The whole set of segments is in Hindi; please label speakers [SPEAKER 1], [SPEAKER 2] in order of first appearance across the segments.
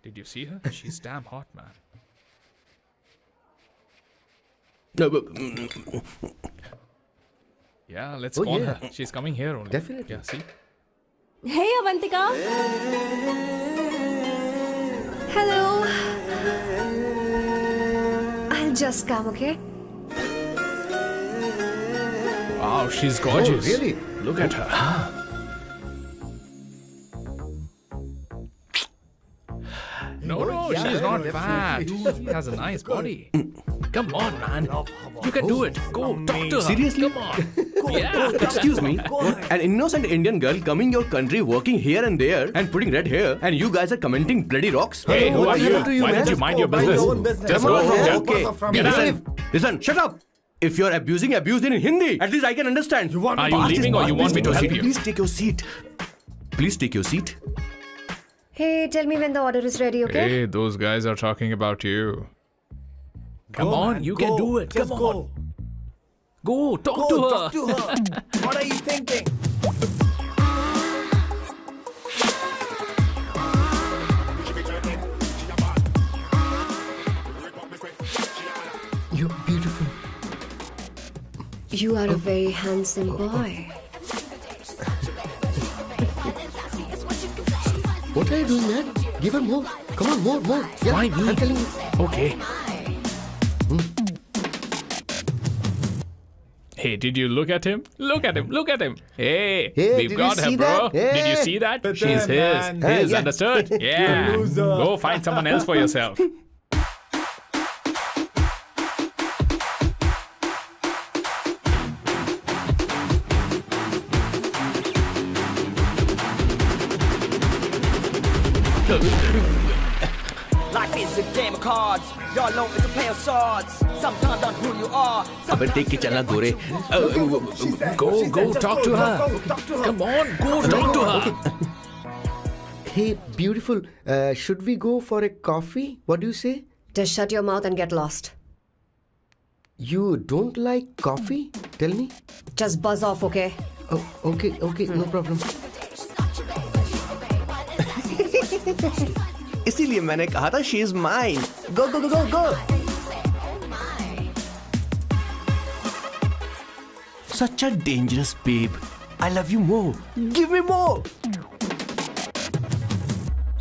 [SPEAKER 1] Did you see her? She's damn hot, man. Yeah, let's call her. She's coming here only.
[SPEAKER 2] Definitely.
[SPEAKER 1] Yeah, see?
[SPEAKER 3] Hey, Avantika. Hello. I'll just come, okay?
[SPEAKER 1] Wow, she's gorgeous.
[SPEAKER 2] Oh, really?
[SPEAKER 1] Look at her. No, she's not fat. She has a nice body. Come on, man. You can do it. Go, talk to her.
[SPEAKER 4] Seriously?
[SPEAKER 1] Come on. Yeah.
[SPEAKER 4] Excuse me, an innocent Indian girl coming your country, working here and there, and putting red hair, and you guys are commenting bloody rocks?
[SPEAKER 1] Hey, who are you?
[SPEAKER 2] happened to you,
[SPEAKER 1] Why
[SPEAKER 2] man?
[SPEAKER 1] don't you mind your
[SPEAKER 2] Mind your own
[SPEAKER 1] business?
[SPEAKER 2] business.
[SPEAKER 1] Just go from here.
[SPEAKER 4] Okay.
[SPEAKER 1] Get out.
[SPEAKER 4] Listen, shut up. If you're abusing in Hindi, at least I can understand.
[SPEAKER 1] Are you leaving or you want me to help you?
[SPEAKER 4] Please take your seat. Please take your seat.
[SPEAKER 3] Hey, tell me when the order is ready, okay?
[SPEAKER 1] Hey, those guys are talking about you. Come on, you can do it. Come on. Go, talk to her.
[SPEAKER 2] Talk to her. What are you thinking? You're beautiful.
[SPEAKER 3] You are a very handsome boy.
[SPEAKER 2] What are you doing, man? Give her more. Come on, more. Yeah,
[SPEAKER 1] Why me?
[SPEAKER 2] I'm telling you.
[SPEAKER 1] Okay. Hey, did you look at him? Look at him. Hey,
[SPEAKER 2] Hey,
[SPEAKER 1] we've
[SPEAKER 2] did
[SPEAKER 1] got
[SPEAKER 2] you
[SPEAKER 1] her,
[SPEAKER 2] see
[SPEAKER 1] bro.
[SPEAKER 2] that? Hey.
[SPEAKER 1] Did you see that?
[SPEAKER 5] But
[SPEAKER 1] She's
[SPEAKER 5] then,
[SPEAKER 1] his.
[SPEAKER 5] man.
[SPEAKER 1] His,
[SPEAKER 2] Yeah.
[SPEAKER 1] understood? Yeah.
[SPEAKER 5] Loser.
[SPEAKER 1] Go find someone else for yourself.
[SPEAKER 6] Life is a game of cards. Y'all know it's a play of swords. Sometimes on who you are.
[SPEAKER 4] अबे देख के चलना गोरे.
[SPEAKER 1] Go, talk to her. Come on, go, talk to her.
[SPEAKER 2] Hey, beautiful. Should we go for a coffee? What do you say?
[SPEAKER 3] Just shut your mouth and get lost.
[SPEAKER 2] You don't like coffee? Tell me.
[SPEAKER 3] Just buzz off, okay?
[SPEAKER 2] Oh, okay, no problem.
[SPEAKER 4] इसीलिए मैंने कहा था she is mine. Go. Such a dangerous babe. I love you more. Give me more.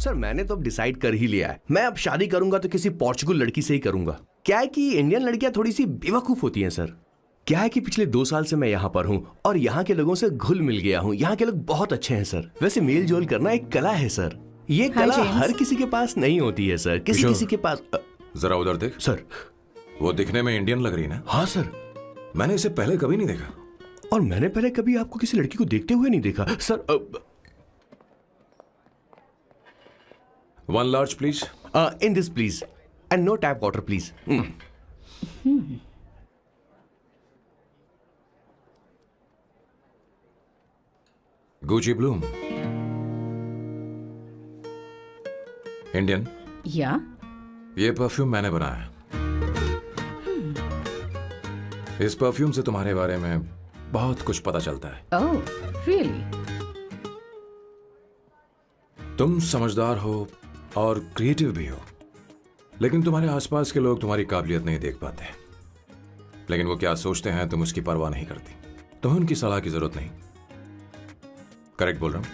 [SPEAKER 4] Sir मैंने तो अब डिसाइड कर ही लिया है. मैं अब शादी करूंगा तो किसी पोर्चुगल लड़की से ही करूंगा. क्या है कि इंडियन लड़कियां थोड़ी सी बेवकूफ होती हैं सर. क्या है कि पिछले 2 साल से मैं यहाँ पर हूँ और यहाँ के लोगों से घुल मिल गया हूँ. यहाँ के लोग बहुत अच्छे हैं सर. वैसे मेल जोल करना एक कला है सर. ये कला हर किसी के पास नहीं होती है सर. किसी के पास.
[SPEAKER 5] जरा उधर देख.
[SPEAKER 4] सर
[SPEAKER 5] वो दिखने में इंडियन लग रही ना.
[SPEAKER 4] हाँ सर.
[SPEAKER 5] मैंने इसे पहले कभी नहीं देखा.
[SPEAKER 4] और मैंने पहले कभी आपको किसी लड़की को देखते हुए नहीं देखा sir.
[SPEAKER 5] 1 large please.
[SPEAKER 4] In this please. And no tap water please.
[SPEAKER 5] Gucci Bloom. Indian.
[SPEAKER 7] या
[SPEAKER 5] ये परफ्यूम मैंने बनाया. इस परफ्यूम से तुम्हारे बारे में बहुत कुछ पता चलता है.
[SPEAKER 7] Oh really.
[SPEAKER 5] तुम समझदार हो और क्रिएटिव भी हो, लेकिन तुम्हारे आसपास के लोग तुम्हारी काबिलियत नहीं देख पाते. लेकिन वो क्या सोचते हैं तुम उसकी परवाह नहीं करती. तुम्हें उनकी सलाह की जरूरत नहीं. करेक्ट बोल रहा हूं?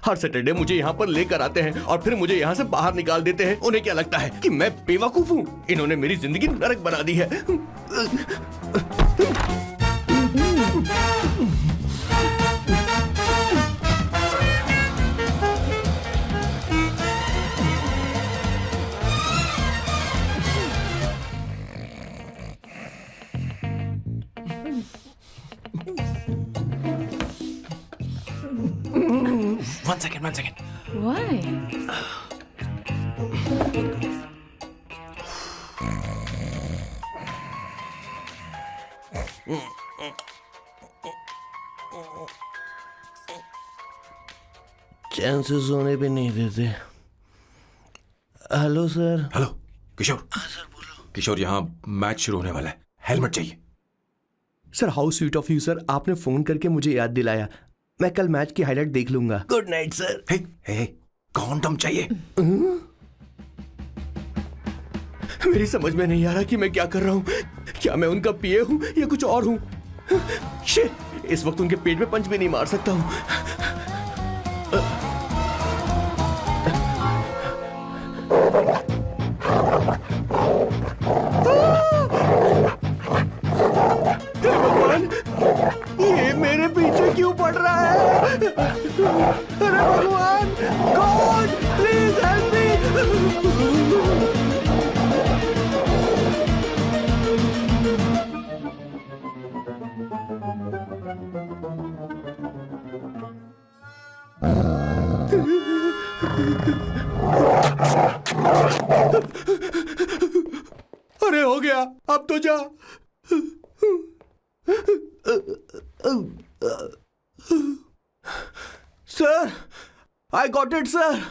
[SPEAKER 4] हर सैटरडे मुझे यहाँ पर लेकर आते हैं और फिर मुझे यहाँ से बाहर निकाल देते हैं. उन्हें क्या लगता है कि मैं बेवकूफ हूँ? इन्होंने मेरी जिंदगी नरक बना दी है.
[SPEAKER 5] One second.
[SPEAKER 7] व्हाई.
[SPEAKER 4] चैन से सोने भी नहीं देते. Hello sir.
[SPEAKER 5] हेलो किशोर। सर बोलो। किशोर, यहाँ मैच शुरू होने वाला है, हेलमेट चाहिए।
[SPEAKER 4] Sir how sweet of you sir, आपने फोन करके मुझे याद दिलाया। मैं कल मैच की हाईलाइट देख लूंगा। Good night sir.
[SPEAKER 5] Hey, condom चाहिए।
[SPEAKER 4] मेरी समझ में नहीं आ रहा कि मैं क्या कर रहा हूँ। क्या मैं उनका पीए हूँ या कुछ और हूँ? शिट, इस वक्त उनके पेट में पंच भी नहीं मार सकता हूँ। भगवान, ये मेरे पीछे क्यों पड़ रहा है? अरे भगवान, गॉड प्लीज हेल्प मी। अरे हो गया, अब तो जा। Sir, I got it sir.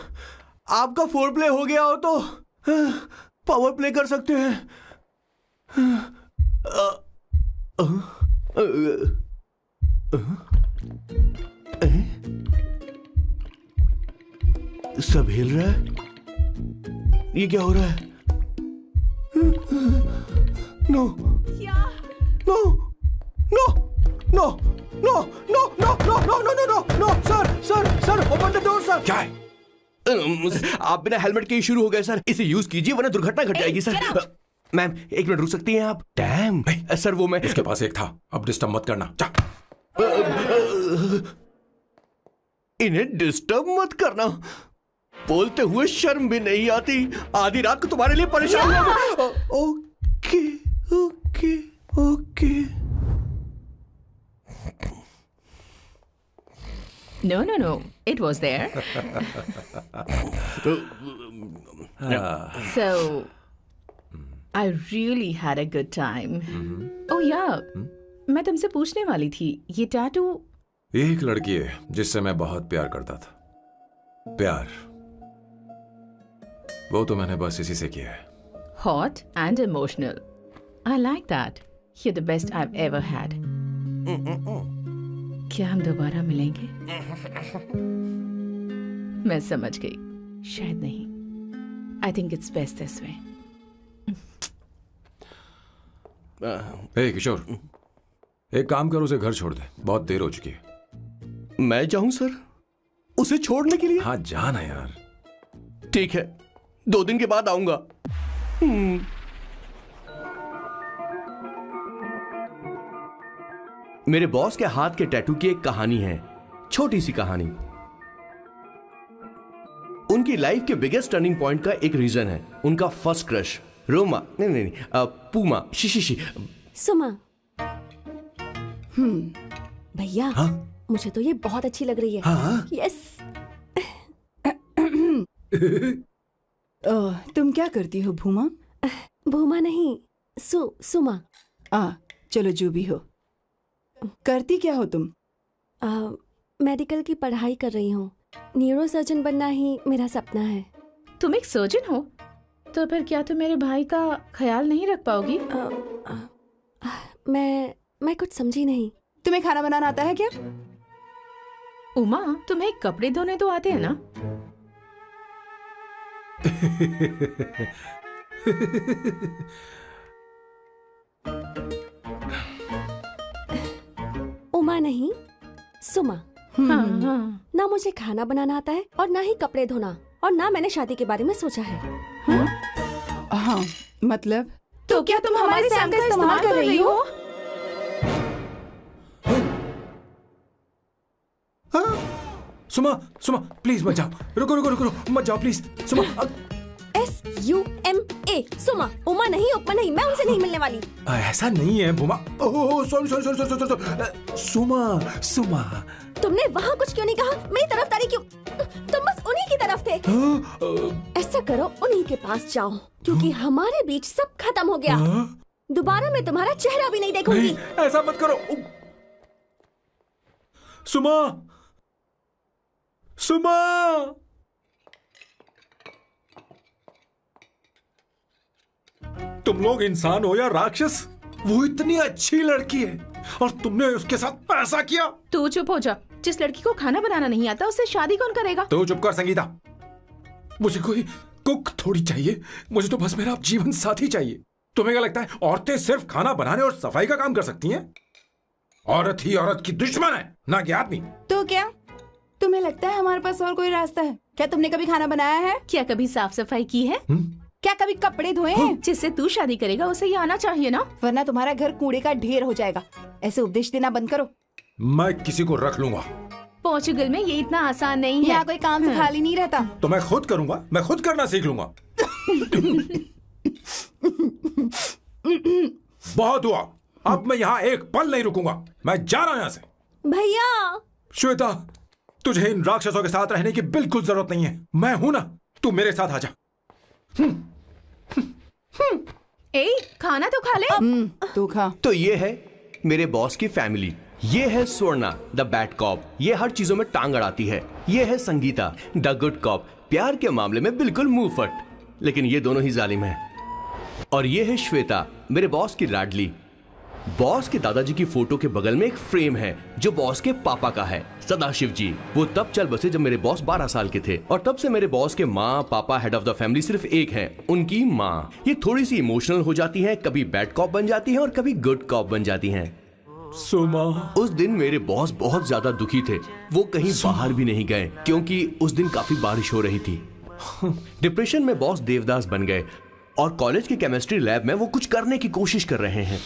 [SPEAKER 4] आपका फोर प्ले हो गया हो तो पावर प्ले कर सकते हैं। सब हिल रहा है, ये क्या हो रहा है? No no no no no no no no no no no no no sir open the door sir.
[SPEAKER 5] क्या है?
[SPEAKER 4] आप बिना हेलमेट के ही शुरू हो गए सर। इसे यूज कीजिए वरना दुर्घटना घट जाएगी सर। मैम एक मिनट रुक सकती हैं आप? डैम सर, वो मैं
[SPEAKER 5] उसके पास एक था, अब डिस्टर्ब मत करना। जा।
[SPEAKER 4] इन्हें डिस्टर्ब मत करना, बोलते हुए शर्म भी नहीं आती। आधी रात को तुम्हारे लिए परेशान हो। Okay okay okay.
[SPEAKER 7] No. It was there. So, I really had a good time. Oh yeah, मैं तुमसे पूछने वाली थी, ये टैटू।
[SPEAKER 5] एक लड़की है जिससे मैं बहुत प्यार करता था। प्यार, वो तो मैंने बस इसी से किया है।
[SPEAKER 7] Hot and emotional. I like that. You're the best I've ever had. क्या हम दोबारा मिलेंगे? मैं समझ गई, शायद नहीं। I think it's best this way.
[SPEAKER 5] हे किशोर, एक काम कर, उसे घर छोड़ दे, बहुत देर हो चुकी है।
[SPEAKER 4] मैं जाऊं सर उसे छोड़ने के लिए?
[SPEAKER 5] हाँ जाना यार।
[SPEAKER 4] ठीक है, 2 दिन के बाद आऊंगा। मेरे बॉस के हाथ के टैटू की एक कहानी है, छोटी सी कहानी। उनकी लाइफ के बिगेस्ट टर्निंग पॉइंट का एक रीजन है उनका फर्स्ट क्रश रोमा, नहीं पूमा, शिशिशी।
[SPEAKER 8] सुमा। भैया, मुझे तो ये बहुत अच्छी लग रही है।
[SPEAKER 5] हाँ?
[SPEAKER 8] यस।
[SPEAKER 9] तुम क्या करती हो भूमा?
[SPEAKER 8] भूमा नहीं, सुमा।
[SPEAKER 9] चलो जो भी हो। करती क्या हो तुम?
[SPEAKER 8] मेडिकल की पढ़ाई कर रही हूँ। न्यूरो सर्जन बनना ही मेरा सपना है।
[SPEAKER 7] तुम एक सर्जन हो, तो फिर क्या तुम मेरे भाई का ख्याल नहीं रख पाओगी?
[SPEAKER 8] मैं कुछ समझी नहीं।
[SPEAKER 9] तुम्हें खाना बनाना आता है क्या?
[SPEAKER 7] उमा, तुम्हें कपड़े धोने तो आते हैं ना?
[SPEAKER 8] उमा नहीं, सुमा। ना मुझे खाना बनाना आता है और ना ही कपड़े धोना, और ना मैंने शादी के बारे में सोचा है।
[SPEAKER 9] हाँ, मतलब? तो क्या तुम हमारे सैम का इस्तेमाल कर रही हो?
[SPEAKER 5] सुमा प्लीज मत जाओ। रुको मत जाओ प्लीज। सुमा।
[SPEAKER 8] SUMA, सुमा। उमा नहीं, उपमा नहीं, मैं उनसे नहीं मिलने वाली।
[SPEAKER 5] ऐसा नहीं है भूमा। सॉरी। सुमा।
[SPEAKER 8] तुमने वहाँ कुछ क्यों नहीं कहा? मेरी तरफदारी क्यों? तुम बस उन्हीं की तरफ थे। ऐसा करो, उन्हीं के पास जाओ, क्योंकि हमारे बीच सब खत्म हो गया। दोबारा मैं तुम्हारा चेहरा भी नहीं देखूंगी।
[SPEAKER 5] ऐसा मत करो सुमा। तुम लोग इंसान हो या राक्षस? वो इतनी अच्छी लड़की है और तुमने उसके साथ ऐसा किया।
[SPEAKER 7] तू चुप हो जा। जिस लड़की को खाना बनाना नहीं आता उससे शादी कौन करेगा?
[SPEAKER 5] तू चुप कर संगीता। मुझे कोई कुक थोड़ी चाहिए, मुझे तो बस मेरा जीवन साथी चाहिए। तुम्हें क्या लगता है औरतें सिर्फ खाना बनाने और सफाई का काम कर सकती हैं? औरत ही औरत की दुश्मन है, ना कि आदमी।
[SPEAKER 9] तो क्या तुम्हें लगता है हमारे पास और कोई रास्ता है? क्या तुमने कभी खाना बनाया है?
[SPEAKER 7] क्या कभी साफ सफाई की है?
[SPEAKER 9] क्या कभी कपड़े धोए हैं?
[SPEAKER 7] जिससे तू शादी करेगा उसे ये आना चाहिए ना,
[SPEAKER 9] वरना तुम्हारा घर कूड़े का ढेर हो जाएगा। ऐसे उपदेश देना बंद करो।
[SPEAKER 5] मैं किसी को रख लूंगा।
[SPEAKER 7] पोर्चुगल में ये इतना आसान नहीं है।
[SPEAKER 9] यहाँ कोई काम से खाली नहीं रहता।
[SPEAKER 5] तो मैं खुद करूंगा, मैं खुद करना सीख लूंगा। बहुत हुआ, अब मैं यहाँ एक पल नहीं रुकूंगा। मैं जा रहा हूँ यहाँ से।
[SPEAKER 8] भैया
[SPEAKER 5] श्वेता, तुझे इन राक्षसों के साथ रहने की बिल्कुल जरूरत नहीं है। मैं हूं ना, तू मेरे साथ आ जा।
[SPEAKER 7] ए, खाना तो खा ले।
[SPEAKER 9] तू खा।
[SPEAKER 4] तो ये है मेरे बॉस की फैमिली। ये है स्वर्णा द बैड कॉप, ये हर चीजों में टांग अड़ाती है। ये है संगीता द गुड कॉप, प्यार के मामले में बिल्कुल मुंह फट, लेकिन ये दोनों ही जालिम हैं। और ये है श्वेता, मेरे बॉस की लाडली। बॉस के दादाजी की फोटो के बगल में एक फ्रेम है जो बॉस के पापा का है, सदाशिव जी। वो तब चल बसे जब मेरे बॉस 12 साल के थे, और तब से मेरे बॉस के माँ पापा हेड ऑफ द फैमिली सिर्फ एक है, उनकी माँ। ये थोड़ी सी इमोशनल हो जाती हैं, कभी बैड कॉप बन जाती हैं और कभी गुड कॉप बन जाती हैं।
[SPEAKER 5] सुमा,
[SPEAKER 4] उस दिन मेरे बॉस बहुत ज्यादा दुखी थे। वो कहीं बाहर भी नहीं गए क्योंकि उस दिन काफी बारिश हो रही थी। डिप्रेशन में बॉस देवदास बन गए और कॉलेज के केमिस्ट्री लैब में वो कुछ करने की कोशिश कर रहे हैं।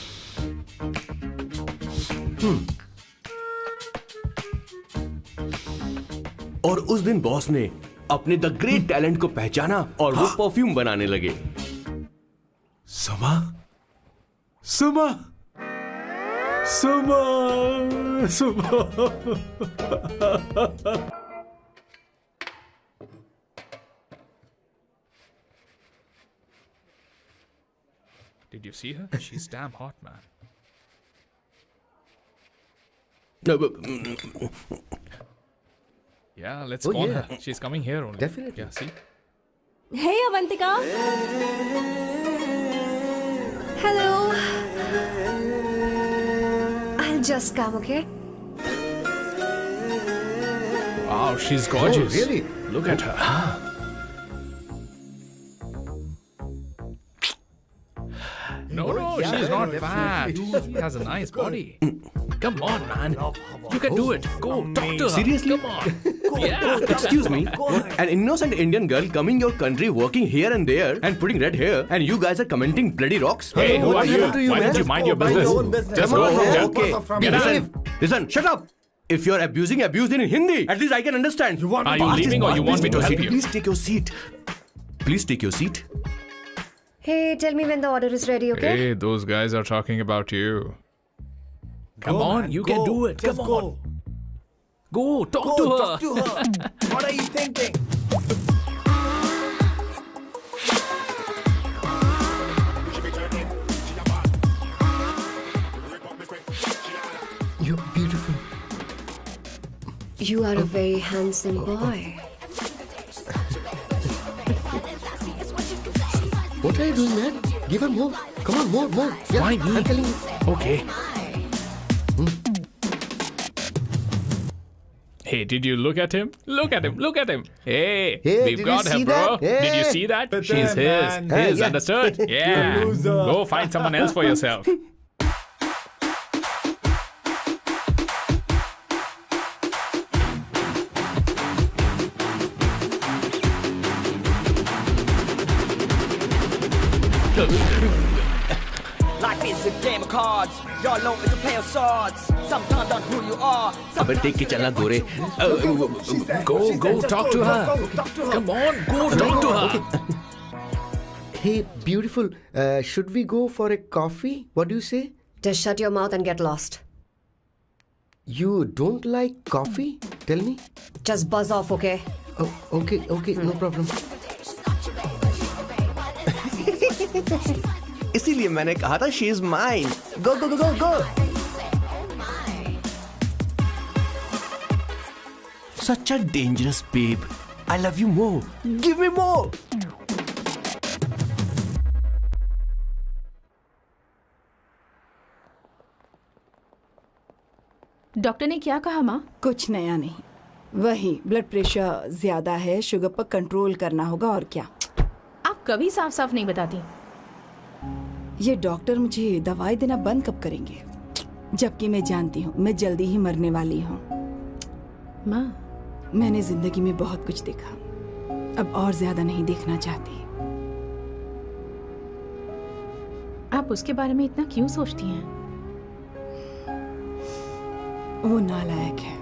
[SPEAKER 4] और उस दिन बॉस ने अपने द ग्रेट टैलेंट को पहचाना और वो परफ्यूम बनाने लगे।
[SPEAKER 5] सुमा, सुमा, सुमा, सुमा।
[SPEAKER 1] Did you see her? She's damn hot, man. Yeah, let's call her. She's coming here only.
[SPEAKER 2] Definitely.
[SPEAKER 1] Yeah, see?
[SPEAKER 8] Hey Avantika.
[SPEAKER 3] Hello. I'll just come, okay?
[SPEAKER 1] Wow, she's gorgeous.
[SPEAKER 2] Oh, really?
[SPEAKER 1] Look at her. No, she's not fat. She has a nice body. Come on, man. You can do it. Go, talk to her.
[SPEAKER 4] Seriously?
[SPEAKER 1] Come on. Yeah.
[SPEAKER 4] Excuse me, an innocent Indian girl coming your country, working here and there, and putting red hair, and you guys are commenting bloody rocks?
[SPEAKER 1] Hey, who
[SPEAKER 2] What
[SPEAKER 1] are
[SPEAKER 2] the
[SPEAKER 1] you?
[SPEAKER 2] hell do you,
[SPEAKER 1] Why
[SPEAKER 2] man?
[SPEAKER 1] don't you mind your
[SPEAKER 10] Mind
[SPEAKER 1] business?
[SPEAKER 10] your own business.
[SPEAKER 1] Just
[SPEAKER 10] Come
[SPEAKER 1] go
[SPEAKER 10] on,
[SPEAKER 1] home.
[SPEAKER 10] man.
[SPEAKER 1] Just
[SPEAKER 10] Okay.
[SPEAKER 4] Listen, shut up. If you're abuse it in Hindi. At least I can understand.
[SPEAKER 1] Are you leaving or you want me to help you?
[SPEAKER 4] Please take your seat. Please take your seat.
[SPEAKER 3] Hey, tell me when the order is ready, okay?
[SPEAKER 1] Hey, those guys are talking about you. Come on,
[SPEAKER 10] man,
[SPEAKER 1] you
[SPEAKER 10] go.
[SPEAKER 1] can do it.
[SPEAKER 10] Just
[SPEAKER 1] Come
[SPEAKER 10] go.
[SPEAKER 1] on. Go, talk to her.
[SPEAKER 10] Talk to her. What are you thinking?
[SPEAKER 2] You're beautiful.
[SPEAKER 3] You are a very handsome boy.
[SPEAKER 2] What are you doing, man? Give her more. Come on, more, more. Yeah,
[SPEAKER 1] Why me?
[SPEAKER 2] I'm telling you.
[SPEAKER 1] Okay. Hey, did you look at him? Look at him. Look at him. Hey,
[SPEAKER 2] Hey,
[SPEAKER 1] we've
[SPEAKER 2] did
[SPEAKER 1] got
[SPEAKER 2] you
[SPEAKER 1] her,
[SPEAKER 2] see
[SPEAKER 1] bro.
[SPEAKER 2] that?
[SPEAKER 1] Did you
[SPEAKER 2] Hey.
[SPEAKER 1] see that?
[SPEAKER 10] But
[SPEAKER 1] She's
[SPEAKER 10] then,
[SPEAKER 1] his.
[SPEAKER 10] man.
[SPEAKER 1] His,
[SPEAKER 2] Yeah.
[SPEAKER 1] understood? Yeah.
[SPEAKER 10] loser.
[SPEAKER 1] Go find someone else for yourself.
[SPEAKER 6] Life is a game of cards. Y'all know it's a play of swords. Sometimes on who you are.
[SPEAKER 4] अबे देख के चलना गोरे.
[SPEAKER 1] Go, talk to her. Come on, go, talk to her.
[SPEAKER 2] Hey, beautiful. Should we go for a coffee? What do you say?
[SPEAKER 3] Just shut your mouth and get lost.
[SPEAKER 2] You don't like coffee? Tell me.
[SPEAKER 3] Just buzz off, okay?
[SPEAKER 2] Oh, okay, no problem.
[SPEAKER 4] इसीलिए मैंने कहा था she is mine. Go, go, go, go, go. Such a dangerous babe. I love you more. Give me more.
[SPEAKER 7] Doctor ने क्या कहा माँ?
[SPEAKER 9] कुछ नया नहीं, वही ब्लड प्रेशर ज्यादा है, शुगर पर कंट्रोल करना होगा और क्या।
[SPEAKER 7] आप कभी साफ साफ नहीं बताती।
[SPEAKER 9] ये डॉक्टर मुझे दवाई देना बंद कब करेंगे, जबकि मैं जानती हूँ मैं जल्दी ही मरने वाली हूँ।
[SPEAKER 7] माँ,
[SPEAKER 9] मैंने जिंदगी में बहुत कुछ देखा, अब और ज्यादा नहीं देखना चाहती।
[SPEAKER 7] आप उसके बारे में इतना क्यों सोचती हैं?
[SPEAKER 9] वो नालायक है,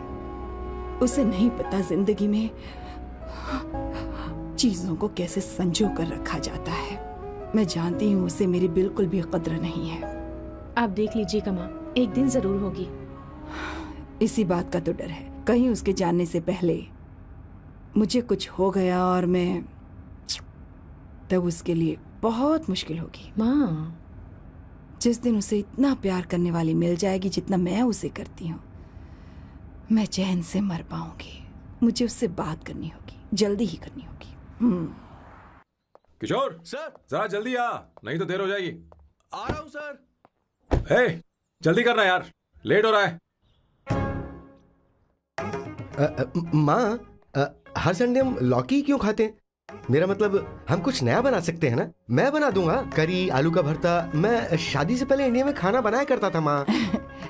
[SPEAKER 9] उसे नहीं पता जिंदगी में चीजों को कैसे संजो कर रखा जाता है। मैं जानती हूँ उसे मेरी बिल्कुल भी कद्र नहीं है।
[SPEAKER 7] आप देख लीजिएगा माँ, एक दिन जरूर होगी।
[SPEAKER 9] इसी बात का तो डर है, कहीं उसके जानने से पहले मुझे कुछ हो गया और मैं, तब उसके लिए बहुत मुश्किल होगी।
[SPEAKER 7] माँ,
[SPEAKER 9] जिस दिन उसे इतना प्यार करने वाली मिल जाएगी जितना मैं उसे करती हूँ, मैं चैन से मर पाऊंगी। मुझे उससे बात करनी होगी, जल्दी ही करनी होगी।
[SPEAKER 5] किशोर
[SPEAKER 4] सर,
[SPEAKER 5] जरा जल्दी आ, नहीं तो देर हो जाएगी।
[SPEAKER 4] आ रहा हूँ सर।
[SPEAKER 5] हे, जल्दी करना यार, लेट हो रहा है।
[SPEAKER 2] माँ, हर संडे हम लौकी क्यों खाते हैं? मेरा मतलब हम कुछ नया बना सकते हैं ना। मैं बना दूंगा करी, आलू का भरता। मैं शादी से पहले इंडिया में खाना बनाया करता था माँ।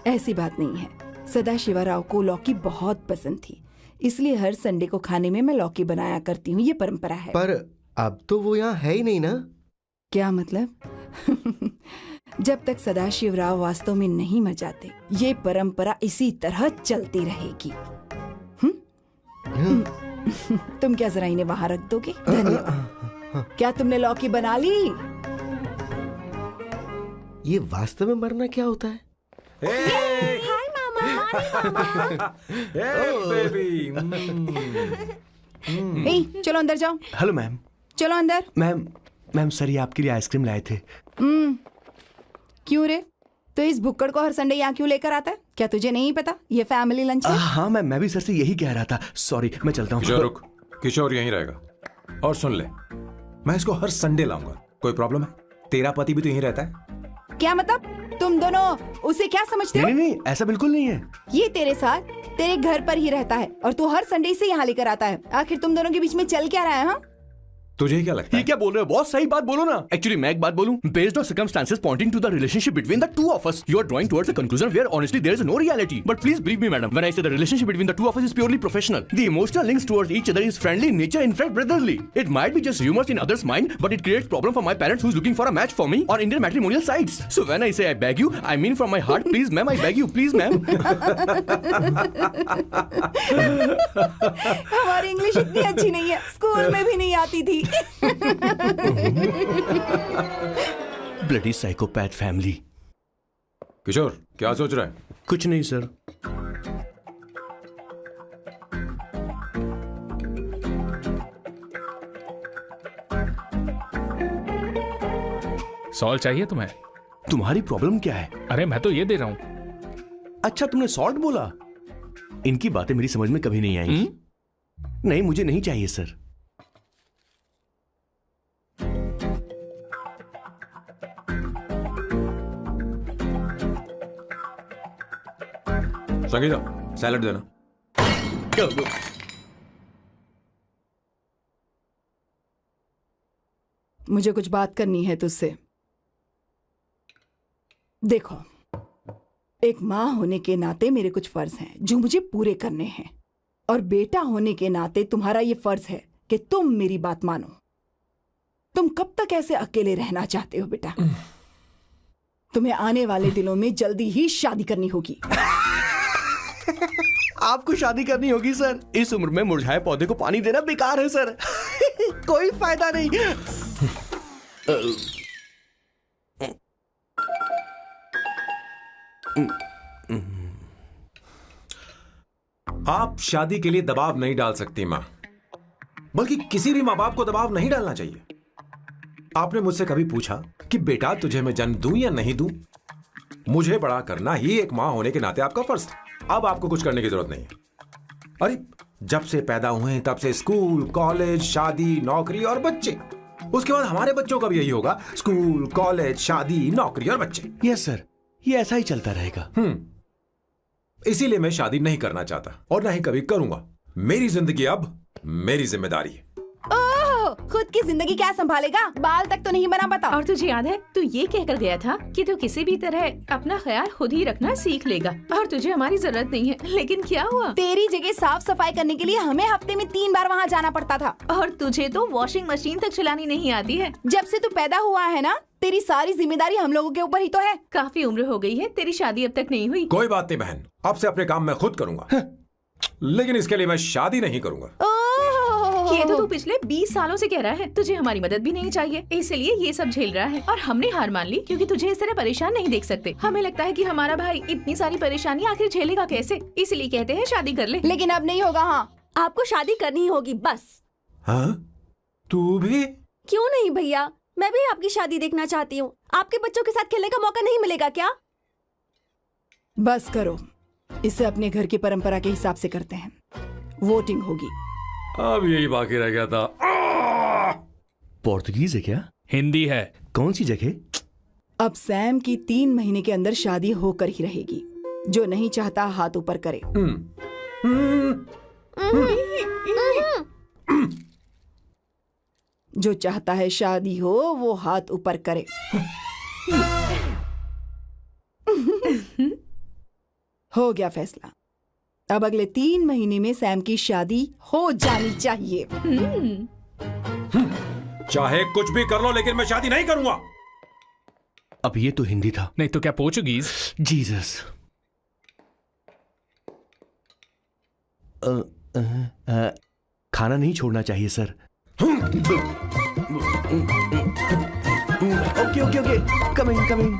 [SPEAKER 9] ऐसी बात नहीं है, सदाशिवराव को लौकी बहुत पसंद थी, इसलिए हर संडे को खाने में मैं लौकी बनाया करती हूँ। ये परंपरा है।
[SPEAKER 2] पर अब तो वो यहाँ है ही नहीं ना।
[SPEAKER 9] क्या मतलब? जब तक सदाशिवराव वास्तव में नहीं मर जाते, ये परंपरा इसी तरह चलती रहेगी। तुम क्या जरा इन्हें वहां रख दोगे? धन्यवाद। क्या तुमने लौकी बना ली?
[SPEAKER 2] ये वास्तव में मरना क्या होता है?
[SPEAKER 8] हाय मामा।
[SPEAKER 5] बेबी।
[SPEAKER 9] चलो अंदर जाओ।
[SPEAKER 4] Hello ma'am.
[SPEAKER 9] चलो अंदर।
[SPEAKER 4] मैम सर, ये आपके लिए आइसक्रीम लाए थे।
[SPEAKER 9] क्यों रे? तो इस भुक्कड़ को हर संडे यहाँ क्यों लेकर आता है? क्या तुझे नहीं पता ये फैमिली लंच है?
[SPEAKER 4] हाँ मैम, मैं भी सर से यही कह रहा था। सॉरी, मैं चलता हूँ।
[SPEAKER 5] किशोर रुक, किशोर यहीं रहेगा। और सुन ले, मैं इसको हर संडे लाऊंगा। कोई प्रॉब्लम है? तेरा पति भी तो यहीं रहता है।
[SPEAKER 9] क्या मतलब? तुम दोनों उसे क्या समझते हो?
[SPEAKER 4] नहीं, ऐसा बिल्कुल नहीं है।
[SPEAKER 9] ये तेरे साथ तेरे घर पर ही रहता है और तू हर संडे से यहाँ लेकर आता है। आखिर तुम दोनों के बीच में चल क्या रहा है? हाँ,
[SPEAKER 5] तुझे क्या लगता है?
[SPEAKER 4] ये क्या बोल रहे हो बॉस? सही बात बोलो ना। एक्चुअली मैं एक बात बोलूं, based on circumstances pointing to the relationship between the two of us, you are drawing towards a conclusion where honestly there is no reality. But please believe me madam, when I say the relationship between the two of us is purely professional. The emotional links towards each other is friendly in nature, in fact brotherly. It might be just humours in others mind, but it creates problem for my parents who is looking for a match for me और Indian matrimonial sites. So when I say I beg you, I mean from my heart, please ma'am, I beg you, please ma'am.
[SPEAKER 9] हमारी इंग्लिश इतनी अच्छी नहीं है, स्कूल में भी नहीं आती थी।
[SPEAKER 4] Bloody psychopath family.
[SPEAKER 5] किशोर क्या सोच रहा है?
[SPEAKER 4] कुछ नहीं सर।
[SPEAKER 1] सॉल्ट चाहिए तुम्हें?
[SPEAKER 4] तुम्हारी प्रॉब्लम क्या है?
[SPEAKER 1] अरे मैं तो ये दे रहा हूं।
[SPEAKER 4] अच्छा, तुमने सॉल्ट बोला। इनकी बातें मेरी समझ में कभी नहीं आएंगी। नहीं, मुझे नहीं चाहिए सर।
[SPEAKER 5] संगीता, सैलड देना।
[SPEAKER 9] मुझे कुछ बात करनी है तुझसे। देखो, एक माँ होने के नाते मेरे कुछ फर्ज हैं जो मुझे पूरे करने हैं, और बेटा होने के नाते तुम्हारा ये फर्ज है कि तुम मेरी बात मानो। तुम कब तक ऐसे अकेले रहना चाहते हो बेटा? तुम्हें आने वाले दिनों में जल्दी ही शादी करनी होगी।
[SPEAKER 4] आपको शादी करनी होगी सर? इस उम्र में मुरझाए पौधे को पानी देना बेकार है सर। कोई फायदा नहीं।
[SPEAKER 5] आप शादी के लिए दबाव नहीं डाल सकती मां, बल्कि किसी भी मां बाप को दबाव नहीं डालना चाहिए। आपने मुझसे कभी पूछा कि बेटा तुझे मैं जन्म दूं या नहीं दूं? मुझे बड़ा करना ही एक मां होने के नाते आपका फर्ज था। अब आपको कुछ करने की जरूरत नहीं है। अरे जब से पैदा हुए तब से स्कूल, कॉलेज, शादी, नौकरी और बच्चे। उसके बाद हमारे बच्चों का भी यही होगा, स्कूल, कॉलेज, शादी, नौकरी और बच्चे।
[SPEAKER 4] यस सर, ये ऐसा ही चलता रहेगा।
[SPEAKER 5] इसीलिए मैं शादी नहीं करना चाहता और ना ही कभी करूंगा। मेरी जिंदगी अब मेरी जिम्मेदारी है।
[SPEAKER 9] ओह, खुद की जिंदगी क्या संभालेगा? बाल तक तो नहीं बना पता।
[SPEAKER 7] और तुझे याद है तू ये कहकर गया था कि तू किसी भी तरह अपना ख्याल खुद ही रखना सीख लेगा और तुझे हमारी जरूरत नहीं है, लेकिन क्या हुआ?
[SPEAKER 9] तेरी जगह साफ सफाई करने के लिए हमें हफ्ते में 3 बार वहाँ जाना पड़ता था।
[SPEAKER 7] और तुझे तो वॉशिंग मशीन तक चलानी नहीं आती है।
[SPEAKER 9] जब से तू पैदा हुआ है ना, तेरी सारी जिम्मेदारी हम लोगों के ऊपर ही तो है।
[SPEAKER 7] काफी उम्र हो गई है, तेरी शादी अब तक नहीं हुई।
[SPEAKER 5] कोई बात नहीं बहन, अब से अपने काम मैं खुद करूंगा, लेकिन इसके लिए मैं शादी नहीं करूंगा।
[SPEAKER 7] ये तो तू पिछले 20 सालों से कह रहा है। तुझे हमारी मदद भी नहीं चाहिए, इसलिए ये सब झेल रहा है और हमने हार मान ली क्योंकि तुझे इस तरह परेशान नहीं देख सकते। हमें लगता है कि हमारा भाई इतनी सारी परेशानी आखिर झेलेगा कैसे, इसलिए कहते हैं शादी कर ले।
[SPEAKER 9] लेकिन अब नहीं होगा। हाँ,
[SPEAKER 8] आपको शादी करनी होगी बस।
[SPEAKER 5] हाँ? तू भी?
[SPEAKER 8] क्यों नहीं भैया, मैं भी आपकी शादी देखना चाहती हूँ। आपके बच्चों के साथ खेलने का मौका नहीं मिलेगा क्या?
[SPEAKER 9] बस करो, इसे अपने घर की परंपरा के हिसाब से करते हैं। वोटिंग होगी।
[SPEAKER 5] अब यही बाकी रह गया था।
[SPEAKER 4] पोर्तुगीज है क्या?
[SPEAKER 1] हिंदी है।
[SPEAKER 4] कौन सी जगह?
[SPEAKER 9] अब सैम की 3 महीने के अंदर शादी होकर ही रहेगी। जो नहीं चाहता हाथ ऊपर करे। जो चाहता है शादी हो वो हाथ ऊपर करे। हो गया फैसला। अब अगले 3 महीने में सैम की शादी हो जानी चाहिए।
[SPEAKER 5] चाहे कुछ भी कर लो, लेकिन मैं शादी नहीं करूंगा।
[SPEAKER 4] अब ये तो हिंदी था।
[SPEAKER 1] नहीं तो क्या पोर्चुगीज?
[SPEAKER 4] जीसस। खाना नहीं छोड़ना चाहिए sir. Okay okay okay, coming coming.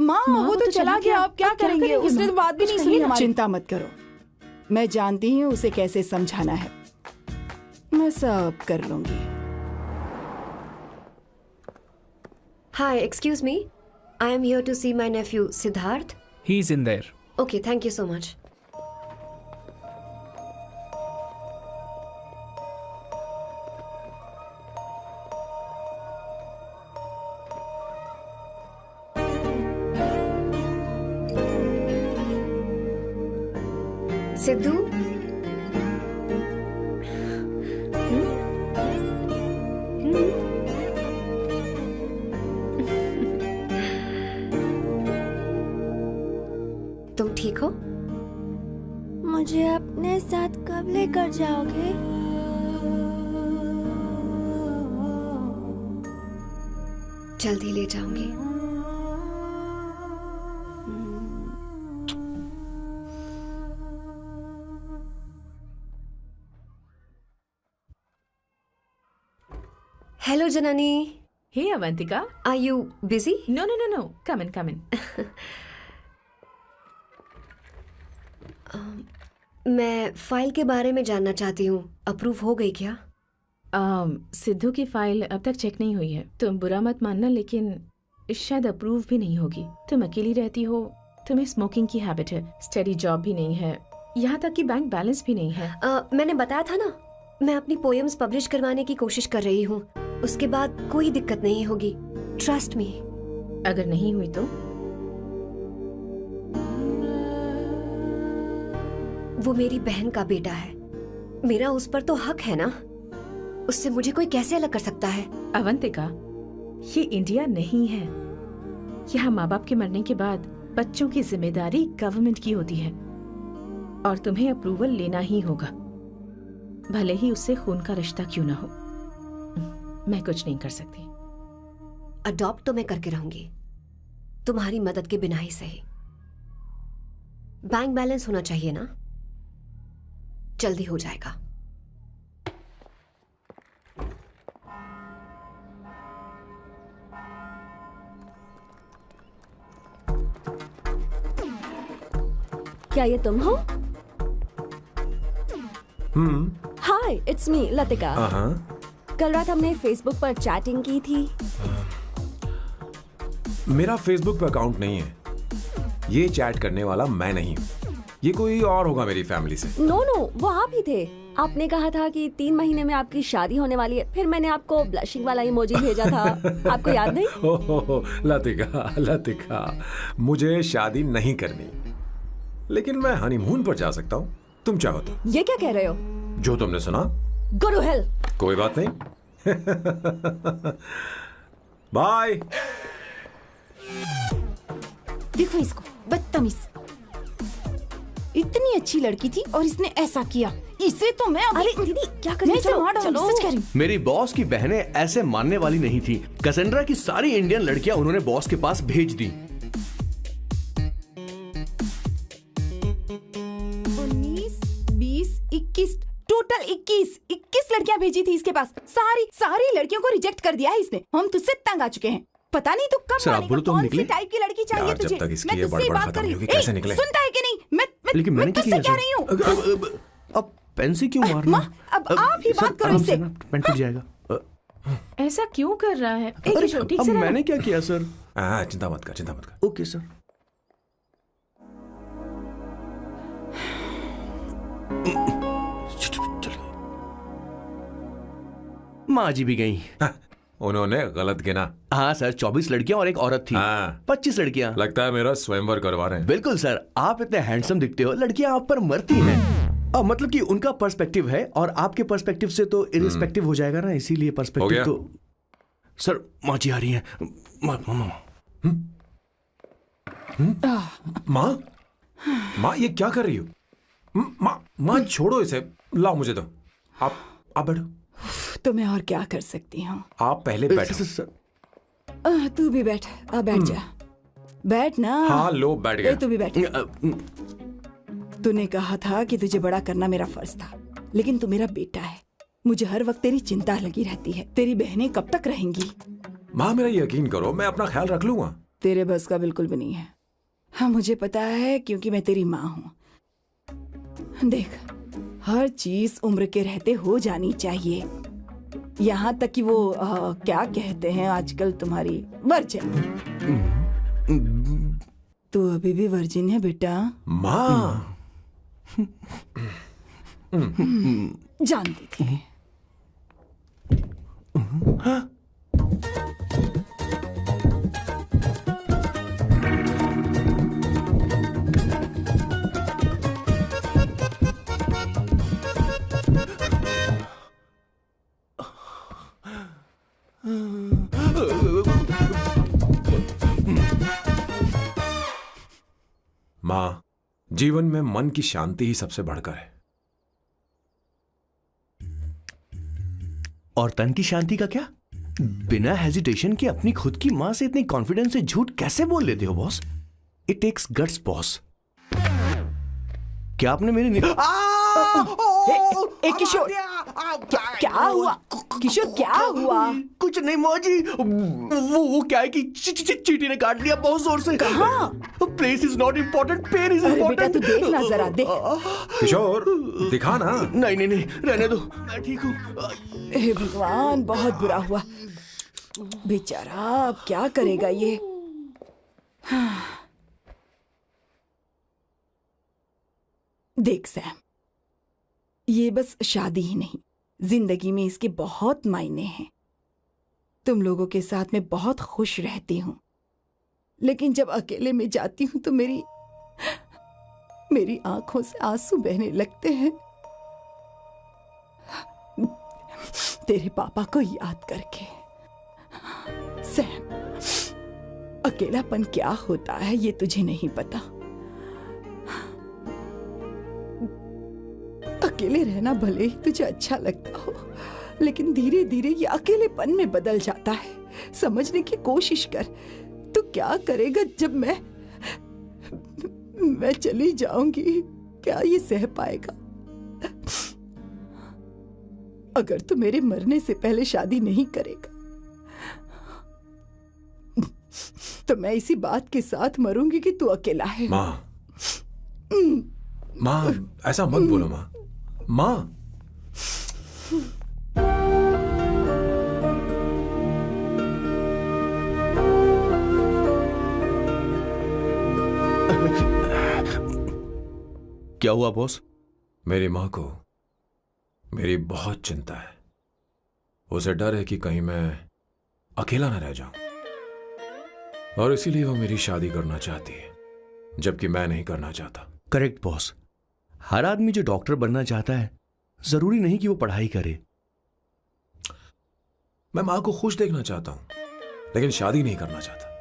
[SPEAKER 9] माँ वो तो चला गया, अब क्या करेंगे? उसने तो बात भी नहीं सुनी हमारी। चिंता मत करो, मैं जानती हूँ उसे कैसे समझाना है। मैं सब कर लूंगी।
[SPEAKER 3] Hi, excuse me. I am here to see my nephew Siddharth.
[SPEAKER 1] He's in there.
[SPEAKER 3] Okay, thank you so much. Sidhu, तुम ठीक हो?
[SPEAKER 8] मुझे अपने साथ कब लेकर जाओगे?
[SPEAKER 3] जल्दी ले जाऊंगी। Hello, Janani.
[SPEAKER 7] Hey, Avantika.
[SPEAKER 3] Are you busy?
[SPEAKER 7] No. Come in, come in.
[SPEAKER 3] मैं फाइल के बारे में जानना चाहती हूँ। अप्रूव हो गई क्या?
[SPEAKER 7] सिद्धू की फाइल अब तक चेक नहीं हुई है। तुम बुरा मत मानना, लेकिन शायद अप्रूव भी नहीं होगी। तुम अकेली रहती हो, तुम्हें स्मोकिंग की हैबिट है, स्टडी जॉब भी नहीं है, यहाँ तक कि बैंक बैलेंस भी नहीं है।
[SPEAKER 3] मैंने बताया था ना, मैं अपनी पोएम्स पब्लिश करवाने की कोशिश कर रही हूँ। उसके बाद कोई दिक्कत नहीं होगी, ट्रस्ट मी।
[SPEAKER 7] अगर नहीं हुई तो?
[SPEAKER 3] वो मेरी बहन का बेटा है, मेरा उस पर तो हक है ना। उससे मुझे कोई कैसे अलग कर सकता है?
[SPEAKER 7] अवंतिका, ये इंडिया नहीं है। यहाँ माँ बाप के मरने के बाद बच्चों की जिम्मेदारी गवर्नमेंट की होती है और तुम्हें अप्रूवल लेना ही होगा, भले ही उससे खून का रिश्ता क्यों ना हो। मैं कुछ नहीं कर सकती।
[SPEAKER 3] अडॉप्ट तो मैं करके रहूंगी, तुम्हारी मदद के बिना ही सही। बैंक बैलेंस होना चाहिए ना, जल्दी हो जाएगा।
[SPEAKER 8] क्या ये तुम हो? हाय, इट्स मी लतिका। कल रात हमने फेसबुक पर चैटिंग की थी।
[SPEAKER 5] मेरा फेसबुक पे अकाउंट नहीं है। ये चैट करने वाला मैं नहीं हूँ, ये कोई और होगा मेरी फैमिली से।
[SPEAKER 8] नो, वो आप ही थे। आपने कहा था कि 3 महीने में आपकी शादी होने वाली है, फिर मैंने आपको ब्लशिंग वाला इमोजी भेजा था, आपको याद नहीं?
[SPEAKER 5] हो, लतिका, मुझे शादी नहीं करनी, लेकिन मैं हनीमून पर जा सकता हूँ, तुम चाहो तो।
[SPEAKER 8] ये क्या कह रहे हो?
[SPEAKER 5] जो तुमने सुना।
[SPEAKER 8] Go to hell।
[SPEAKER 5] कोई बात नहीं। बाय।
[SPEAKER 7] देखो इसको, बदतमीज। इतनी अच्छी लड़की थी और इसने ऐसा किया। इसे तो मैं अभी...
[SPEAKER 8] अरे दीदी क्या कर रही
[SPEAKER 7] चलो, सच कह रही हूं।
[SPEAKER 4] मेरी बॉस की बहनें ऐसे मानने वाली नहीं थी। कैसेंड्रा की सारी इंडियन लड़कियां उन्होंने बॉस के पास भेज दी।
[SPEAKER 7] 19, 20, 21, टोटल 21 लड़कियां भेजी थी इसके पास। सारी लड़कियों को रिजेक्ट कर दिया है इसने। हम तुझसे तंग आ चुके हैं। पता नहीं तो कब मानेगा, कौन सी टाइप की लड़की चाहिए तुझे?
[SPEAKER 5] जब तक इसकी
[SPEAKER 7] मैं तुझसे बात कर रही हूँ।
[SPEAKER 5] कैसे निकले?
[SPEAKER 7] सुनता है कि नहीं?
[SPEAKER 4] लेकिन
[SPEAKER 7] मैं तुझसे कह रही हूँ।
[SPEAKER 4] अब पेन से क्यों मारना?
[SPEAKER 7] अब आप ही बात करो इससे।
[SPEAKER 4] पेन टूट जाएगा।
[SPEAKER 7] ऐसा क्यों कर रहा है? ठीक
[SPEAKER 4] अब
[SPEAKER 7] से
[SPEAKER 4] मैंने क्या किया सर?
[SPEAKER 5] चिंता मत कर।
[SPEAKER 4] Okay sir. माँ जी भी गई।
[SPEAKER 5] उन्होंने गलत गिना।
[SPEAKER 4] हाँ सर, 24 लड़कियां और एक औरत थी। 25 लड़कियां।
[SPEAKER 5] लगता है मेरा स्वयंवर करवा रहे हैं।
[SPEAKER 4] बिल्कुल सर, आप इतने हैंडसम दिखते हो, लड़कियां आप पर मरती हैं। मतलब कि उनका पर्सपेक्टिव है और आपके पर्सपेक्टिव से तो इरिस्पेक्टिव हो जाएगा ना, इसीलिए पर्सपेक्टिव तो। सर माँ जी आ रही हैं।
[SPEAKER 5] माँ ये क्या कर रही हो? माँ छोड़ो इसे, लाओ मुझे दो। आप बैठो।
[SPEAKER 9] तो मैं और क्या कर सकती हूँ?
[SPEAKER 5] आप पहले बैठो।
[SPEAKER 9] तू भी बैठ। बैठ जा। बैठ ना।
[SPEAKER 5] हाँ लो, बैठ गया।
[SPEAKER 9] तू भी बैठ। तूने कहा था कि तुझे बड़ा करना मेरा फर्ज था, लेकिन तू मेरा बेटा है। मुझे हर वक्त तेरी चिंता लगी रहती है। तेरी बहनें कब तक रहेंगी?
[SPEAKER 5] माँ मेरा यकीन करो, मैं अपना ख्याल रख लूंगा।
[SPEAKER 9] तेरे बस का बिल्कुल भी नहीं है। हाँ मुझे पता है, क्योंकि मैं तेरी माँ हूँ। देख, हर चीज उम्र के रहते हो जानी चाहिए, यहाँ तक कि वो क्या कहते हैं आजकल तुम्हारी वर्जिन। तू अभी भी वर्जिन है बेटा?
[SPEAKER 5] माँ
[SPEAKER 9] जानती थी।
[SPEAKER 5] माँ, जीवन में मन की शांति ही सबसे बढ़कर है।
[SPEAKER 4] और तन की शांति का क्या? बिना हेजिटेशन के अपनी खुद की मां से इतनी कॉन्फिडेंस से झूठ कैसे बोल लेते हो boss? It takes guts boss. क्या आपने मेरी
[SPEAKER 9] किशोर, क्या हुआ? किशोर क्या हुआ?
[SPEAKER 4] कुछ नहीं मौजी, वो क्या है कि चींटी ने काट लिया बहुत जोर से।
[SPEAKER 9] कहाँ?
[SPEAKER 4] Place is not important, pen is important.
[SPEAKER 9] बेटा तू देख ना जरा, देख।
[SPEAKER 5] किशोर दिखा ना।
[SPEAKER 4] नहीं रहने दो, मैं ठीक हूँ।
[SPEAKER 9] हे भगवान, बहुत बुरा हुआ बेचारा। अब क्या करेगा ये? देख सैम, ये बस शादी ही नहीं, जिंदगी में इसके बहुत मायने हैं। तुम लोगों के साथ मैं बहुत खुश रहती हूँ, लेकिन जब अकेले में जाती हूँ तो मेरी आंखों से आंसू बहने लगते हैं, तेरे पापा को याद करके। सैम, अकेलापन क्या होता है ये तुझे नहीं पता। अकेले रहना भले ही तुझे अच्छा लगता हो, लेकिन धीरे धीरे ये अकेलेपन में बदल जाता है। समझने की कोशिश कर। तू क्या करेगा जब मैं चली जाऊंगी? क्या ये सह पाएगा? अगर तू मेरे मरने से पहले शादी नहीं करेगा तो मैं इसी बात के साथ मरूंगी कि तू अकेला है।
[SPEAKER 5] माँ ऐसा मत बोलो माँ। माँ
[SPEAKER 4] क्या हुआ बॉस?
[SPEAKER 5] मेरी माँ को मेरी बहुत चिंता है। उसे डर है कि कहीं मैं अकेला न रह जाऊं, और इसीलिए वो मेरी शादी करना चाहती है, जबकि मैं नहीं करना चाहता।
[SPEAKER 4] Correct boss. हर आदमी जो डॉक्टर बनना चाहता है जरूरी नहीं कि वो पढ़ाई करे।
[SPEAKER 5] मैं मां को खुश देखना चाहता हूं, लेकिन शादी नहीं करना चाहता।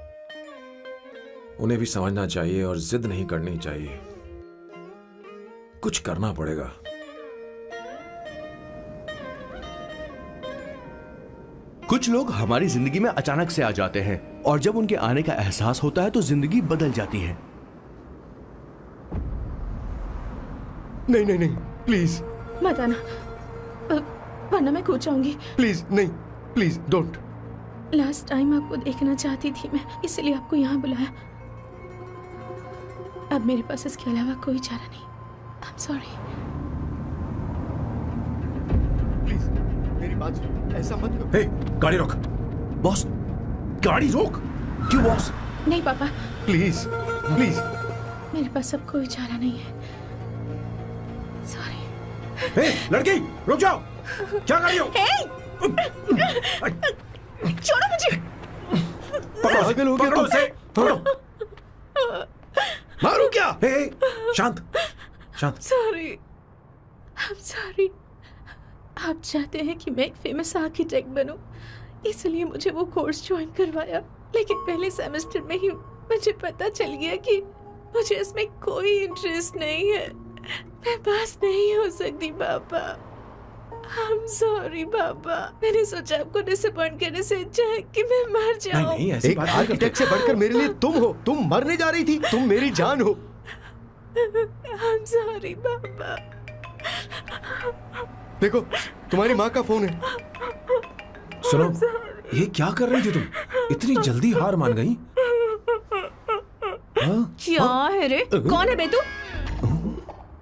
[SPEAKER 5] उन्हें भी समझना चाहिए और जिद नहीं करनी चाहिए। कुछ करना पड़ेगा।
[SPEAKER 4] कुछ लोग हमारी जिंदगी में अचानक से आ जाते हैं और जब उनके आने का एहसास होता है तो जिंदगी बदल जाती है।
[SPEAKER 2] नहीं नहीं नहीं, प्लीज
[SPEAKER 7] मत आना, वरना मैं कूद जाऊंगी।
[SPEAKER 2] प्लीज नहीं, प्लीज डोंट।
[SPEAKER 7] लास्ट टाइम आपको देखना चाहती थी मैं, इसलिए आपको यहाँ बुलाया। अब मेरे पास इसके अलावा कोई चारा नहीं। आई एम सॉरी।
[SPEAKER 2] प्लीज मेरी बात सुनो, ऐसा मत करो।
[SPEAKER 5] हे, गाड़ी रोक।
[SPEAKER 4] बॉस, गाड़ी रोक। क्यों बॉस?
[SPEAKER 7] नहीं पापा,
[SPEAKER 2] प्लीज प्लीज।
[SPEAKER 7] मेरे पास अब कोई चारा नहीं है। सॉरी।
[SPEAKER 5] हे, लड़की रुक जाओ। क्या कर रही हो?
[SPEAKER 8] छोड़ो मुझे।
[SPEAKER 5] पकड़ो उसे। पकड़ो।
[SPEAKER 2] मारो क्या?
[SPEAKER 5] हे, शांत शांत।
[SPEAKER 7] Sorry, I am sorry. आप चाहते हैं कि मैं एक फेमस आर्किटेक्ट बनूं, इसलिए मुझे वो कोर्स ज्वाइन करवाया, लेकिन पहले सेमेस्टर में ही मुझे पता चल गया कि मुझे इसमें कोई इंटरेस्ट नहीं है। मैं पास नहीं हो सकती पापा। आई एम सॉरी पापा। मैंने सोचा आपको डिसअपॉइंट करने से अच्छा है कि मैं मर जाऊं।
[SPEAKER 5] नहीं, ऐसी
[SPEAKER 2] एक आर्किटेक्ट से बढ़कर मेरे लिए तुम हो। तुम मरने जा रही थी, तुम मेरी जान हो।
[SPEAKER 7] आई एम सॉरी पापा।
[SPEAKER 2] देखो, तुम्हारी माँ का फोन है।
[SPEAKER 5] सुनो, ये क्या कर रही थी तुम? इतनी जल्दी हार मान गई?
[SPEAKER 7] क्या है रे? कौन है बे तू?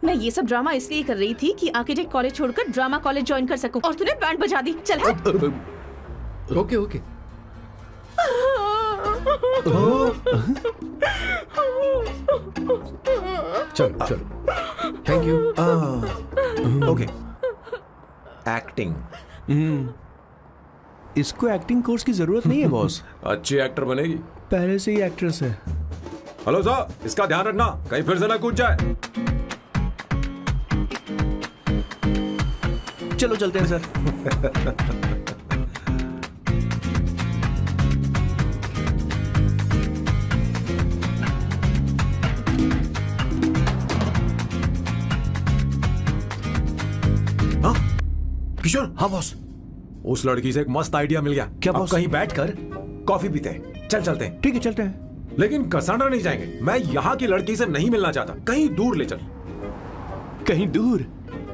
[SPEAKER 7] मैं ये सब ड्रामा इसलिए कर रही थी कि आर्किटेक्ट कॉलेज छोड़कर ड्रामा कॉलेज ज्वाइन कर सकूं, और तूने बैंड बजा दी। चल हट।
[SPEAKER 2] Okay okay. चलो चलो, थैंक यू।
[SPEAKER 5] ओके। एक्टिंग।
[SPEAKER 4] इसको एक्टिंग कोर्स की जरूरत नहीं है बॉस।
[SPEAKER 5] अच्छी एक्टर बनेगी।
[SPEAKER 4] पहले से ही एक्ट्रेस है।
[SPEAKER 5] हेलो सर, इसका ध्यान रखना कहीं फिर से ना कूद जाए।
[SPEAKER 4] चलो चलते हैं सर।
[SPEAKER 5] हाँ किशोर।
[SPEAKER 4] हाँ बॉस।
[SPEAKER 5] उस लड़की से एक मस्त आइडिया मिल गया।
[SPEAKER 4] क्या
[SPEAKER 5] अब
[SPEAKER 4] बॉस?
[SPEAKER 5] कहीं बैठकर कॉफी पीते हैं। चल चलते हैं।
[SPEAKER 4] ठीक है चलते हैं।
[SPEAKER 5] लेकिन कसांड्रा नहीं जाएंगे। मैं यहाँ की लड़की से नहीं मिलना चाहता। कहीं दूर ले चल।
[SPEAKER 4] कहीं दूर?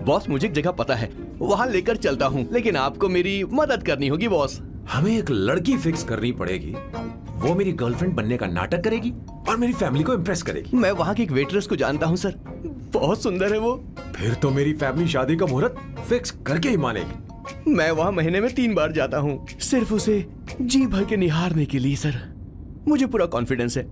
[SPEAKER 4] बॉस मुझे एक जगह पता है, वहां लेकर चलता हूँ, लेकिन आपको मेरी मदद करनी होगी बॉस।
[SPEAKER 5] हमें एक लड़की फिक्स करनी पड़ेगी। वो मेरी गर्लफ्रेंड बनने का नाटक करेगी और मेरी फैमिली को इम्प्रेस करेगी।
[SPEAKER 4] मैं वहाँ की एक वेट्रेस को जानता हूँ सर, बहुत सुंदर है वो।
[SPEAKER 5] फिर तो मेरी फैमिली शादी का मुहूर्त फिक्स करके ही मानेगी।
[SPEAKER 4] मैं वहाँ महीने में 3 बार जाता हूँ, सिर्फ उसे जी भर के निहारने के लिए सर। मुझे पूरा कॉन्फिडेंस है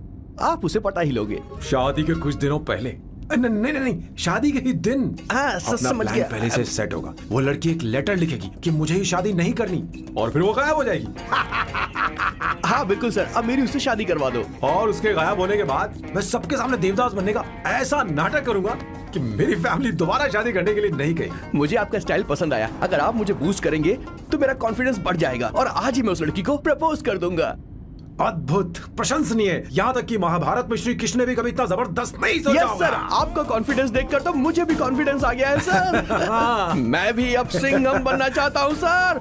[SPEAKER 4] आप उसे पटा ही लोगे।
[SPEAKER 5] शादी के कुछ दिनों पहले। नहीं, शादी के ही दिन।
[SPEAKER 4] अपना
[SPEAKER 5] समझ
[SPEAKER 4] गया।
[SPEAKER 5] प्लान पहले से सेट होगा। वो लड़की एक लेटर लिखेगी कि मुझे ही शादी नहीं करनी, और फिर वो गायब हो जाएगी।
[SPEAKER 4] हाँ बिल्कुल सर, अब मेरी उससे शादी करवा दो।
[SPEAKER 5] और उसके गायब होने के बाद मैं सबके सामने देवदास बनने का ऐसा नाटक करूंगा कि मेरी फैमिली दोबारा शादी करने के लिए नहीं कही।
[SPEAKER 4] मुझे आपका स्टाइल पसंद आया। अगर आप मुझे बूस्ट करेंगे तो मेरा कॉन्फिडेंस बढ़ जाएगा और आज ही मैं उस लड़की को प्रपोज कर दूंगा।
[SPEAKER 5] अद्भुत, प्रशंसनीय। यहाँ तक कि महाभारत में श्री कृष्ण ने भी कभी इतना जबरदस्त नहीं सोचा
[SPEAKER 4] होगा। सर, आपका कॉन्फिडेंस देखकर तो मुझे भी कॉन्फिडेंस आ गया है सर। मैं भी अब सिंघम बनना चाहता हूँ सर।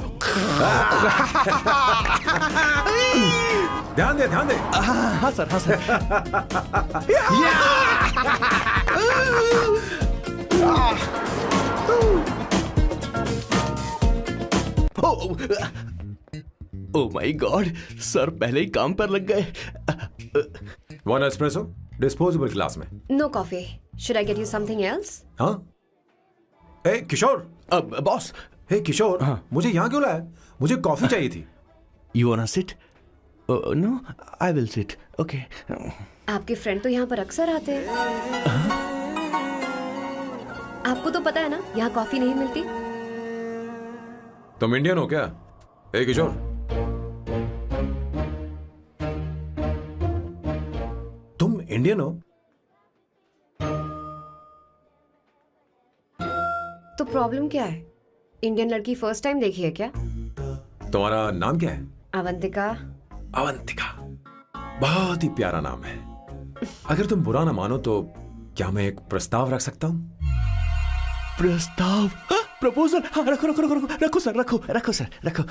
[SPEAKER 5] ध्यान दे, ध्यान दे।
[SPEAKER 4] हाँ सर, हाँ sir. Oh my god, sir पहले ही काम पर लग गए।
[SPEAKER 5] 1 एस्प्रेसो डिस्पोजेबल ग्लास में।
[SPEAKER 3] No coffee. Should I get you something else?
[SPEAKER 5] हाँ। ए किशोर।
[SPEAKER 4] बॉस।
[SPEAKER 5] हे किशोर, मुझे यहाँ क्यों लाया? मुझे कॉफी चाहिए थी।
[SPEAKER 4] You wanna sit? No, I will sit. Okay.
[SPEAKER 3] आपके फ्रेंड तो यहाँ पर अक्सर आते हैं। आपको तो पता है ना यहाँ कॉफी नहीं मिलती।
[SPEAKER 5] तुम इंडियन हो क्या? ए किशोर, तुम इंडियन हो?
[SPEAKER 3] तो प्रॉब्लम क्या है? इंडियन लड़की फर्स्ट टाइम देखी है क्या?
[SPEAKER 5] तुम्हारा नाम क्या है?
[SPEAKER 3] अवंतिका।
[SPEAKER 5] अवंतिका, बहुत ही प्यारा नाम है। अगर तुम बुरा ना मानो तो क्या मैं एक प्रस्ताव रख सकता हूं?
[SPEAKER 4] प्रस्ताव? प्रपोजल? हाँ, रखो रखो रखो रखो रखो सर, रखो रखो सर, रखो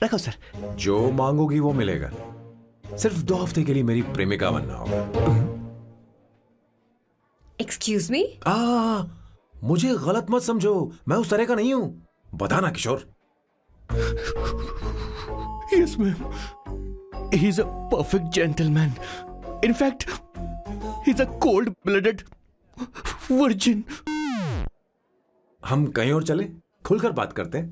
[SPEAKER 4] रखो सर।
[SPEAKER 5] जो मांगोगी वो मिलेगा। सिर्फ 2 हफ्ते के लिए मेरी प्रेमिका बनना होगा।
[SPEAKER 3] Excuse me?
[SPEAKER 5] मुझे गलत मत समझो, मैं उस तरह का नहीं हूं। बताना Kishore.
[SPEAKER 4] Yes ma'am, he is a perfect gentleman. In fact he is a cold blooded virgin.
[SPEAKER 5] हम कहीं और चले, खुलकर बात करते हैं।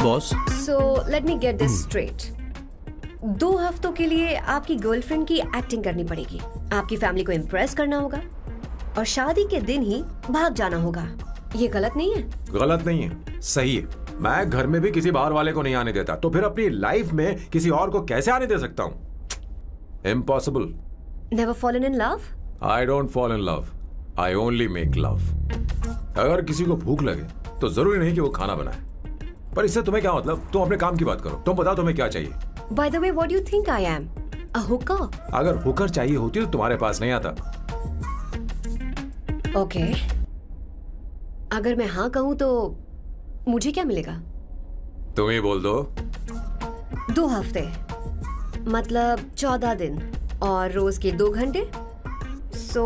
[SPEAKER 4] Boss,
[SPEAKER 3] so let me get this straight. 2 हफ्तों के लिए आपकी गर्लफ्रेंड की एक्टिंग करनी पड़ेगी, आपकी फैमिली को इम्प्रेस करना होगा और शादी के दिन ही भाग जाना होगा। ये गलत नहीं है?
[SPEAKER 5] गलत नहीं है, सही है। मैं घर में भी किसी बाहर वाले को नहीं आने देता, तो फिर अपनी लाइफ में किसी और को कैसे आने दे सकता हूं? Impossible.
[SPEAKER 3] Never fallen in love?
[SPEAKER 5] I don't fall in love. I only make love. अगर किसी को भूख लगे तो जरूरी नहीं कि वो खाना बनाए। पर इससे तुम्हें क्या मतलब? तुम अपने काम की बात करो। तुम बताओ तुम्हें क्या चाहिए?
[SPEAKER 3] By the way, what do you think I am? A hooker?
[SPEAKER 5] अगर हुकर चाहिए होती तो तुम्हारे पास नहीं आता।
[SPEAKER 3] Okay. अगर मैं हाँ कहूँ तो मुझे क्या मिलेगा?
[SPEAKER 5] तुम ही बोल दो।
[SPEAKER 3] 2 हफ्ते मतलब 14 दिन और रोज के 2 घंटे। So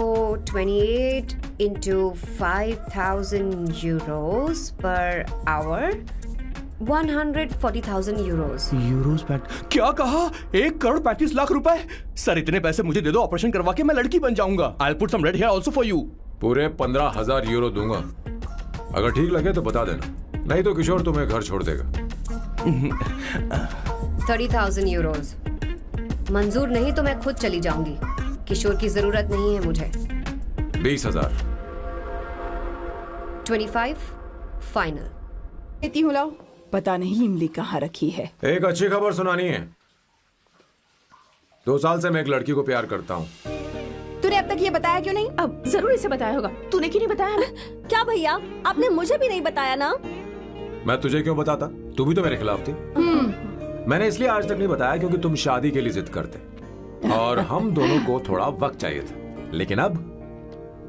[SPEAKER 3] 28 into 5,000 euros per hour, 140,000 euros.
[SPEAKER 4] Euros PAT? क्या कहा? 1,35,00,000 रुपए? सर इतने पैसे मुझे दे दो, ऑपरेशन करवा के मैं लड़की बन जाऊंगा। I'll put some red hair also for you.
[SPEAKER 5] पूरे 15,000 यूरो दूंगा। अगर ठीक लगे तो बता देना, नहीं तो किशोर तुम्हें घर छोड़ देगा।
[SPEAKER 3] 30,000 euros। मंजूर नहीं तो मैं खुद चली जाऊंगी। किशोर की जरूरत नहीं है मुझे।
[SPEAKER 5] 20,000।
[SPEAKER 3] 25 फाइनल।
[SPEAKER 9] देती हूँ, लाओ। पता नहीं इमली कहाँ रखी है।
[SPEAKER 5] एक अच्छी खबर सुनानी है। 2 साल से मैं एक लड़की को प्यार करता हूँ।
[SPEAKER 8] तूने अब तक ये बताया क्यों नहीं?
[SPEAKER 7] अब जरूर इसे बताया होगा। तूने क्यों नहीं बताया हमें?
[SPEAKER 8] क्या भैया, आपने मुझे भी नहीं बताया ना?
[SPEAKER 5] मैं तुझे क्यों बताता? तू भी तो मेरे खिलाफ थी। मैंने इसलिए आज तक नहीं बताया क्योंकि तुम शादी के लिए जिद करते और हम दोनों को थोड़ा वक्त चाहिए था। लेकिन अब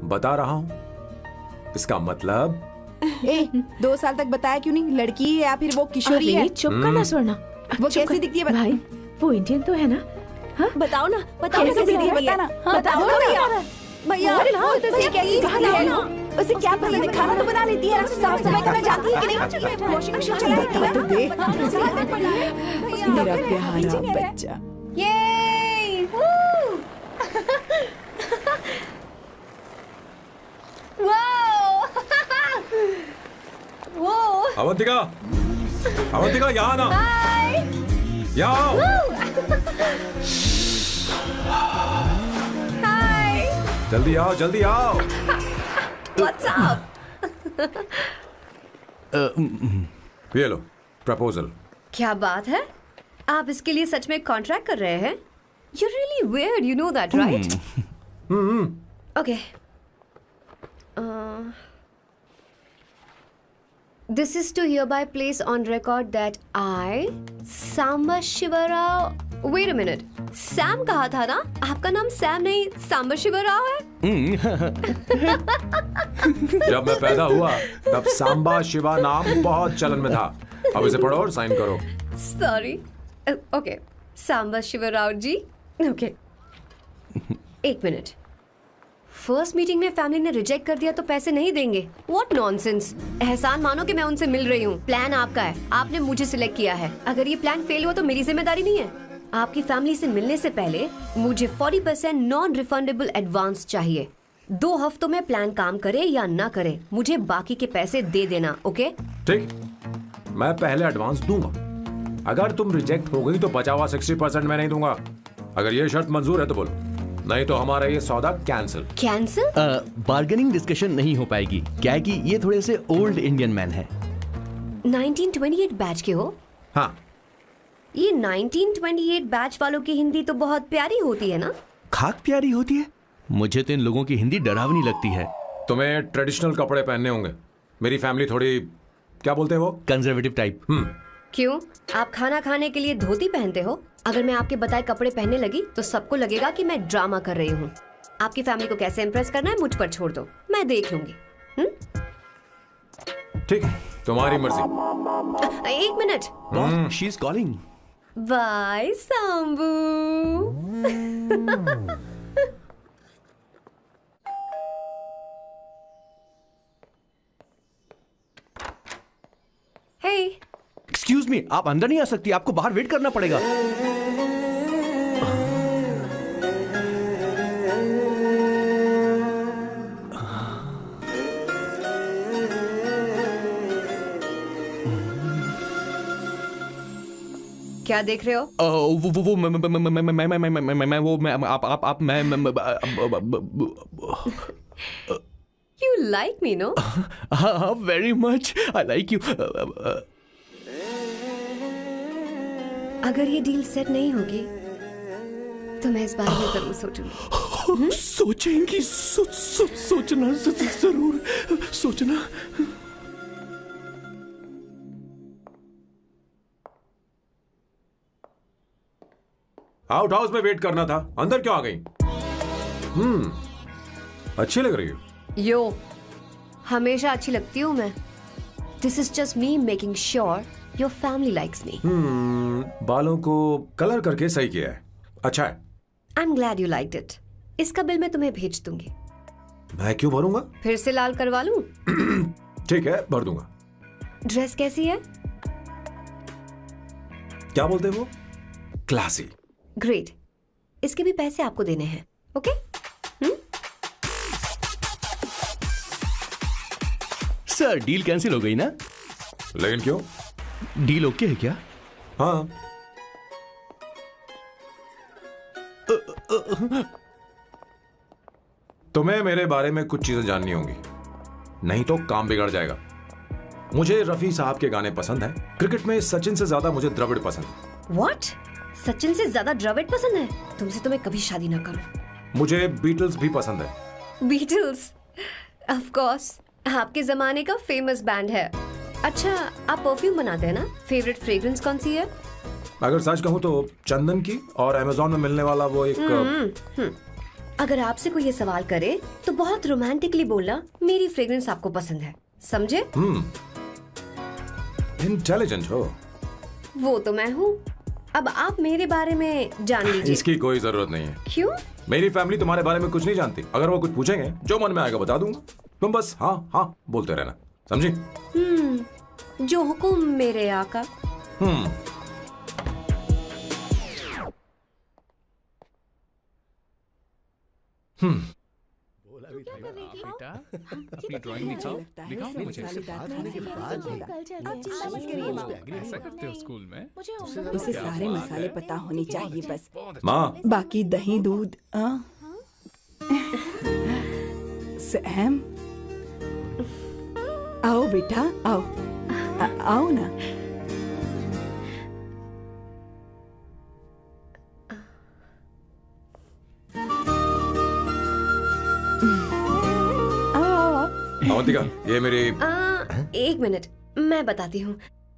[SPEAKER 5] बता रहा हूँ। इसका मतलब
[SPEAKER 9] 2 साल तक बताया क्यों नहीं? लड़की है या फिर वो किशोरी है?
[SPEAKER 7] चुप करना स्वर्णा।
[SPEAKER 9] वो कैसी दिखती है?
[SPEAKER 7] भाई वो इंडियन तो है ना? हाँ?
[SPEAKER 8] बताओ ना, बताओ
[SPEAKER 9] कैसी दिखती है? बताना।
[SPEAKER 8] बताओ ना भैया। भैया
[SPEAKER 9] उसे कैसी दिखती है? उसे क्या पसंद है? खाना तो बना लेती है, साफ सफाई करना जानती है कि नहीं? वॉशिंग मशीन चलाती है? तो दे मेरा प्यारा बच्चा।
[SPEAKER 8] ये वो
[SPEAKER 5] अवंतिका, अवंतिका यहाँ ना, यहाँ आओ। जल्दी आओ, जल्दी आओ।
[SPEAKER 3] What's up?
[SPEAKER 5] ये लो प्रपोजल।
[SPEAKER 3] क्या बात है? आप इसके लिए सच में कॉन्ट्रैक्ट कर रहे हैं? You're really weird, you know that, right? Okay. This is to hereby place on record that I, Samba Shivarao. Wait a minute. Sam कहा था ना? आपका नाम सैम नहीं सांबा शिवराव है?
[SPEAKER 5] जब मैं पैदा हुआ तब सांबा शिवा नाम बहुत चलन में था। अब इसे पढ़ो और साइन करो।
[SPEAKER 3] Sorry. Okay. सांबा शिवराव जी. Okay. 1 मिनट। फर्स्ट मीटिंग में फैमिली ने रिजेक्ट कर दिया तो पैसे नहीं देंगे? What nonsense! एहसान मानो कि मैं उनसे मिल रही हूँ। प्लान आपका है, आपने मुझे सिलेक्ट किया है। अगर ये प्लान फेल हुआ तो मेरी जिम्मेदारी नहीं है। आपकी फैमिली से मिलने से पहले मुझे 40% नॉन रिफंडेबल एडवांस चाहिए। 2 हफ्तों में प्लान काम करे या ना करे, मुझे बाकी के पैसे दे देना। ओके?
[SPEAKER 5] ठीक, मैं पहले एडवांस दूंगा। अगर तुम रिजेक्ट हो गई तो बचा हुआ 60% मैं नहीं दूंगा। अगर ये शर्त मंजूर है तो बोलो। नहीं तो हमारा ये सौदा कैंसिल।
[SPEAKER 3] कैंसिल?
[SPEAKER 4] बार्गेनिंग डिस्कशन नहीं हो पाएगी। क्या है कि ये थोड़े से ओल्ड इंडियन मैन है।
[SPEAKER 3] 1928 बैच के हो?
[SPEAKER 5] हाँ।
[SPEAKER 3] ये 1928 बैच वालों की हिंदी तो बहुत प्यारी होती है ना?
[SPEAKER 4] खाक प्यारी होती है? मुझे तो इन लोगों की हिंदी डरावनी लगती है।
[SPEAKER 5] तुम्हें ट्रेडिशनल कपड़े पहनने होंगे। मेरी फैमिली थोड़ी, क्या बोलते हैं वो,
[SPEAKER 4] कंजर्वेटिव टाइप।
[SPEAKER 3] क्यों? आप खाना खाने के लिए धोती पहनते हो? अगर मैं आपके बताए कपड़े पहनने लगी तो सबको लगेगा कि मैं ड्रामा कर रही हूँ। आपकी फैमिली को कैसे इम्प्रेस करना है मुझ पर छोड़ दो, मैं देख लूंगी।
[SPEAKER 5] ठीक है, तुम्हारी मर्जी।
[SPEAKER 3] एक minute.
[SPEAKER 4] She is calling.
[SPEAKER 3] Bye Sambu. Hey.
[SPEAKER 4] Excuse me, आप अंदर नहीं आ सकती, आपको बाहर वेट करना पड़ेगा।
[SPEAKER 3] क्या देख रहे हो?
[SPEAKER 4] वो मैं आप मैं
[SPEAKER 3] You like me, no?
[SPEAKER 4] Very much. I like you.
[SPEAKER 3] अगर ये डील सेट नहीं होगी तो मैं इस बारे में जरूर सोचूंगी।
[SPEAKER 4] सोचेंगी? सोचना जरूर सोचना।
[SPEAKER 5] आउट हाउस में वेट करना था, अंदर क्यों आ गई? अच्छी लग रही हो।
[SPEAKER 3] यो, हमेशा अच्छी लगती हूँ मैं। This is just me making sure your family likes me.
[SPEAKER 5] बालों को कलर करके सही किया है, अच्छा है।
[SPEAKER 3] I'm glad you liked it. इसका बिल मैं तुम्हें भेज दूंगी।
[SPEAKER 5] मैं क्यों भरूंगा?
[SPEAKER 3] फिर से लाल करवा लूं?
[SPEAKER 5] ठीक है, भर दूंगा।
[SPEAKER 3] ड्रेस कैसी है?
[SPEAKER 5] क्या बोलते हैं वो? क्लासी।
[SPEAKER 3] ग्रेट, इसके भी पैसे आपको देने हैं, ओके?
[SPEAKER 4] सर, डील कैंसिल हो गई ना?
[SPEAKER 5] लेकिन क्यों?
[SPEAKER 4] डील ओके है क्या?
[SPEAKER 5] हाँ। तुम्हें मेरे बारे में कुछ चीजें जाननी होंगी, नहीं तो काम बिगड़ जाएगा। मुझे रफी साहब के गाने पसंद हैं। क्रिकेट में सचिन से ज्यादा मुझे द्रविड़ पसंद है।
[SPEAKER 3] What? सचिन से ज्यादा द्रविड़ पसंद है? तुमसे तो मैं कभी शादी ना करूं।
[SPEAKER 5] मुझे बीटल्स भी पसंद है।
[SPEAKER 3] बीटल्स? ऑफ कोर्स, आपके जमाने का फेमस बैंड है। अच्छा, आप परफ्यूम बनाते हैं ना? फेवरेट फ्रेग्रेंस कौन सी है?
[SPEAKER 5] अगर सच कहूं तो चंदन की, और अमेज़न में मिलने वाला वो एक
[SPEAKER 3] अगर आपसे कोई ये सवाल करे तो बहुत रोमांटिकली बोलना मेरी फ्रेग्रेंस आपको पसंद है, समझे?
[SPEAKER 5] इंटेलिजेंट हो।
[SPEAKER 3] वो तो मैं हूँ। अब आप मेरे बारे में जान लीजिए।
[SPEAKER 5] इसकी कोई जरूरत नहीं है।
[SPEAKER 3] क्यों?
[SPEAKER 5] मेरी फैमिली तुम्हारे बारे में कुछ नहीं जानती। अगर वो कुछ पूछेंगे, जो मन में आएगा बता दूंगा। तुम बस हाँ हाँ बोलते रहना, समझी?
[SPEAKER 3] जो हुकुम मेरे आका।
[SPEAKER 1] बेटा, अपनी ड्राइंग दिखाओ मुझे। ऐसा करते हो स्कूल में?
[SPEAKER 9] उसे सारे मसाले पता होने चाहिए बस।
[SPEAKER 5] माँ,
[SPEAKER 9] बाकी दही दूध। सैम, आओ बेटा, आओ। आओ ना।
[SPEAKER 5] अवंतिका, ये मेरी।
[SPEAKER 3] एक मिनट, मैं बताती हूँ।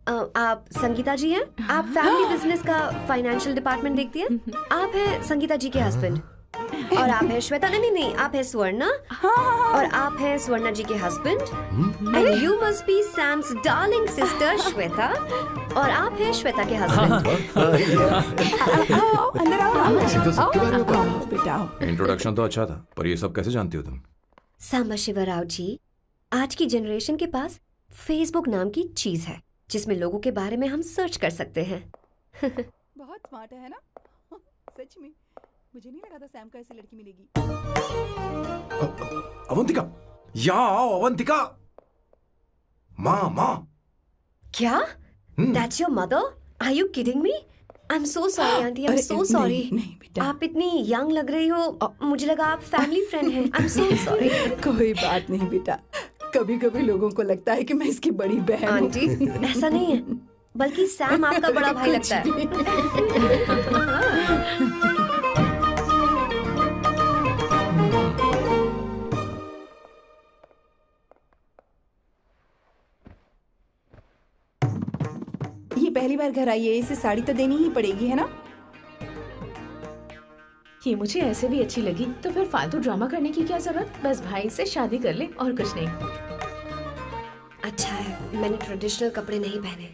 [SPEAKER 3] आप संगीता जी हैं? आप फैमिली बिजनेस का फाइनेंशियल डिपार्टमेंट देखती हैं? आप हैं संगीता जी के हस्बैंड। और आप हैं श्वेता। नहीं, आप हैं स्वर्णा। और आप हैं स्वर्णा जी के husband. And you must be Sam's darling sister Shweta. और आप हैं श्वेता के हस्बैंड।
[SPEAKER 9] अंदर आओ बेटा।
[SPEAKER 5] इंट्रोडक्शन तो अच्छा था, पर ये सब कैसे जानती हो तुम?
[SPEAKER 3] सांबा शिवराव जी, आज की जनरेशन के पास फेसबुक नाम की चीज है जिसमें लोगों के बारे में हम सर्च कर सकते हैं।
[SPEAKER 9] बहुत स्मार्ट है ना? सच में मुझे नहीं लगा था सैम को ऐसी लड़की मिलेगी।
[SPEAKER 5] अवंतिका, यहाँ आओ अवंतिका। माँ।
[SPEAKER 3] क्या? That's your mother? Are you kidding me? I am so sorry aunty, I am so sorry.
[SPEAKER 9] नहीं बेटा,
[SPEAKER 3] आप इतनी यंग लग रही हो, मुझे लगा आप फैमिली फ्रेंड हैं। I am so sorry.
[SPEAKER 9] कोई बात नहीं बेटा, कभी कभी लोगों को लगता है कि मैं इसकी बड़ी बहन हूँ।
[SPEAKER 3] आंटी ऐसा नहीं है, बल्कि सैम आपका बड़ा भाई लगता है।
[SPEAKER 9] ये पहली बार घर आई है, इसे साड़ी तो देनी ही पड़ेगी, है ना?
[SPEAKER 7] ये मुझे ऐसे भी अच्छी लगी, तो फिर फालतू ड्रामा करने की क्या जरूरत? बस भाई से शादी कर ले और कुछ नहीं।
[SPEAKER 3] अच्छा है मैंने ट्रेडिशनल कपड़े नहीं पहने।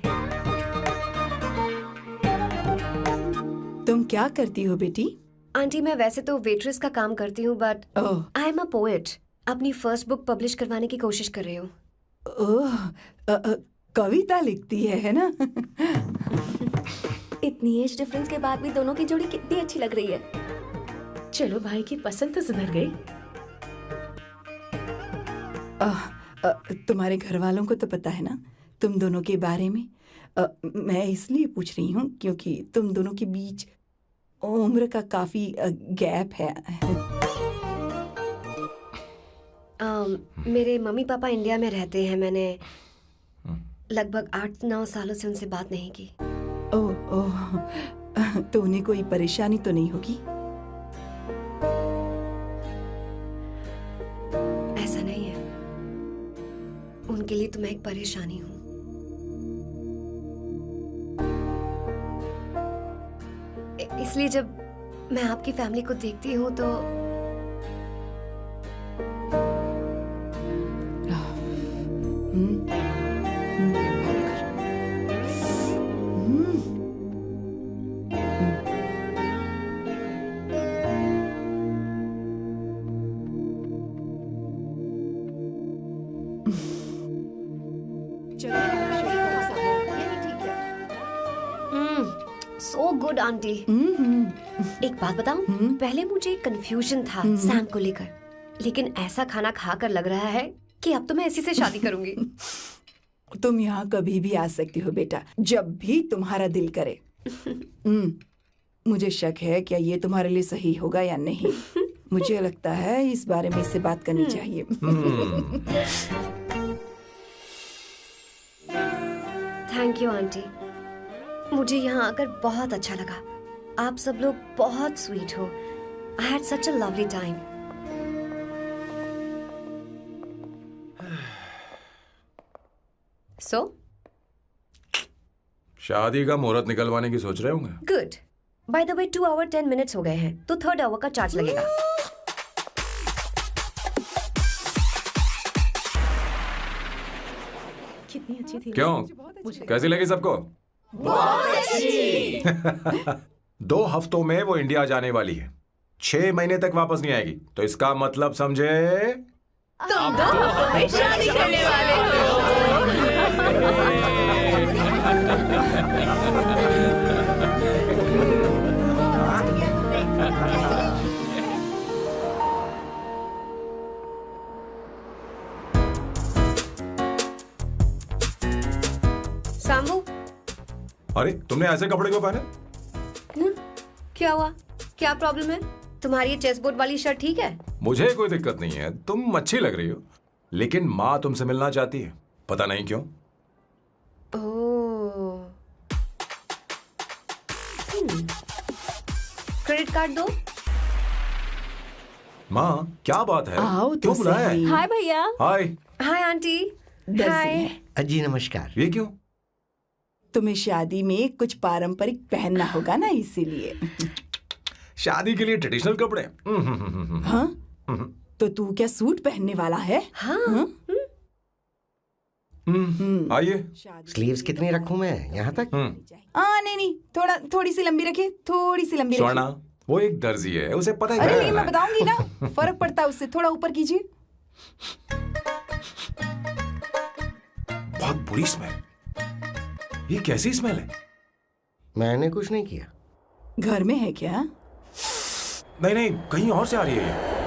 [SPEAKER 9] तुम क्या करती हो बेटी?
[SPEAKER 3] आंटी मैं वैसे तो वेट्रेस का काम करती हूँ, but I am a poet. अपनी फर्स्ट बुक पब्लिश करवाने की कोशिश कर रही हूँ।
[SPEAKER 9] कविता लिखती है ना?
[SPEAKER 8] इतनी एज डिफरेंस के बाद भी दोनों की जोड़ी कितनी अच्छी लग रही है।
[SPEAKER 7] चलो भाई की पसंद तो सुधर गई।
[SPEAKER 9] तुम्हारे घर वालों को तो पता है ना तुम दोनों के बारे में? मैं इसलिए पूछ रही हूँ क्योंकि तुम दोनों के बीच उम्र का काफी गैप है।
[SPEAKER 3] मेरे मम्मी पापा इंडिया में रहते हैं। मैंने लगभग 8-9 सालों से उनसे बात नहीं की।
[SPEAKER 9] ओह, तो उन्हें कोई परेशानी तो नहीं होगी?
[SPEAKER 3] ऐसा नहीं है, उनके लिए तो मैं एक परेशानी हूँ। इसलिए जब मैं आपकी फैमिली को देखती हूँ तो सो गुड आंटी। एक बात बताऊं, पहले मुझे कंफ्यूजन था सैम को लेकर, लेकिन ऐसा खाना खाकर लग रहा है कि अब तो मैं इसी से शादी करूंगी।
[SPEAKER 9] तुम यहाँ कभी भी आ सकती हो बेटा, जब भी तुम्हारा दिल करे। मुझे शक है क्या ये तुम्हारे लिए सही होगा या नहीं। मुझे लगता है इस बारे में इससे बात करनी चाहिए।
[SPEAKER 3] थैंक यू आंटी, मुझे यहाँ आकर बहुत अच्छा लगा। आप सब लोग बहुत स्वीट हो। I had such a lovely time. So
[SPEAKER 5] शादी का मुहूर्त निकलवाने की सोच रहे होंगे।
[SPEAKER 3] Good. By the way 2 hour 10 minutes हो गए हैं, तो 3rd आवर का चार्ज लगेगा।
[SPEAKER 7] कितनी अच्छी थी।
[SPEAKER 5] क्यों, कैसी लगी सबको?
[SPEAKER 8] बहुत अच्छी।
[SPEAKER 5] 2 हफ्तों में वो इंडिया जाने वाली है, 6 महीने तक वापस नहीं आएगी। तो इसका मतलब समझे
[SPEAKER 7] तुम 2 हफ्तों में शादी करने वाले हो।
[SPEAKER 3] सामू,
[SPEAKER 5] अरे तुमने ऐसे कपड़े क्यों पहने?
[SPEAKER 3] क्या हुआ? क्या प्रॉब्लम है? तुम्हारी ये चेस्ट वाली शर्ट ठीक है?
[SPEAKER 5] मुझे कोई दिक्कत नहीं है, तुम अच्छी लग रही हो, लेकिन माँ तुमसे मिलना चाहती है, पता नहीं क्यों।
[SPEAKER 3] ओह, क्रेडिट कार्ड दो।
[SPEAKER 5] माँ क्या बात है?
[SPEAKER 9] आओ तो
[SPEAKER 5] क्यों बुलाया है?
[SPEAKER 8] हाय भैया।
[SPEAKER 5] हाय।
[SPEAKER 3] Hi aunty. हाय।
[SPEAKER 2] जी नमस्कार।
[SPEAKER 5] ये क्यों?
[SPEAKER 9] तुम्हें शादी में कुछ पारंपरिक पहनना होगा ना, इसीलिए।
[SPEAKER 5] शादी के लिए ट्रेडिशनल कपड़े?
[SPEAKER 9] हाँ? तो तू क्या सूट पहनने वाला है?
[SPEAKER 3] हाँ।
[SPEAKER 5] आइए।
[SPEAKER 2] स्लीव्स कितनी रखूं मैं? यहाँ तक?
[SPEAKER 9] नहीं, थोड़ी सी लंबी रखे, थोड़ी सी लंबी
[SPEAKER 5] स्वर्णा, वो एक दर्जी है, उसे पता है।
[SPEAKER 9] अरे
[SPEAKER 5] क्या
[SPEAKER 9] नहीं,
[SPEAKER 5] करना
[SPEAKER 9] मैं बताऊंगी ना, फर्क पड़ता है उससे। थोड़ा ऊपर कीजिए।
[SPEAKER 5] बहुत बुरी स्मेल। ये कैसी स्मेल है?
[SPEAKER 2] मैंने कुछ नहीं किया।
[SPEAKER 9] घर में है क्या?
[SPEAKER 5] नहीं, कहीं और से आ रही है ये।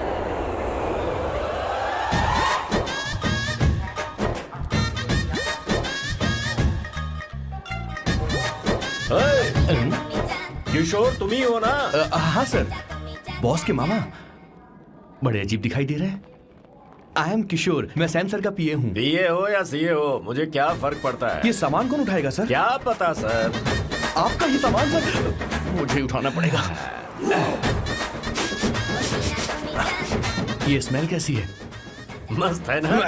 [SPEAKER 11] किशोर तुम ही हो ना?
[SPEAKER 4] हाँ सर, बॉस के मामा। बड़े अजीब दिखाई दे रहे हैं। आई एम किशोर, मैं सैम सर का पीए हूँ।
[SPEAKER 11] पीए हो या सीए हो, मुझे क्या फर्क पड़ता है?
[SPEAKER 4] ये सामान कौन उठाएगा सर?
[SPEAKER 11] क्या पता सर।
[SPEAKER 4] आपका ये सामान सर मुझे उठाना पड़ेगा। ये स्मेल कैसी है?
[SPEAKER 11] मस्त है ना?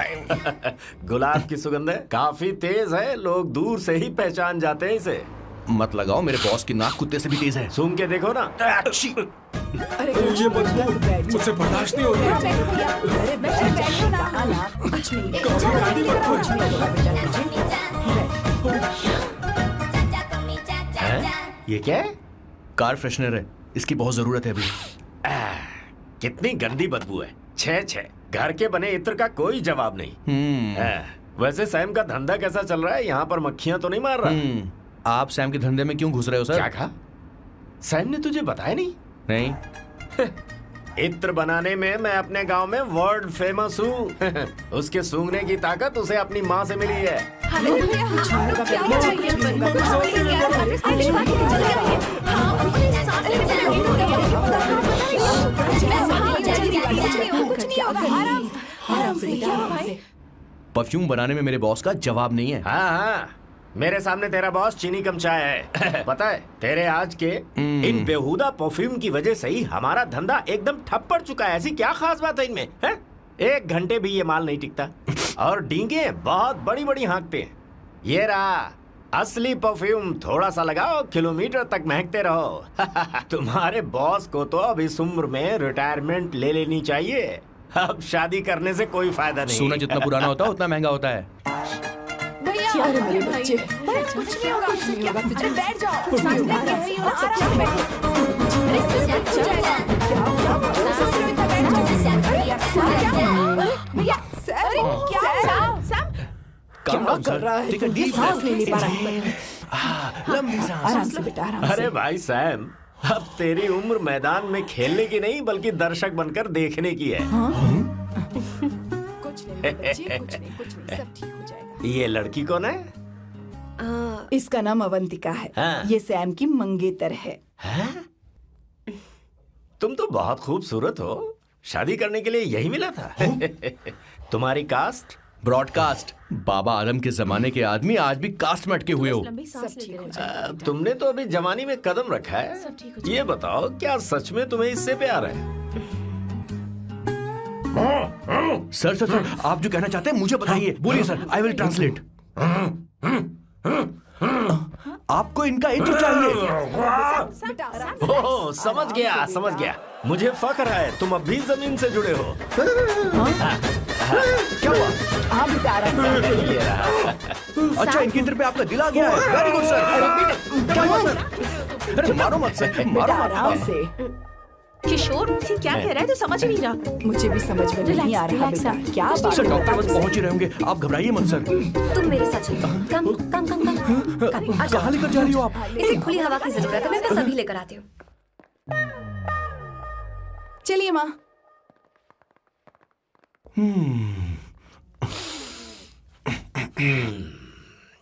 [SPEAKER 11] गुलाब की सुगंध है, काफी तेज है, लोग दूर से ही पहचान जाते हैं इसे।
[SPEAKER 4] मत लगाओ, मेरे बॉस की नाक कुत्ते से भी तेज है।
[SPEAKER 11] सूंघ के देखो ना।
[SPEAKER 9] अरे
[SPEAKER 5] ये मुझसे बर्दाश्त नहीं हो रही।
[SPEAKER 9] अरे बैठो ना। कुछ नहीं।
[SPEAKER 11] ये क्या है?
[SPEAKER 4] कार फ्रेशनर है, इसकी बहुत जरूरत है अभी।
[SPEAKER 11] कितनी गंदी बदबू है। छे घर के बने इत्र का कोई जवाब नहीं। वैसे सैम का धंधा कैसा चल रहा है? यहाँ पर मक्खियां तो नहीं मार रहा?
[SPEAKER 4] आप सैम के धंधे में क्यों घुस रहे हो सर?
[SPEAKER 11] क्या कहा? सैम ने तुझे बताया नहीं?
[SPEAKER 4] नहीं।
[SPEAKER 11] इत्र बनाने में मैं अपने गांव में वर्ल्ड फेमस हूँ। उसके सूंघने की ताकत उसे अपनी माँ से मिली है।
[SPEAKER 4] परफ्यूम बनाने में मेरे बॉस का जवाब नहीं है।
[SPEAKER 11] हाँ, मेरे सामने तेरा बॉस चीनी कम चाय है। पता है, तेरे आज के इन बेहुदा परफ्यूम की वजह से ही हमारा धंधा एकदम ठप पड़ चुका है। ऐसी क्या खास बात है इनमें? है? 1 घंटे भी ये माल नहीं टिकता और डींगे बहुत बड़ी बड़ी हाँकते हैं। ये रहा असली परफ्यूम, थोड़ा सा लगाओ, किलोमीटर तक महकते रहो। तुम्हारे बॉस को तो अब इस उम्र में रिटायरमेंट ले लेनी चाहिए। अब शादी करने से कोई फायदा नहीं।
[SPEAKER 4] सोना जितना पुराना होता है उतना महंगा होता है।
[SPEAKER 9] क्या रे मेरे बच्चे? कुछ नहीं होगा, कुछ नहीं होगा। तुझे बैठ जाओ। सांस लेके रही हो, आराम से बैठो। भैया, क्या कर रहा है? तू सांस नहीं ले पा रहा है।
[SPEAKER 4] लंबी सांस।
[SPEAKER 9] आराम से बेटा, आराम से।
[SPEAKER 11] अरे भाई सैम, अब तेरी उम्र मैदान में खेलने की नहीं बल्कि दर्शक बनकर देखने की है।
[SPEAKER 9] कुछ नहीं बच्चे, कुछ नहीं, सब ठीक हो जाएगा।
[SPEAKER 11] ये लड़की कौन है?
[SPEAKER 9] इसका नाम अवंतिका है।
[SPEAKER 11] हाँ।
[SPEAKER 9] ये सैम की मंगेतर है।
[SPEAKER 11] तुम तो बहुत खूबसूरत हो, शादी करने के लिए यही मिला था। तुम्हारी कास्ट?
[SPEAKER 4] ब्रॉडकास्ट। बाबा आदम के जमाने के आदमी आज भी कास्ट में अटके हुए हो।
[SPEAKER 9] सब ठीक हो जाएगा।
[SPEAKER 11] तुमने तो अभी जवानी में कदम रखा है। ये बताओ, क्या सच में तुम्हें इससे प्यार है?
[SPEAKER 4] सर सर सर, आप जो कहना चाहते हैं मुझे बताइए। बोलिए सर, आई विल ट्रांसलेट। आपको इनका इत्र चाहिए।
[SPEAKER 11] ओह, समझ गया समझ गया। मुझे फख्र है तुम अब भी जमीन से जुड़े हो।
[SPEAKER 4] क्या हुआ?
[SPEAKER 9] हाँ बेटा, आराम से।
[SPEAKER 4] अच्छा, इनके इत्र पे आपका दिल आ गया है। Very good sir. क्या हुआ सर? अरे मारो मत सर, मारो
[SPEAKER 9] बेटा, आराम
[SPEAKER 4] मत।
[SPEAKER 9] से।
[SPEAKER 7] किशोर, ये क्या कह रहा है? तो समझ नहीं रहा।
[SPEAKER 9] मुझे भी समझ में नहीं आ रहा बेटा। क्या बात
[SPEAKER 4] सर,
[SPEAKER 9] है?
[SPEAKER 4] डॉक्टर बस पहुंच ही रहे होंगे, आप घबराइए मत सर।
[SPEAKER 3] तुम मेरे साथ चलो। कम कम कम कम।
[SPEAKER 4] कहाँ लेकर जा रही हो आप?
[SPEAKER 3] इसे खुली हवा की जरूरत है, मैं बस अभी लेकर आती हूँ।
[SPEAKER 9] चलिए माँ।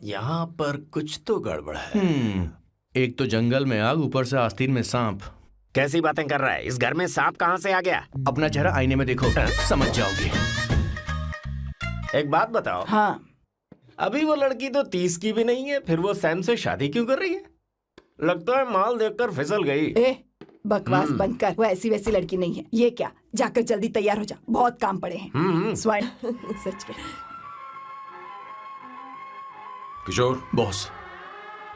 [SPEAKER 11] यहाँ पर कुछ तो गड़बड़ है।
[SPEAKER 4] एक तो जंगल में आग, ऊपर से आस्तीन में सांप।
[SPEAKER 11] कैसी बातें कर रहा है? इस घर में सांप कहाँ से आ गया?
[SPEAKER 4] अपना चेहरा आईने में देखो, समझ जाओगे।
[SPEAKER 11] एक बात बताओ।
[SPEAKER 9] हाँ।
[SPEAKER 11] अभी वो लड़की तो 30 की भी नहीं है, फिर वो सैम से शादी क्यों कर रही है? लगता है माल देखकर फिसल गई।
[SPEAKER 9] ए, बकवास बंद कर। वो ऐसी वैसी लड़की नहीं है। ये क्या, जाकर जल्दी तैयार हो जा, बहुत काम पड़े हैं। स्वर्ण सच में।
[SPEAKER 5] किशोर
[SPEAKER 4] बॉस,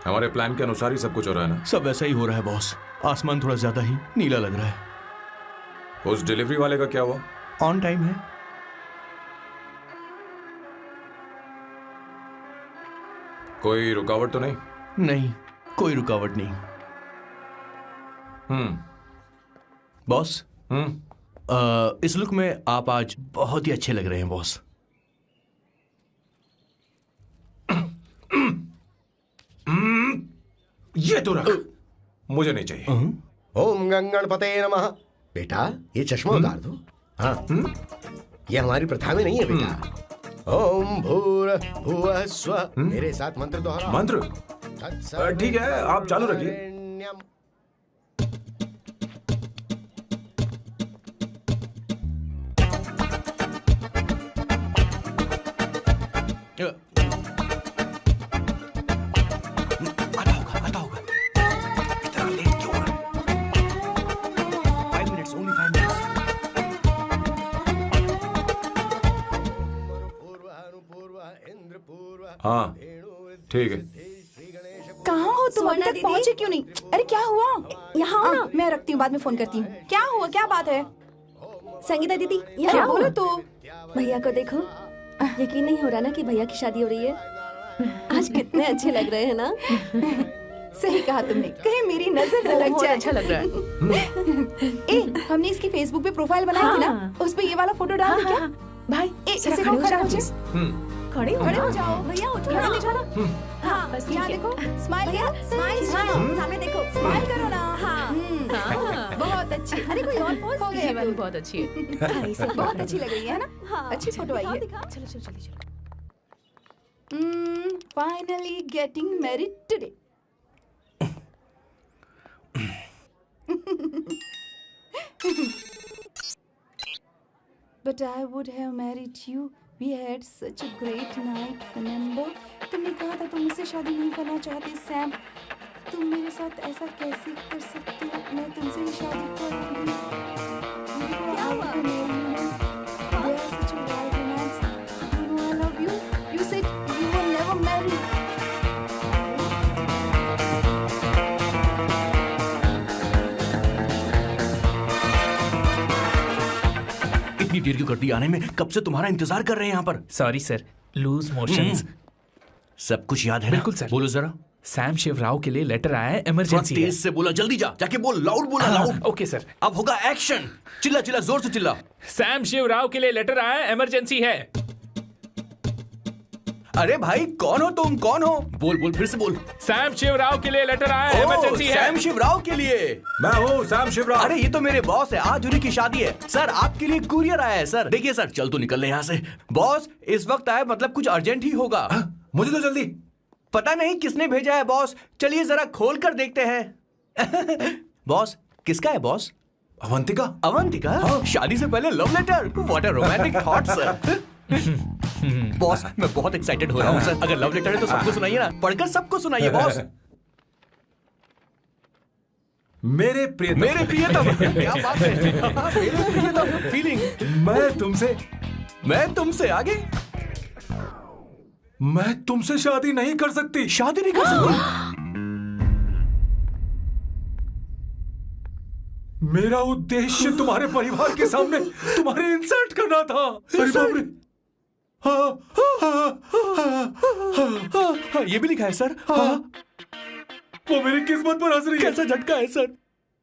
[SPEAKER 5] हमारे प्लान के अनुसार ही सब कुछ हो रहा है ना?
[SPEAKER 4] सब वैसा ही हो रहा है बॉस। आसमान थोड़ा ज्यादा ही नीला लग रहा है।
[SPEAKER 5] उस डिलीवरी वाले का क्या हुआ?
[SPEAKER 4] ऑन टाइम है।
[SPEAKER 5] कोई रुकावट तो नहीं?
[SPEAKER 4] नहीं, कोई रुकावट नहीं। बॉस, इस लुक में आप आज बहुत ही अच्छे लग रहे हैं बॉस।
[SPEAKER 5] ये तो रख, मुझे नहीं चाहिए।
[SPEAKER 2] ओम गंगणपते नमः। बेटा, ये चश्मा उतार दो। हाँ, ये हमारी प्रथा में नहीं है बेटा। ओम भूर भुवः स्वः। मेरे साथ मंत्र दोहराओ।
[SPEAKER 5] मंत्र? ठीक है, आप चालू रखिए।
[SPEAKER 4] आता होगा। इतना लेट क्यों हो रहा है? 5 minutes, only 5 minutes।
[SPEAKER 5] हाँ ठीक है।
[SPEAKER 9] कहाँ हो तुम? अभी तक पहुँचे क्यों नहीं? अरे क्या हुआ? यहाँ आओ ना, मैं रखती हूँ, बाद में फोन करती हूँ। क्या हुआ, क्या बात है?
[SPEAKER 8] संगीता दीदी यहाँ बोलो तो। भैया को देखो, यकीन नहीं हो रहा ना कि भैया की शादी हो रही है। आज कितने अच्छे लग रहे हैं ना।
[SPEAKER 9] सही कहा तुमने, कहीं मेरी नजर न लग जाए।
[SPEAKER 7] अच्छा लग रहा है।
[SPEAKER 9] हमने इसकी फेसबुक पे प्रोफाइल बनाई थी ना, उस पे ये वाला फोटो डाल दे क्या?
[SPEAKER 7] भाई
[SPEAKER 9] इसे खड़े हो जाओ।
[SPEAKER 7] खड़े
[SPEAKER 9] हो जाओ भैया, उठो ना, ले जाओ। हाँ बस यहाँ देखो, स्माइल किया, स्माइल सामने देखो, स्माइल करो ना। हाँ बहुत अच्छी। अरे कोई और पोज हो गया?
[SPEAKER 7] बहुत अच्छी है।
[SPEAKER 9] बहुत अच्छी लग रही है ना। अच्छी फोटो आई है।
[SPEAKER 7] चलो चलो चलो।
[SPEAKER 9] Finally getting married today. But I would have married you. We had such a great night, remember? तुमने कहा था तुम मुझसे शादी नहीं करना चाहते सैम। तुम मेरे साथ ऐसा कैसे कर सकते हो? मैं तुमसे ही शादी करूंगी। क्या हुआ? There's such a wild romance. You know I love you. You said you will never marry.
[SPEAKER 4] इतनी देर क्यों कर दी आने में? कब से तुम्हारा इंतजार कर रहे हैं यहाँ पर।
[SPEAKER 1] Sorry sir, loose motions.
[SPEAKER 4] सब कुछ याद है ना?
[SPEAKER 1] बिल्कुल सर।
[SPEAKER 4] बोलो जरा।
[SPEAKER 1] सैम शिवराव के लिए लेटर आया है, इमरजेंसी है।
[SPEAKER 4] तेज से बोला, जल्दी जा, जाके बोल, लाउड बोला, लाउड।
[SPEAKER 1] Okay sir.
[SPEAKER 4] अब होगा एक्शन। चिल्ला चिल्ला, जोर से चिल्ला।
[SPEAKER 1] सैम शिवराव के लिए लेटर आया है, इमरजेंसी है।
[SPEAKER 4] अरे भाई कौन हो तुम? कौन हो? बोल बोल, फिर से बोल।
[SPEAKER 1] सैम शिवराव के लिए लेटर आया है, इमरजेंसी है।
[SPEAKER 4] सैम शिवराव के लिए?
[SPEAKER 5] मैं हूँ सैम शिवराव।
[SPEAKER 4] अरे ये तो मेरे बॉस है, आज उन्हीं की शादी है। सर आपके लिए कुरियर आया है सर। देखिए सर, चल तो निकल ले यहाँ से। बॉस इस वक्त आए, मतलब कुछ अर्जेंट ही होगा।
[SPEAKER 5] मुझे तो जल्दी
[SPEAKER 4] पता नहीं किसने भेजा है बॉस। चलिए जरा खोल कर देखते हैं। बॉस किसका है बॉस?
[SPEAKER 5] अवंतिका।
[SPEAKER 4] अवंतिका? हाँ। शादी से पहले love letter? What a romantic thought sir. Boss मैं बहुत एक्साइटेड हो रहा हूँ सर। अगर लव लेटर है तो सबको सुनाइए ना, पढ़कर सबको सुनाइए बॉस।
[SPEAKER 5] मेरे प्रियतम।
[SPEAKER 4] मेरे प्रियतम। क्या बात है। मेरे प्रियतम फीलिंग। मैं तुमसे आगे।
[SPEAKER 5] मैं तुमसे शादी नहीं कर सकती।
[SPEAKER 4] शादी नहीं कर सकती?
[SPEAKER 5] मेरा उद्देश्य तुम्हारे परिवार के सामने तुम्हारे इंसल्ट करना था। अरे बाप रे।
[SPEAKER 4] हाँ, ये भी लिखा है सर।
[SPEAKER 5] वो मेरी किस्मत पर हंस रही है।
[SPEAKER 4] कैसा झटका है सर।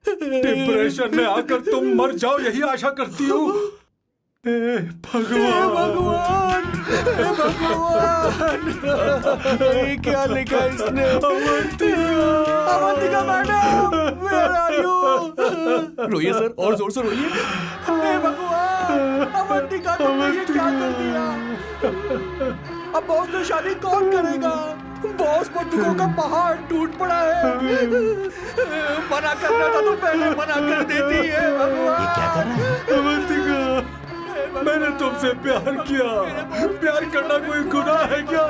[SPEAKER 5] डिप्रेशन में आकर तुम मर जाओ यही आशा करती हूँ। भगवान
[SPEAKER 4] भगवान ये क्या लिखा है इसने? Avantika madam, where are you? रोइए सर, और जोर से रोइए। हे भगवान, अवंतिका तुमने ये क्या कर दिया? अब बॉस से शादी कौन करेगा? बॉस पर दुखों का पहाड़ टूट पड़ा है। मना करना था तो पहले मना कर देती है। भगवान ये क्या कर रहा है?
[SPEAKER 5] अवंतिका, मैंने तुमसे प्यार किया। प्यार करना कोई गुनाह है क्या?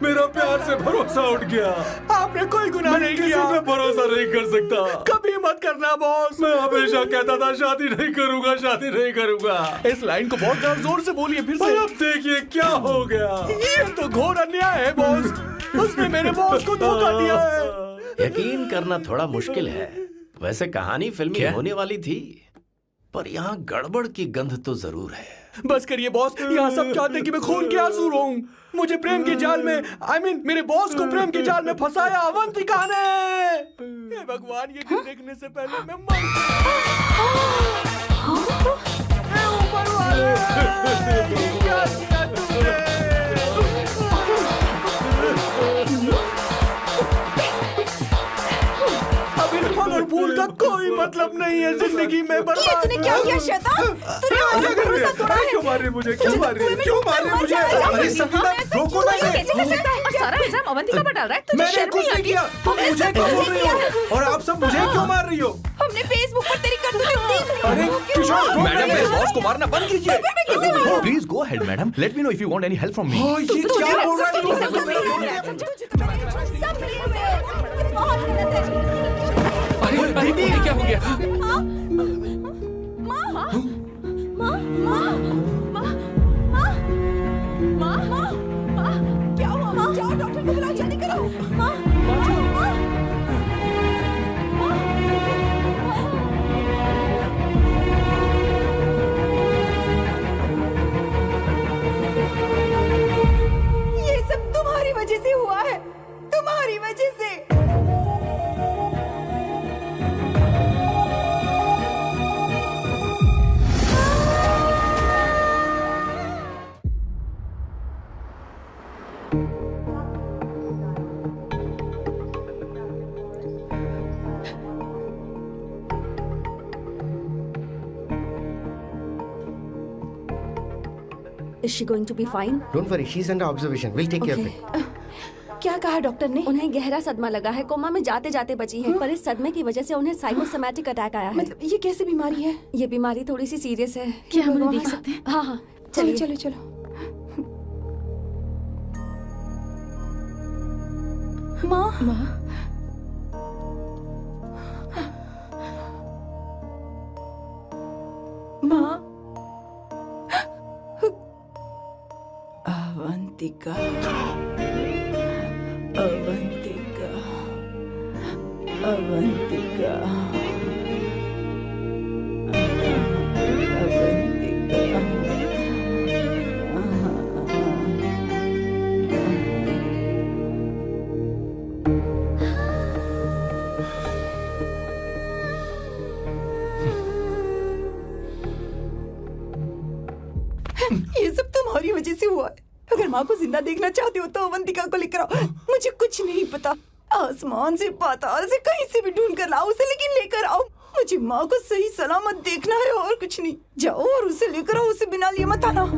[SPEAKER 5] मेरा प्यार से भरोसा उठ गया।
[SPEAKER 4] आपने कोई गुनाह नहीं किया।
[SPEAKER 5] किसी पे भरोसा नहीं कर सकता।
[SPEAKER 4] कभी मत करना बॉस।
[SPEAKER 5] मैं हमेशा कहता था शादी नहीं करूंगा, शादी नहीं करूंगा।
[SPEAKER 4] इस लाइन को बहुत ज्यादा जोर से बोलिए फिर से।
[SPEAKER 5] अब देखिए क्या हो गया।
[SPEAKER 4] ये तो घोर अन्याय है बॉस। उसने मेरे बॉस को धोखा दिया है।
[SPEAKER 11] यकीन करना थोड़ा मुश्किल है। वैसे कहानी फिल्मी होने वाली थी, पर यहाँ गड़बड़ की गंध तो जरूर है।
[SPEAKER 4] बस करिए बॉस, यहाँ सब चाहते हैं कि मैं खून के आंसू रोऊं। मुझे प्रेम के जाल में, मेरे बॉस को प्रेम के जाल में फंसाया अवंतिका ने। हे भगवान, ये दिन देखने से पहले मैं मर ऊपर वाले, क्या किया तुमने? अब इस फल और फूल का कोई मतलब नहीं है जिंदगी में बर्बाद।
[SPEAKER 9] तूने क्या किया शैतान? तूने हमारा भरोसा तोड़ा है।
[SPEAKER 4] क्यों मार रहे मुझे? क्यों मार रहे? क्यों मार रहे मुझे? अरे संगीता रोको ना इसे।
[SPEAKER 7] और सारा इल्जाम अवंतिका पर डाल रहा है। तुझे
[SPEAKER 4] मैंने
[SPEAKER 7] शर्म
[SPEAKER 4] कुछ
[SPEAKER 7] नहीं
[SPEAKER 4] नहीं
[SPEAKER 7] आती?
[SPEAKER 4] किया। तुम मुझे क्यों बोल रही हो? और आप सब मुझे क्यों मार रही हो?
[SPEAKER 9] हमने फेसबुक पर तेरी करतूतें देख ली।
[SPEAKER 4] अरे किशोर,
[SPEAKER 1] मैडम मेरे बॉस को मारना बंद कीजिए।
[SPEAKER 4] Please go ahead madam, let me know if you want any help from me. ये क्या बोल रहा है?
[SPEAKER 1] अरे ये क्या हो गया?
[SPEAKER 9] क्या हुआ माँ? जाओ डॉक्टर को बुलाओ, जल्दी करो। माँ, ये सब तुम्हारी वजह से हुआ है, तुम्हारी वजह से।
[SPEAKER 8] Is she going to be fine?
[SPEAKER 2] Don't worry, she's under observation. We'll take care of it.
[SPEAKER 9] क्या कहा डॉक्टर ने?
[SPEAKER 8] उन्हें गहरा सदमा लगा है, कोमा में जाते जाते बची है, पर इस सदमे की वजह से उन्हें साइकोसोमैटिक अटैक आया है।
[SPEAKER 9] मतलब ये कैसी बीमारी है?
[SPEAKER 8] ये बीमारी थोड़ी सी सीरियस है।
[SPEAKER 7] क्या हम उन्हें देख सकते हैं?
[SPEAKER 8] हाँ हाँ,
[SPEAKER 9] चलो
[SPEAKER 8] चलिए।
[SPEAKER 9] चलो चलो। माँ, माँ, अवंतिका, अवंतिका, अवंतिका, ये सब तुम्हारी वजह से हुआ है। अगर माँ को जिंदा देखना चाहते हो तो अवंतिका को लेकर आओ। मुझे कुछ नहीं पता, आसमान से पाताल से कहीं से भी ढूंढ कर लाओ उसे, लेकिन लेकर आओ। मुझे माँ को सही सलामत देखना है और कुछ नहीं। जाओ और उसे लेकर आओ, उसे बिना लिए मत आना।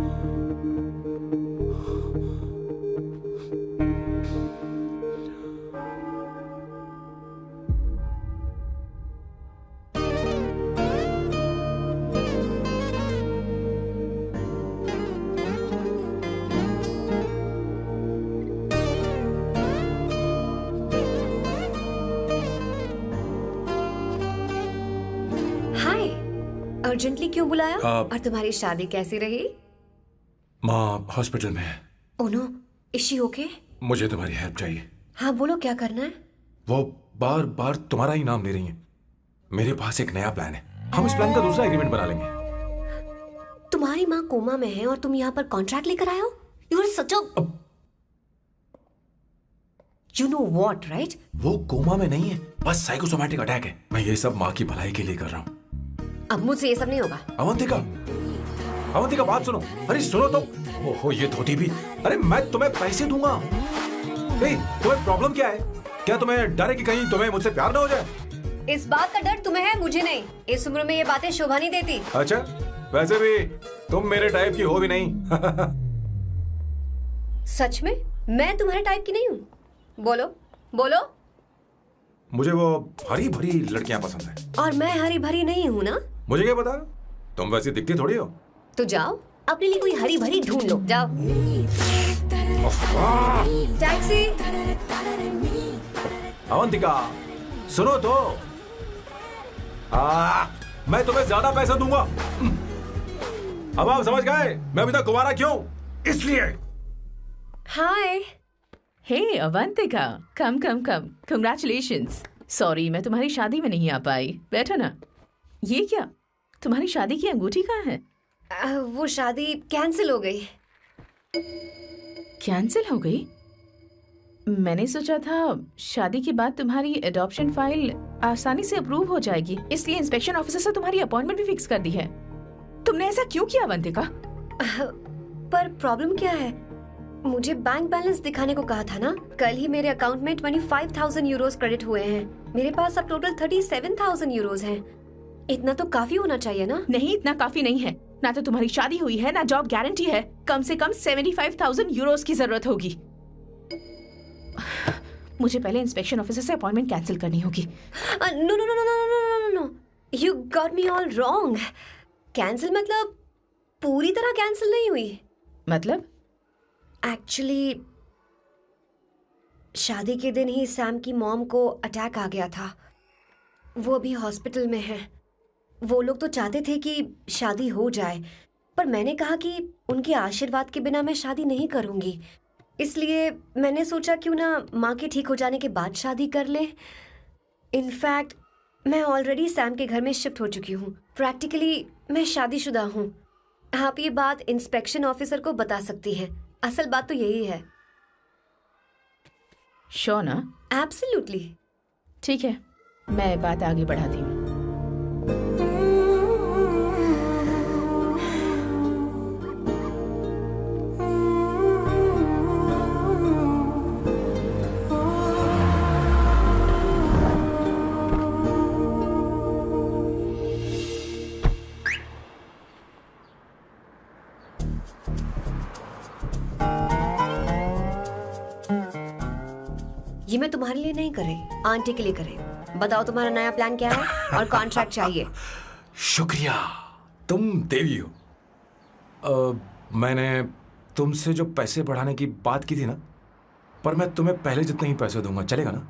[SPEAKER 3] अर्जेंटली क्यों बुलाया? और तुम्हारी शादी कैसी रही?
[SPEAKER 5] माँ हॉस्पिटल में है।
[SPEAKER 3] Oh no, is she okay?
[SPEAKER 5] मुझे तुम्हारी हेल्प चाहिए।
[SPEAKER 3] हाँ बोलो, क्या करना है?
[SPEAKER 5] वो बार बार तुम्हारा ही नाम ले रही है। मेरे पास एक नया प्लान है, हम इस प्लान का दूसरा एग्रीमेंट बना लेंगे।
[SPEAKER 3] तुम्हारी माँ कोमा में है और तुम यहाँ पर कॉन्ट्रैक्ट लेकर आए हो? You are such a you know what, right?
[SPEAKER 5] वो कोमा में नहीं है, बस साइकोसोमैटिक अटैक है। मैं ये सब माँ की भलाई के लिए कर रहा हूँ।
[SPEAKER 3] अब मुझसे ये सब नहीं होगा।
[SPEAKER 5] अवंतिका, अवंतिका बात सुनो। अरे सुनो तो। ओहो ये धोती भी। अरे मैं तुम्हें पैसे दूंगा। तुम्हें प्रॉब्लम क्या है? क्या तुम्हें डर है कि कहीं तुम्हें मुझसे प्यार ना हो जाए?
[SPEAKER 3] इस बात का डर तुम्हें है, मुझे नहीं। इस उम्र में ये बातें शोभा नहीं देती।
[SPEAKER 5] अच्छा, वैसे भी तुम मेरे टाइप की हो भी नहीं।
[SPEAKER 3] सच में मैं तुम्हारे टाइप की नहीं हूँ? बोलो बोलो।
[SPEAKER 5] मुझे वो हरी भरी लड़कियां पसंद है।
[SPEAKER 3] और मैं हरी भरी नहीं हूँ ना?
[SPEAKER 5] मुझे क्या पता, तुम वैसी दिखती थोड़ी हो।
[SPEAKER 3] तो जाओ अपने लिए कोई हरी भरी ढूंढ लो, जाओ। टैक्सी।
[SPEAKER 5] अवंतिका सुनो तो, मैं तुम्हें ज्यादा पैसा दूंगा। अब आप समझ गए मैं अभी तक कुंवारा क्यों? इसलिए।
[SPEAKER 3] हाय।
[SPEAKER 7] हे अवंतिका, कम कम कम, कंग्रेचुलेशंस। सॉरी मैं तुम्हारी शादी में नहीं आ पाई। बैठो ना। ये क्या, तुम्हारी शादी की अंगूठी कहाँ है?
[SPEAKER 3] वो शादी कैंसिल हो गई।
[SPEAKER 7] कैंसिल हो गई? मैंने सोचा था शादी के बाद तुम्हारी एडॉप्शन फाइल आसानी से अप्रूव हो जाएगी, इसलिए इंस्पेक्शन ऑफिसर से तुम्हारी अपॉइंटमेंट भी फिक्स कर दी है। तुमने ऐसा क्यों किया अवंतिका?
[SPEAKER 3] पर प्रॉब्लम क्या है? मुझे बैंक बैलेंस दिखाने को कहा था ना। कल ही मेरे अकाउंट में 25,000 यूरोस क्रेडिट हुए हैं। मेरे पास अब टोटल 37,000 यूरोस हैं। इतना तो काफी होना चाहिए ना?
[SPEAKER 7] नहीं, इतना काफी नहीं है। ना तो तुम्हारी शादी हुई है, ना जॉब गारंटी है। कम से कम 75,000 यूरोस की जरूरत होगी। मुझे पहले इंस्पेक्शन ऑफिसर से अपॉइंटमेंट कैंसिल करनी होगी।
[SPEAKER 3] No no no no no no no, you got me all wrong. Cancel मतलब पूरी तरह कैंसिल नहीं हुई।
[SPEAKER 7] मतलब?
[SPEAKER 3] एक्चुअली शादी के दिन ही सैम की मॉम को अटैक आ गया था। वो अभी हॉस्पिटल में है। वो लोग तो चाहते थे कि शादी हो जाए, पर मैंने कहा कि उनके आशीर्वाद के बिना मैं शादी नहीं करूंगी। इसलिए मैंने सोचा क्यों ना माँ के ठीक हो जाने के बाद शादी कर ले। इनफैक्ट मैं ऑलरेडी सैम के घर में शिफ्ट हो चुकी हूँ। प्रैक्टिकली मैं शादीशुदा हूँ। आप ये बात इंस्पेक्शन ऑफिसर को बता सकती हैं। असल बात तो यही है।
[SPEAKER 7] श्योर ना?
[SPEAKER 3] एब्सोल्युटली।
[SPEAKER 7] ठीक है, मैं बात आगे बढ़ाती हूँ।
[SPEAKER 3] ये मैं तुम्हारे लिए नहीं करे, आंटी के लिए करे। बताओ तुम्हारा नया प्लान क्या है और कॉन्ट्रैक्ट चाहिए।
[SPEAKER 5] शुक्रिया, तुम देवी हो। मैंने तुमसे जो पैसे बढ़ाने की बात की थी ना, पर मैं तुम्हें पहले जितने ही पैसे दूंगा, चलेगा ना?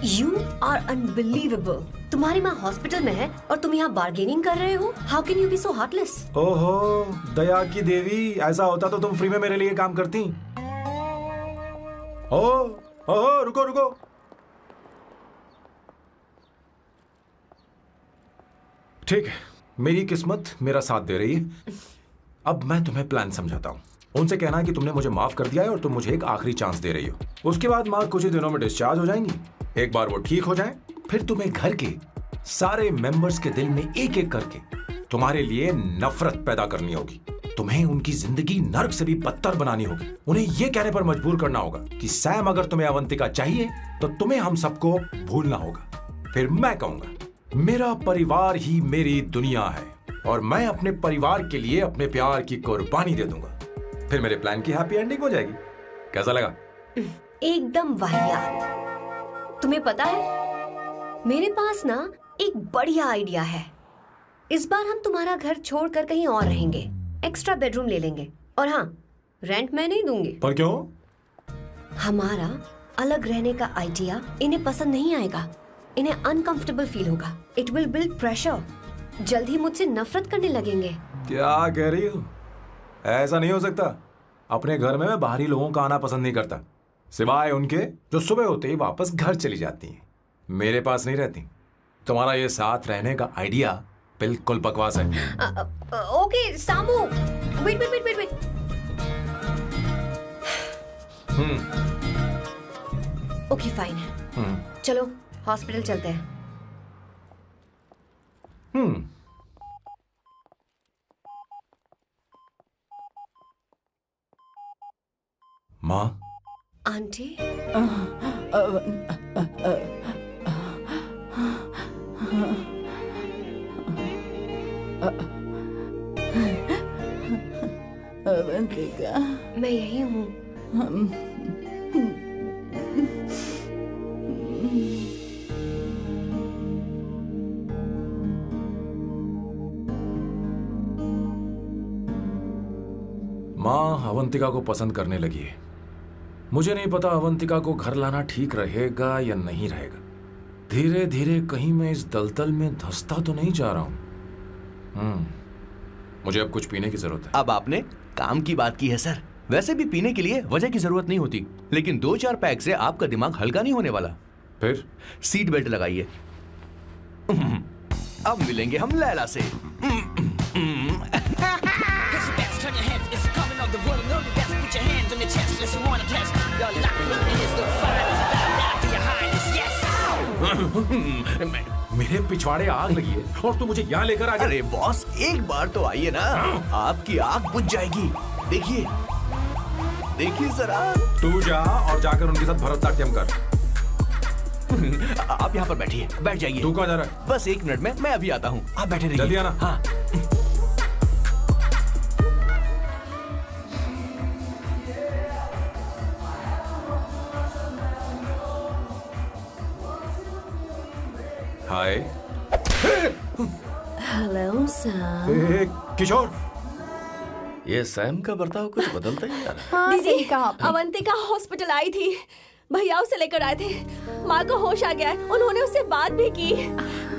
[SPEAKER 3] You are unbelievable। तुम्हारी माँ हॉस्पिटल में है और तुम यहाँ बार्गेनिंग कर रहे हो। How can you be so heartless?
[SPEAKER 5] ओहो, दया की देवी, ऐसा होता तो तुम फ्री में मेरे लिए काम करती। ओहो, रुको रुको। ठीक है, मेरी किस्मत मेरा साथ दे रही है। अब मैं तुम्हें प्लान समझाता हूँ। उनसे कहना है कि तुमने मुझे माफ कर दिया है और तुम मुझे एक आखिरी चांस दे रही हो। उसके बाद माँ कुछ ही दिनों में डिस्चार्ज हो जाएंगी। एक बार वो ठीक हो जाए, फिर तुम्हें घर के सारे मेंबर्स के दिल में एक एक करके तुम्हारे लिए नफरत पैदा करनी होगी। तुम्हें उनकी जिंदगी नर्क से भी बदतर बनानी होगी। उन्हें यह कहने पर मजबूर करना होगा कि सैम, अगर तुम्हें अवंतिका चाहिए तो तुम्हें हम सबको भूलना होगा। फिर मैं कहूंगा, मेरा परिवार ही मेरी दुनिया है और मैं अपने परिवार के लिए अपने प्यार की कुर्बानी दे दूंगा। फिर मेरे प्लान की हैप्पी एंडिंग हो जाएगी। कैसा लगा?
[SPEAKER 3] एकदम वाहियात। तुम्हें पता है, मेरे पास ना एक बढ़िया आइडिया है। इस बार हम तुम्हारा घर छोड़कर कहीं और रहेंगे। एक्स्ट्रा बेडरूम ले लेंगे। और हाँ, रेंट मैं नहीं दूंगी।
[SPEAKER 5] पर क्यों?
[SPEAKER 3] हमारा अलग रहने का आइडिया इन्हें पसंद नहीं आएगा। इन्हें अनकंफर्टेबल फील होगा। It will build pressure. जल्द ही मुझसे नफरत करने लगेंगे।
[SPEAKER 5] क्या कह रही हो? ऐसा नहीं हो सकता। अपने घर में मैं बाहरी लोगों का आना पसंद नहीं करता, सिवाय उनके जो सुबह होते ही वापस घर चली जाती हैं। मेरे पास नहीं रहती। तुम्हारा ये साथ रहने का आइडिया बिल्कुल बकवास है।
[SPEAKER 3] Okay Samu, wait wait wait wait. Okay fine है। चलो हॉस्पिटल चलते हैं।
[SPEAKER 5] माँ?
[SPEAKER 3] आंटी?
[SPEAKER 9] अवंतिका,
[SPEAKER 3] मैं यही हूँ।
[SPEAKER 5] माँ अवंतिका को पसंद करने लगी है। मुझे नहीं पता अवंतिका को घर लाना ठीक रहेगा या नहीं रहेगा। धीरे धीरे कहीं मैं इस दलदल में धंसता तो नहीं जा रहा हूं। मुझे अब कुछ पीने की जरूरत है।
[SPEAKER 4] अब आपने काम की बात की है सर। वैसे भी पीने के लिए वजह की जरूरत नहीं होती, लेकिन 2-4 पैक से आपका दिमाग हल्का नहीं होने वाला।
[SPEAKER 5] फिर
[SPEAKER 4] सीट बेल्ट लगाइए। अब मिलेंगे हम लैला से।
[SPEAKER 5] मेरे पिछवाड़े आग लगी है और तू मुझे यहाँ लेकर आ गया।
[SPEAKER 4] अरे बॉस, एक बार तो आइए ना, आपकी आग बुझ जाएगी। देखिए देखिए जरा।
[SPEAKER 5] तू जा और जाकर उनके साथ भरतनाट्यम कर।
[SPEAKER 4] आप यहाँ पर बैठिए, बैठ जाइए।
[SPEAKER 5] तू कहाँ जा रहा है?
[SPEAKER 4] बस 1 मिनट में मैं अभी आता हूँ, आप बैठे रहिए।
[SPEAKER 5] जल्दी आना।
[SPEAKER 4] हाँ।
[SPEAKER 5] हाय।
[SPEAKER 8] Hello sir.
[SPEAKER 5] किशोर,
[SPEAKER 11] ये सैम का बर्ताव कुछ बदलता ही जा रहा है।
[SPEAKER 8] हाँ, सही कहा। अवंतिका हॉस्पिटल आई थी, भैया उसे लेकर आए थे। माँ को होश आ गया है, उन्होंने उससे बात भी की।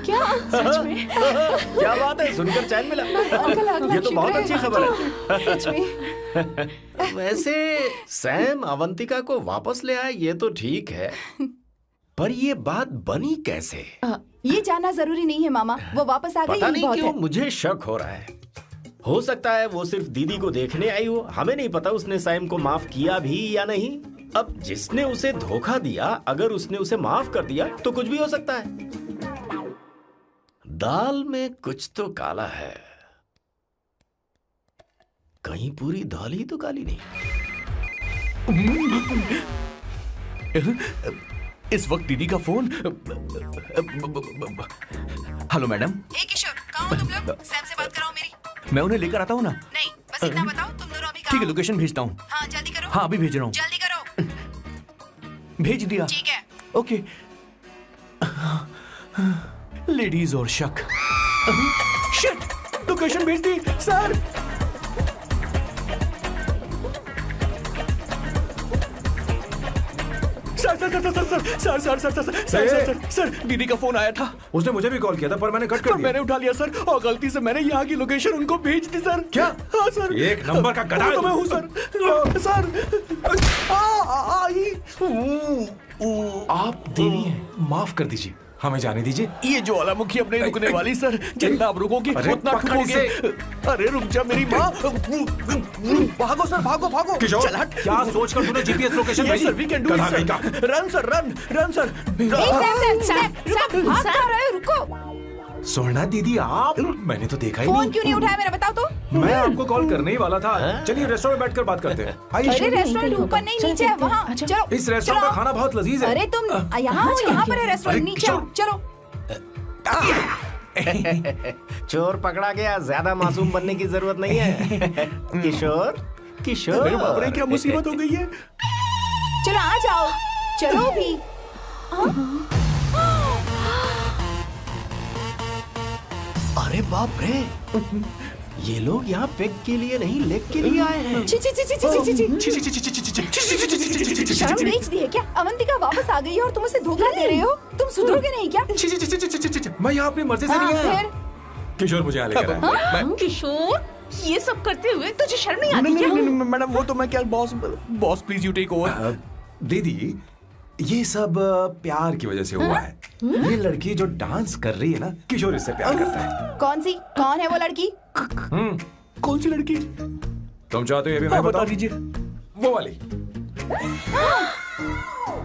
[SPEAKER 8] क्या सच में?
[SPEAKER 11] क्या बात है, सुनकर चैन मिला। ये तो बहुत अच्छी खबर है।
[SPEAKER 8] सच में।
[SPEAKER 11] वैसे सैम अवंतिका को वापस ले आए ये तो ठीक है, पर ये बात बनी कैसे?
[SPEAKER 9] ये जानना जरूरी नहीं है मामा, वो वापस आ गई।
[SPEAKER 11] पता नहीं क्यों मुझे शक हो रहा है। हो सकता है वो सिर्फ दीदी को देखने आई हो, हमें नहीं पता उसने सैम को माफ किया भी या नहीं। अब जिसने उसे धोखा दिया, अगर उसने उसे माफ कर दिया तो कुछ भी हो सकता है। दाल में कुछ तो काला है, कहीं पूरी दाल ही तो काली नहीं।
[SPEAKER 4] इस वक्त दीदी का phone. Hello madam.
[SPEAKER 12] Hey Kishore, कहाँ हो तुम लोग? सैम से बात कराओ मेरी।
[SPEAKER 4] मैं उन्हें लेकर आता हूँ ना।
[SPEAKER 12] नहीं, बस इतना बताओ तुम दोनों अभी कहाँ
[SPEAKER 4] ठीक है,
[SPEAKER 12] हो?
[SPEAKER 4] लोकेशन भेजता हूँ।
[SPEAKER 12] हाँ जल्दी करो।
[SPEAKER 4] हाँ अभी भेज रहा हूँ।
[SPEAKER 12] जल्दी करो।
[SPEAKER 4] भेज दिया।
[SPEAKER 12] ठीक है।
[SPEAKER 4] ओके। लेडीज और शक। शिट, लोकेशन भेज दी सर। सर दीदी का फोन आया था।
[SPEAKER 5] उसने मुझे भी कॉल किया था पर मैंने कट कर दिया।
[SPEAKER 4] मैंने उठा लिया सर, और गलती से मैंने यहाँ की लोकेशन उनको भेज दी सर।
[SPEAKER 5] क्या?
[SPEAKER 4] हाँ सर।
[SPEAKER 5] एक नंबर का गधा है
[SPEAKER 4] तो मैं हूँ सर। सर
[SPEAKER 5] आप देवी हैं, माफ कर दीजिए, हमें जाने दीजिए।
[SPEAKER 4] ये ज्वालामुखी अपने रुकने वाली सर, जितना आप रुकोगे उतना ठुकोगे। अरे रुक जा मेरी माँ। भागो सर, भागो भागो।
[SPEAKER 5] किशोर, क्या सोचकर तूने जीपीएस लोकेशन भेजी?
[SPEAKER 4] Sir we can do it sir. Run sir, run sir.
[SPEAKER 8] भाग कहाँ रहे हो? रुको।
[SPEAKER 5] स्वर्णा दीदी आप, मैंने तो देखा ही
[SPEAKER 8] फोन
[SPEAKER 5] नहीं।
[SPEAKER 8] क्यों नहीं उठाया मेरा, बताओ तो।
[SPEAKER 5] मैं आपको कॉल करने ही वाला था। चलिए रेस्टोरेंट में बैठकर बात करते हैं।
[SPEAKER 8] अरे रेस्टोरेंट ऊपर नहीं, नीचे है, वहाँ चलो।
[SPEAKER 5] इस रेस्टोरेंट का खाना बहुत लजीज है।
[SPEAKER 8] अरे तुम यहाँ हो, यहाँ पर है रेस्टोरेंट, नीचे आओ, चलो।
[SPEAKER 11] चोर पकड़ा गया, ज्यादा मासूम बनने की जरूरत नहीं है। किशोर, किशोर,
[SPEAKER 4] मेरे बाप रे क्या मुसीबत हो गई है।
[SPEAKER 8] चलो आ जाओ, चलो भी।
[SPEAKER 11] अरे बाप रे, ये लोग यहाँ पेग के लिए नहीं लेग के लिए आए हैं।
[SPEAKER 8] शर्म बेच दी है क्या? अवंतिका वापस आ गई है और तुम उसे धोखा दे रहे हो। तुम सुधरोगे नहीं क्या?
[SPEAKER 5] मैं यहाँ अपनी मर्जी से नहीं आया। किशोर मुझे यहाँ लेकर आया।
[SPEAKER 7] किशोर, ये सब करते हुए तुझे शर्म नहीं आती क्या?
[SPEAKER 4] नहीं मैडम, वो तो मैं क्या, boss please you take over.
[SPEAKER 5] दीदी, ये सब प्यार की वजह से हुआ है। ये लड़की जो डांस कर रही है ना, किशोर इससे प्यार करता है।
[SPEAKER 8] कौन है वो लड़की?
[SPEAKER 4] कौन सी लड़की?
[SPEAKER 5] तुम चाहते हो ये भी मैं
[SPEAKER 4] बता दीजिए।
[SPEAKER 5] वो वाली।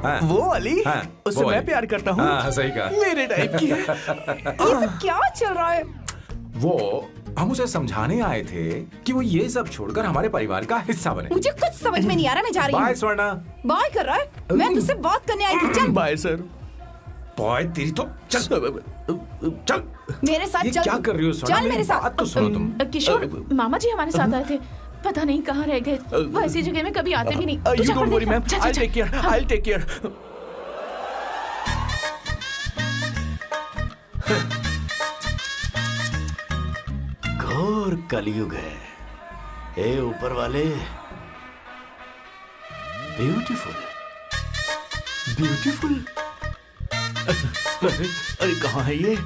[SPEAKER 5] हाँ,
[SPEAKER 4] वो वाली?
[SPEAKER 5] हाँ,
[SPEAKER 4] उससे मैं प्यार करता हूँ।
[SPEAKER 5] हाँ, सही कहा।
[SPEAKER 4] मेरे टाइप की।
[SPEAKER 8] ये सब क्या चल रहा है?
[SPEAKER 5] वो हम उसे समझाने आए थे कि वो ये सब छोड़कर हमारे परिवार का हिस्सा बने।
[SPEAKER 8] मुझे कुछ समझ में नहीं आ रहा, मैं जा रही हूँ।
[SPEAKER 5] बाय स्वर्णा।
[SPEAKER 8] बाय कर रहा है? मैं तुझसे बात करने आई थी। चल
[SPEAKER 4] बाय सर।
[SPEAKER 5] बाय तेरी तो। चल चल
[SPEAKER 8] मेरे साथ।
[SPEAKER 5] ये
[SPEAKER 8] चल,
[SPEAKER 5] क्या कर रही हो स्वर्णा?
[SPEAKER 8] चल मेरे साथ।
[SPEAKER 5] बात तो सुनो तुम।
[SPEAKER 7] किशोर, मामा जी हमारे साथ आए थे, पता नहीं कहाँ रह गए। वो ऐसी जगह में कभी आते भी नहीं।
[SPEAKER 4] You don't worry ma'am, I take care, I take care.
[SPEAKER 11] घोर कलयुग है। ए ऊपर वाले, ब्यूटीफुल, ब्यूटीफुल।
[SPEAKER 4] अरे कहाँ है ये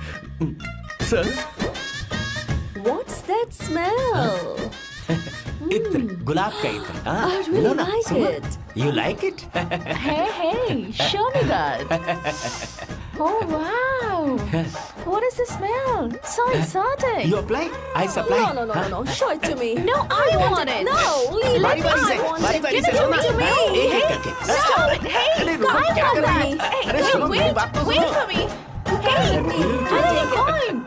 [SPEAKER 4] सर?
[SPEAKER 8] What's that smell?
[SPEAKER 11] इत्र, गुलाब का इत्र।
[SPEAKER 8] I really like it.
[SPEAKER 11] You like it?
[SPEAKER 7] Hey, show me that. Oh wow! What is the smell? So exotic.
[SPEAKER 11] You apply? I supply.
[SPEAKER 8] No. Show it to me.
[SPEAKER 7] No, I want it.
[SPEAKER 8] No, leave
[SPEAKER 11] बारी
[SPEAKER 8] it.
[SPEAKER 11] बारी
[SPEAKER 8] I
[SPEAKER 11] से,
[SPEAKER 8] want
[SPEAKER 11] बारी
[SPEAKER 8] it.
[SPEAKER 11] बारी
[SPEAKER 8] Give
[SPEAKER 11] से
[SPEAKER 8] it
[SPEAKER 11] सुना।
[SPEAKER 8] to me.
[SPEAKER 11] एक एक करके।
[SPEAKER 7] Stop it. Hey,
[SPEAKER 11] अरे रुको,
[SPEAKER 7] I
[SPEAKER 11] क्या
[SPEAKER 7] want
[SPEAKER 11] कर रही
[SPEAKER 7] that.
[SPEAKER 11] है?
[SPEAKER 7] Hey,
[SPEAKER 11] अरे
[SPEAKER 7] hey,
[SPEAKER 11] सुनो, मेरी बात तो
[SPEAKER 7] wait
[SPEAKER 11] सुनो।
[SPEAKER 7] for me. Hey, I take mine.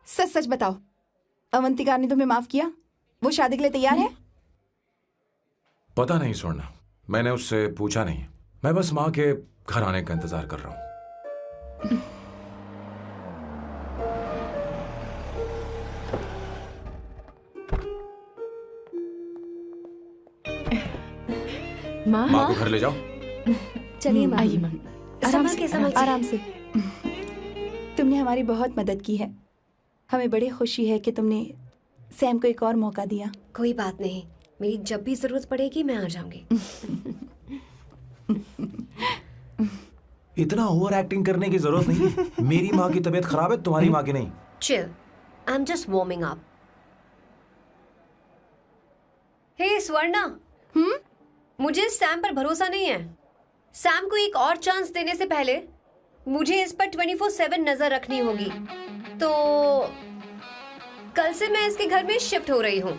[SPEAKER 9] सच सच बताओ, अवंतिका ने तुम्हें माफ किया? वो शादी के लिए तैयार है?
[SPEAKER 5] पता नहीं स्वर्णा, मैंने उससे पूछा नहीं। मैं बस माँ के घर आने का इंतजार कर रहा हूँ।
[SPEAKER 7] माँ
[SPEAKER 5] माँ को घर ले जाओ।
[SPEAKER 8] चलिए माँ।
[SPEAKER 7] आइए माँ।
[SPEAKER 8] संभल के आराम से। तुमने हमारी बहुत मदद की है। हमें बड़ी खुशी है कि तुमने सैम को एक और मौका दिया।
[SPEAKER 3] कोई बात नहीं, मेरी जब भी जरूरत पड़ेगी मैं आ जाऊंगी।
[SPEAKER 13] इतना ओवर एक्टिंग करने की जरूरत नहीं। मेरी माँ की तबीयत खराब है, तुम्हारी माँ की नहीं।
[SPEAKER 3] Chill, I am just warming up. Hey Swarna, मुझे सैम पर भरोसा नहीं है। सैम को एक और चांस देने से पहले मुझे इस पर 24/7 नजर रखनी होगी। तो कल से मैं इसके घर में शिफ्ट हो रही हूँ।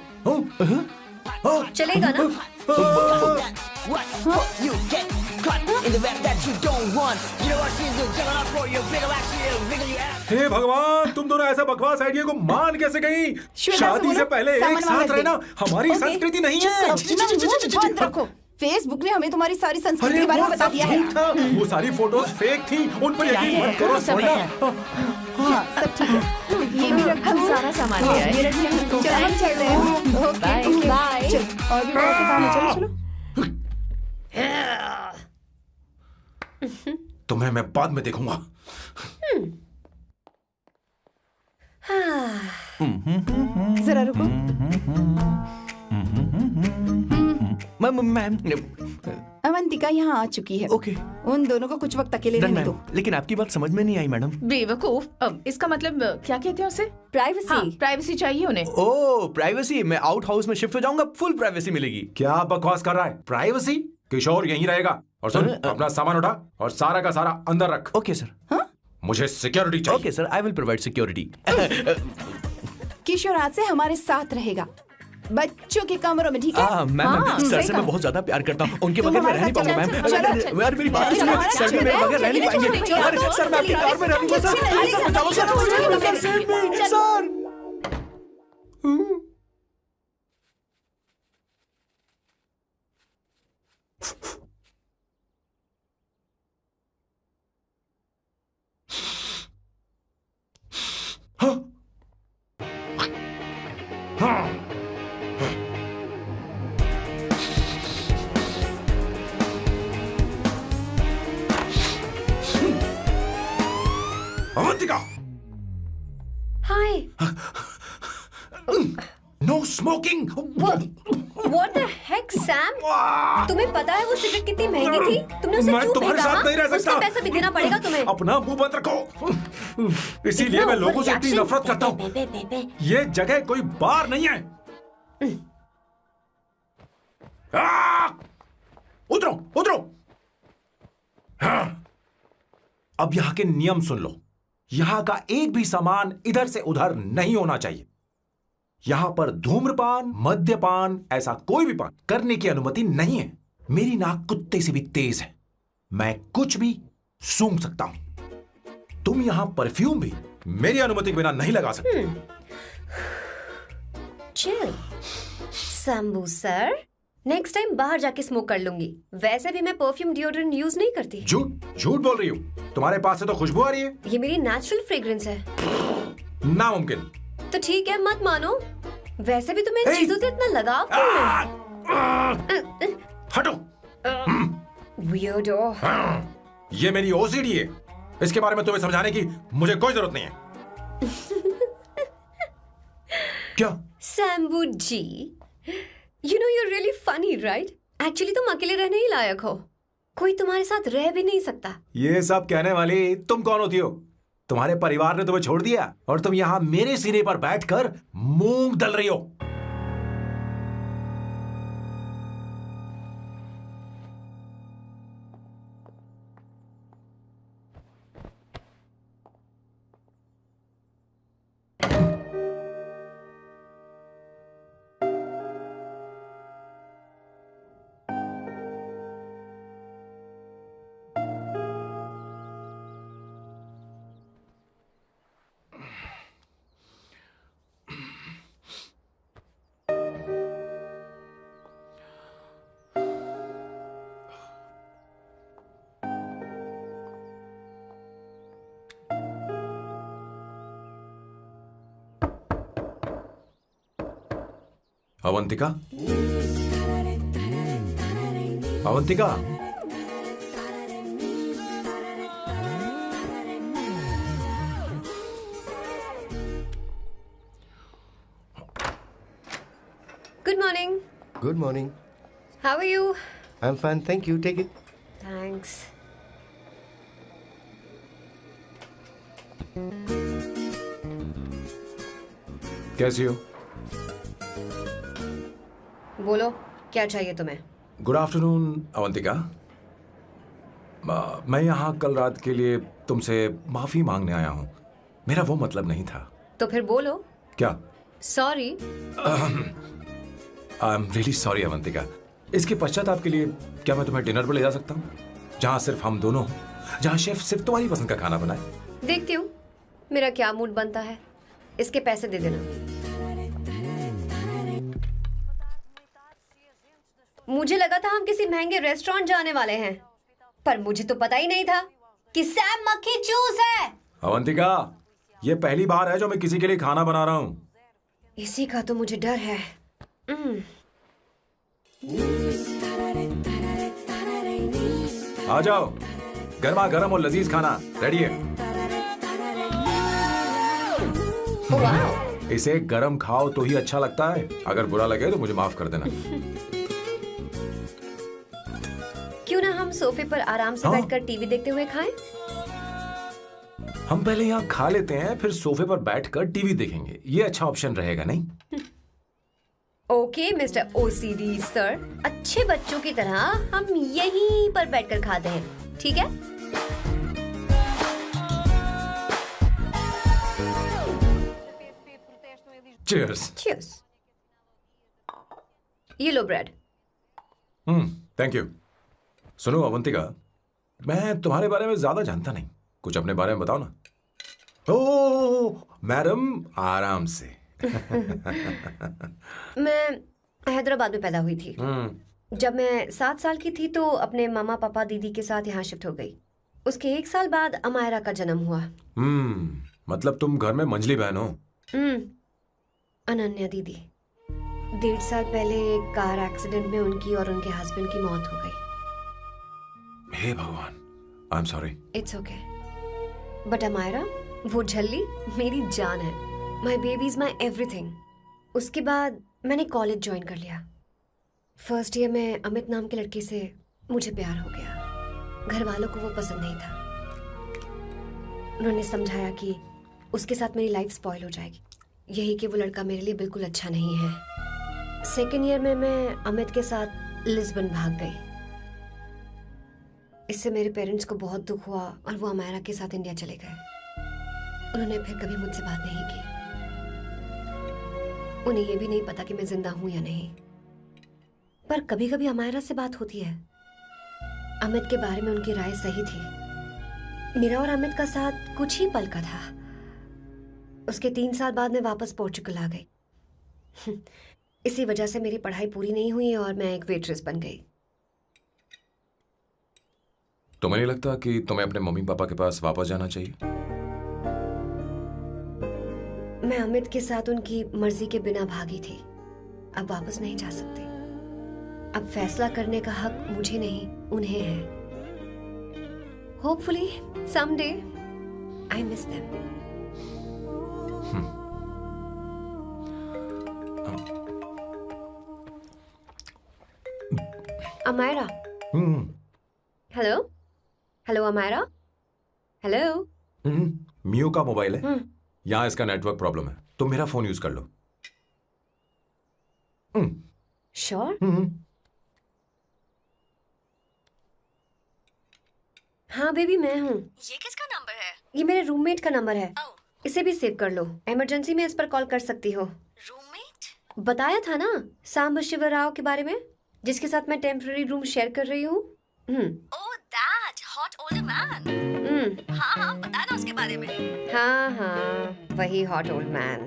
[SPEAKER 3] चलेगा ना?
[SPEAKER 13] हे भगवान, तुम दोनों ऐसा बकवास आइडिया को मान कैसे गई? शादी से पहले एक साथ रहना हमारी संस्कृति नहीं है।
[SPEAKER 9] फेसबुक ने हमें तुम्हारी सारी संस्कृति के बारे में बता दिया है।
[SPEAKER 13] वो सारी फोटोज फेक थी, उन पर यकीन मत करो।
[SPEAKER 9] हाँ, सब ठीक है।
[SPEAKER 7] ये भी रख, हम सारा सामान ले आए।
[SPEAKER 9] ये रखिए, चलो हम चल रहे हैं। Okay bye. और भी बहुत से काम है, चलो
[SPEAKER 13] तुम्हें मैं बाद में देखूंगा।
[SPEAKER 9] जरा रुको।
[SPEAKER 4] मैम
[SPEAKER 9] अवंतिका यहाँ आ चुकी है।
[SPEAKER 4] ओके।
[SPEAKER 9] उन दोनों को कुछ वक्त अकेले रहने दो।
[SPEAKER 4] लेकिन आपकी बात समझ में नहीं आई मैडम।
[SPEAKER 7] बेवकूफ। अब इसका मतलब क्या कहते हैं उसे?
[SPEAKER 8] प्राइवेसी।
[SPEAKER 7] हाँ, प्राइवेसी चाहिए उन्हें।
[SPEAKER 4] ओह प्राइवेसी। मैं आउट हाउस में शिफ्ट हो जाऊंगा, फुल प्राइवेसी मिलेगी।
[SPEAKER 13] क्या बकवास कर रहा है? प्राइवेसी? किशोर यहीं रहेगा। और सुन, अपना सामान उठा और सारा का सारा अंदर रख।
[SPEAKER 4] Okay sir.
[SPEAKER 13] मुझे सिक्योरिटी चाहिए।
[SPEAKER 4] Okay sir, I will provide security.
[SPEAKER 9] Kishore आज से हमारे साथ रहेगा, बच्चों के कमरों में, ठीक है?
[SPEAKER 4] मैम सर से मैं बहुत ज्यादा प्यार करता हूँ, उनके बगैर मैं रह नहीं पाऊंगा मैम। यार मेरी बात सुनिए, सर भी मेरे बगैर रह नहीं पाएंगे। अरे सर मैं आपकी कार में रहूंगा sir.
[SPEAKER 13] Avantika!
[SPEAKER 3] Hi.
[SPEAKER 13] No smoking.
[SPEAKER 3] What the heck, Sam? तुम्हें पता है वो सिगरेट कितनी महंगी थी? तुमने उसे
[SPEAKER 13] मैं
[SPEAKER 3] क्यों
[SPEAKER 13] तुम्हारे
[SPEAKER 3] फेंका?
[SPEAKER 13] साथ नहीं रह सकता।
[SPEAKER 3] उसका पैसा भी देना पड़ेगा तुम्हें।
[SPEAKER 13] अपना मुंह बंद रखो। इसीलिए मैं लोगों से इतनी नफरत करता हूँ। ये जगह कोई बार नहीं है। उतरो उतरो। अब यहाँ के नियम सुन लो। यहाँ का एक भी सामान इधर से उधर नहीं होना चाहिए। यहां पर धूम्रपान, मद्यपान, ऐसा कोई भी पान करने की अनुमति नहीं है। मेरी नाक कुत्ते से भी तेज है, मैं कुछ भी सूंघ सकता हूं। तुम यहां परफ्यूम भी मेरी अनुमति के बिना नहीं लगा सकते।
[SPEAKER 3] Chill Shambhu sir, next time बाहर जाके स्मोक कर लूंगी। वैसे भी मैं परफ्यूम डिओड्रेंट यूज नहीं करती।
[SPEAKER 13] झूठ झूठ बोल रही हो। तुम्हारे पास से तो खुशबू आ रही है।
[SPEAKER 3] ये मेरी नेचुरल फ्रेग्रेंस है।
[SPEAKER 13] नामुमकिन।
[SPEAKER 3] तो ठीक है, मत मानो। वैसे भी तुम्हें इन चीजों से इतना लगाव क्यों है?
[SPEAKER 13] हटो।
[SPEAKER 3] Weirdo।
[SPEAKER 13] ये मेरी ओसीडी है। इसके बारे में तुम्हें समझाने की मुझे कोई जरूरत नहीं है। क्या?
[SPEAKER 3] शंभू जी, you know you're really funny, right? Actually तुम अकेले रहने ही लायक हो। कोई तुम्हारे साथ रह भी नहीं सकता।
[SPEAKER 13] ये सब कहने वाली तुम कौन होती हो? तुम्हारे परिवार ने तुम्हें छोड़ दिया और तुम यहां मेरे सिरे पर बैठकर मूंग दल रही हो।
[SPEAKER 5] Avantika, Avantika,
[SPEAKER 3] good morning.
[SPEAKER 2] Good morning.
[SPEAKER 3] How are you?
[SPEAKER 2] I am fine, thank you. Take it.
[SPEAKER 3] Thanks.
[SPEAKER 5] कैसी हो?
[SPEAKER 3] बोलो, क्या चाहिए तुम्हें?
[SPEAKER 5] Good afternoon Avantika. मैं यहाँ कल रात के लिए तुमसे माफी मांगने आया हूँ. मेरा वो मतलब नहीं था.
[SPEAKER 3] तो फिर बोलो.
[SPEAKER 5] क्या?
[SPEAKER 3] Sorry.
[SPEAKER 5] I am really sorry Avantika. इसके पश्चाताप के लिए क्या मैं तुम्हें डिनर पर ले जा सकता हूँ, जहाँ सिर्फ हम दोनों, जहाँ शेफ सिर्फ तुम्हारी पसंद का खाना बनाए?
[SPEAKER 3] देखती हूँ मेरा क्या मूड बनता है. इसके पैसे दे देना. मुझे लगा था हम किसी महंगे रेस्टोरेंट जाने वाले हैं, पर मुझे तो पता ही नहीं था कि सैम मक्खी चूस है.
[SPEAKER 5] अवंतिका, ये पहली बार है जो मैं किसी के लिए खाना बना रहा हूँ.
[SPEAKER 3] इसी का तो मुझे डर है.
[SPEAKER 5] आ जाओ, गर्मा गर्म और लजीज खाना रेडी है. इसे गरम खाओ तो ही अच्छा लगता है. अगर बुरा लगे तो मुझे माफ कर देना.
[SPEAKER 3] क्यों ना हम सोफे पर आराम से बैठकर टीवी देखते हुए खाएं?
[SPEAKER 5] हम पहले यहाँ खा लेते हैं, फिर सोफे पर बैठकर टीवी देखेंगे. ये अच्छा ऑप्शन रहेगा नहीं?
[SPEAKER 3] ओके मिस्टर ओसीडी सर, अच्छे बच्चों की तरह हम यहीं पर बैठकर खाते हैं, ठीक है?
[SPEAKER 5] Cheers.
[SPEAKER 3] Cheers. ये लो ब्रेड.
[SPEAKER 5] Thank you. सुनो अवंतिका, मैं तुम्हारे बारे में ज्यादा जानता नहीं. कुछ अपने बारे में बताओ ना. ओह मैडम, आराम से.
[SPEAKER 3] मैं हैदराबाद में पैदा हुई थी. जब मैं 7 साल की थी तो अपने मामा पापा दीदी के साथ यहाँ शिफ्ट हो गई. उसके 1 साल बाद अमायरा का जन्म हुआ.
[SPEAKER 5] मतलब तुम घर में मंझली बहन हो?
[SPEAKER 3] अनन्या दीदी. 1.5 साल पहले एक कार एक्सीडेंट में उनकी और उनके हस्बैंड की मौत हो गई.
[SPEAKER 5] हे भगवान, I am sorry.
[SPEAKER 3] It's okay. But Amayra, वो झल्ली मेरी जान है. My baby is my everything. उसके बाद मैंने कॉलेज ज्वाइन कर लिया. फर्स्ट ईयर में अमित नाम के लड़के से मुझे प्यार हो गया. घर वालों को वो पसंद नहीं था. उन्होंने समझाया कि उसके साथ मेरी लाइफ स्पॉइल हो जाएगी, यही कि वो लड़का मेरे लिए बिल्कुल अच्छा नहीं है. सेकेंड ईयर में मैं अमित के साथ लिस्बन भाग गई. इससे मेरे पेरेंट्स को बहुत दुख हुआ और वो अमायरा के साथ इंडिया चले गए. उन्होंने फिर कभी मुझसे बात नहीं की. उन्हें ये भी नहीं पता कि मैं जिंदा हूं या नहीं. पर कभी कभी अमायरा से बात होती है. अमित के बारे में उनकी राय सही थी. मेरा और अमित का साथ कुछ ही पल का था. उसके 3 साल बाद मैं वापस पोर्चुगल आ गई. इसी वजह से मेरी पढ़ाई पूरी नहीं हुई और मैं एक वेट्रेस बन गई.
[SPEAKER 5] तुम्हें नहीं लगता कि तुम्हें अपने मम्मी पापा के पास वापस जाना चाहिए?
[SPEAKER 3] मैं अमित के साथ उनकी मर्जी के बिना भागी थी. अब वापस नहीं जा सकती. अब फैसला करने का हक मुझे नहीं, उन्हें है. Hopefully someday I miss them. Amaira. Hello hello Amaira. Hello.
[SPEAKER 5] मियो का मोबाइल है. यहाँ इसका नेटवर्क प्रॉब्लम है. तुम मेरा फोन यूज कर लो.
[SPEAKER 3] श्योर? हाँ बेबी, मैं हूँ.
[SPEAKER 12] ये किसका नंबर है?
[SPEAKER 3] ये मेरे रूममेट का नंबर है. इसे भी सेव कर लो. इमरजेंसी में इस पर कॉल कर सकती हो.
[SPEAKER 12] रूममेट?
[SPEAKER 3] बताया था ना सांब शिवराव के बारे में, जिसके साथ मैं टेम्पररी रूम शेयर कर रही हूँ.
[SPEAKER 12] Oh that hot old man. हाँ, बताना उसके बारे में.
[SPEAKER 3] हाँ, वही हॉट ओल्ड मैन.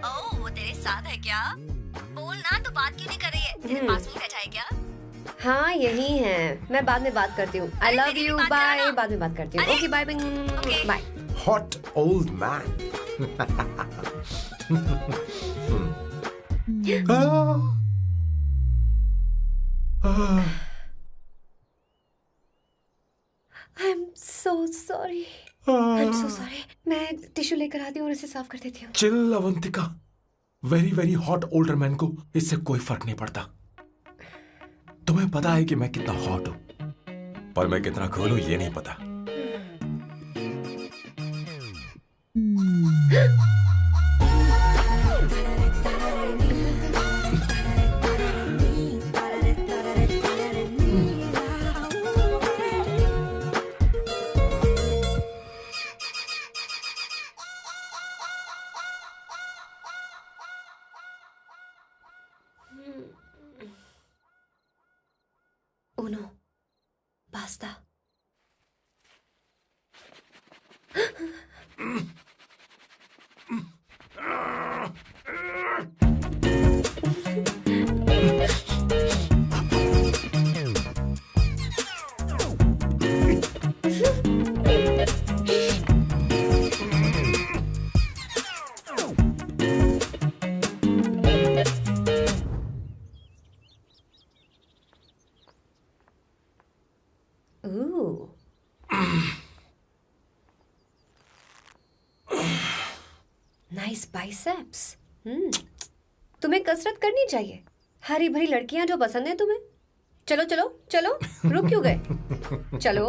[SPEAKER 12] ओह, वो तेरे साथ है क्या? बोलना तो बात क्यों नहीं कर रही है? तेरे पास में बैठा है क्या?
[SPEAKER 3] हाँ, यही है. मैं बाद में बात करती हूँ. I love you. बाय. बाद में बात करती हूँ. Okay bye bye bye.
[SPEAKER 5] Hot old man.
[SPEAKER 3] I'm so sorry. I'm so sorry. मैं टिश्यू लेकर आती हूँ और इसे साफ कर देती हूँ.
[SPEAKER 13] Chill Avantika. Very very hot older man को इससे कोई फर्क नहीं पड़ता. तुम्हें पता है कि मैं कितना हॉट हूं, पर मैं कितना कूल हूं ये नहीं पता.
[SPEAKER 3] Uno, basta. Ooh. Nice biceps. तुम्हें कसरत करनी चाहिए. हरी भरी लड़कियां जो पसंद है तुम्हें. चलो चलो चलो. रुक क्यों गए? चलो.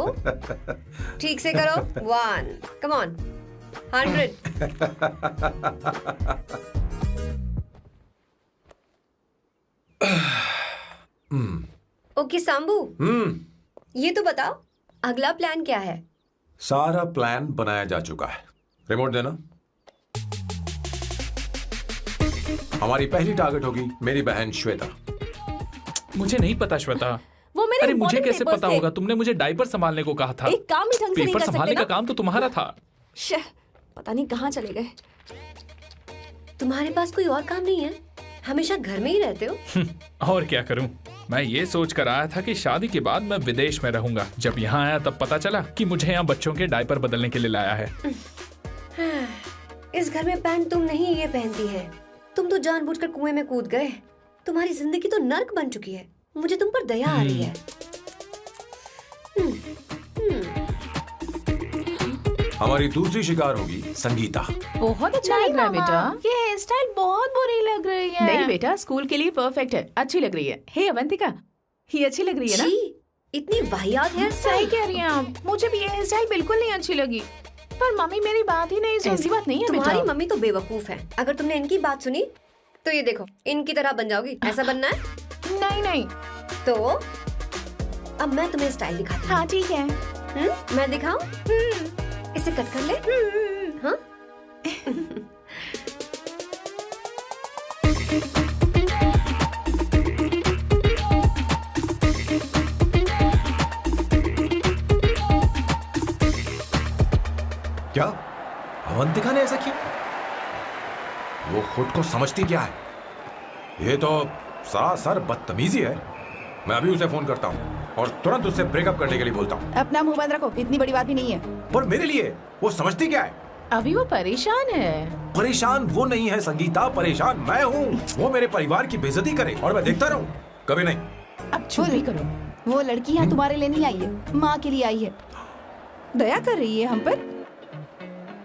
[SPEAKER 3] ठीक से करो. 1. Come on. 100. ओके सांबू. ये तो बताओ अगला प्लान क्या है?
[SPEAKER 13] सारा प्लान बनाया जा चुका है. रिमोट देना. हमारी पहली टारगेट होगी मेरी बहन श्वेता.
[SPEAKER 1] मुझे नहीं पता श्वेता.
[SPEAKER 8] वो मेरे
[SPEAKER 1] अरे मुझे कैसे
[SPEAKER 8] papers
[SPEAKER 1] पता
[SPEAKER 8] थे.
[SPEAKER 1] होगा? तुमने मुझे डायपर संभालने को कहा था.
[SPEAKER 8] एक काम ही ढंग से नहीं
[SPEAKER 1] पेपर
[SPEAKER 8] कर सकते
[SPEAKER 1] संभालने
[SPEAKER 8] ना?
[SPEAKER 1] का काम तो तुम्हारा था.
[SPEAKER 8] पता नहीं कहाँ चले गए.
[SPEAKER 3] तुम्हारे पास कोई और काम नहीं है? हमेशा घर में ही रहते हो?
[SPEAKER 1] और क्या करूं? मैं ये सोच कर आया था कि शादी के बाद मैं विदेश में रहूंगा. जब यहाँ आया तब पता चला कि मुझे यहाँ बच्चों के डायपर बदलने के लिए लाया है.
[SPEAKER 3] इस घर में पैंट तुम नहीं ये पहनती है. तुम तो जानबूझकर कुएं में कूद गए. तुम्हारी जिंदगी तो नर्क बन चुकी है. मुझे तुम पर दया आ रही है.
[SPEAKER 13] हमारी दूसरी शिकार होगी संगीता.
[SPEAKER 7] बहुत अच्छा लग रहा है बेटा.
[SPEAKER 8] ये हेयर स्टाइल बहुत बुरी लग रही है.
[SPEAKER 7] नहीं बेटा, स्कूल के लिए परफेक्ट है. अच्छी लग रही है. हे अवंतिका, ये अच्छी लग रही है ना?
[SPEAKER 3] इतनी वाहियात हेयर
[SPEAKER 7] सही कह रही हैं आप. मुझे भी ये हेयर स्टाइल बिल्कुल नहीं अच्छी लगी. पर मम्मी मेरी बात ही नहीं सुनती. ऐसी बात नहीं है बेटा.
[SPEAKER 3] तुम्हारी मम्मी तो बेवकूफ है. अगर तुमने इनकी बात सुनी तो ये देखो इनकी तरह बन जाओगी. ऐसा बनना है?
[SPEAKER 7] नहीं नहीं.
[SPEAKER 3] तो अब मैं तुम्हें स्टाइल दिखाती हूँ.
[SPEAKER 7] हाँ ठीक है.
[SPEAKER 3] मैं दिखाऊं? इसे कट कर ले. हाँ?
[SPEAKER 13] क्या अवंतिका ने ऐसा किया? वो खुद को समझती क्या है? ये तो सरासर बदतमीजी है. मैं अभी उसे फोन करता हूँ और तुरंत उससे ब्रेकअप करने के लिए बोलता हूँ.
[SPEAKER 9] अपना मुंह बंद रखो. इतनी बड़ी बात भी नहीं है.
[SPEAKER 13] पर मेरे लिए वो समझती क्या है?
[SPEAKER 7] अभी वो परेशान है.
[SPEAKER 13] परेशान वो नहीं है संगीता, परेशान मैं हूँ. वो मेरे परिवार की बेइज्जती करे और मैं देखता रहूँ. कभी नहीं.
[SPEAKER 7] अब चुप ही करो.
[SPEAKER 9] वो लड़की यहाँ तुम्हारे लिए नहीं आई है, माँ के लिए आई है. दया कर रही है हम पर.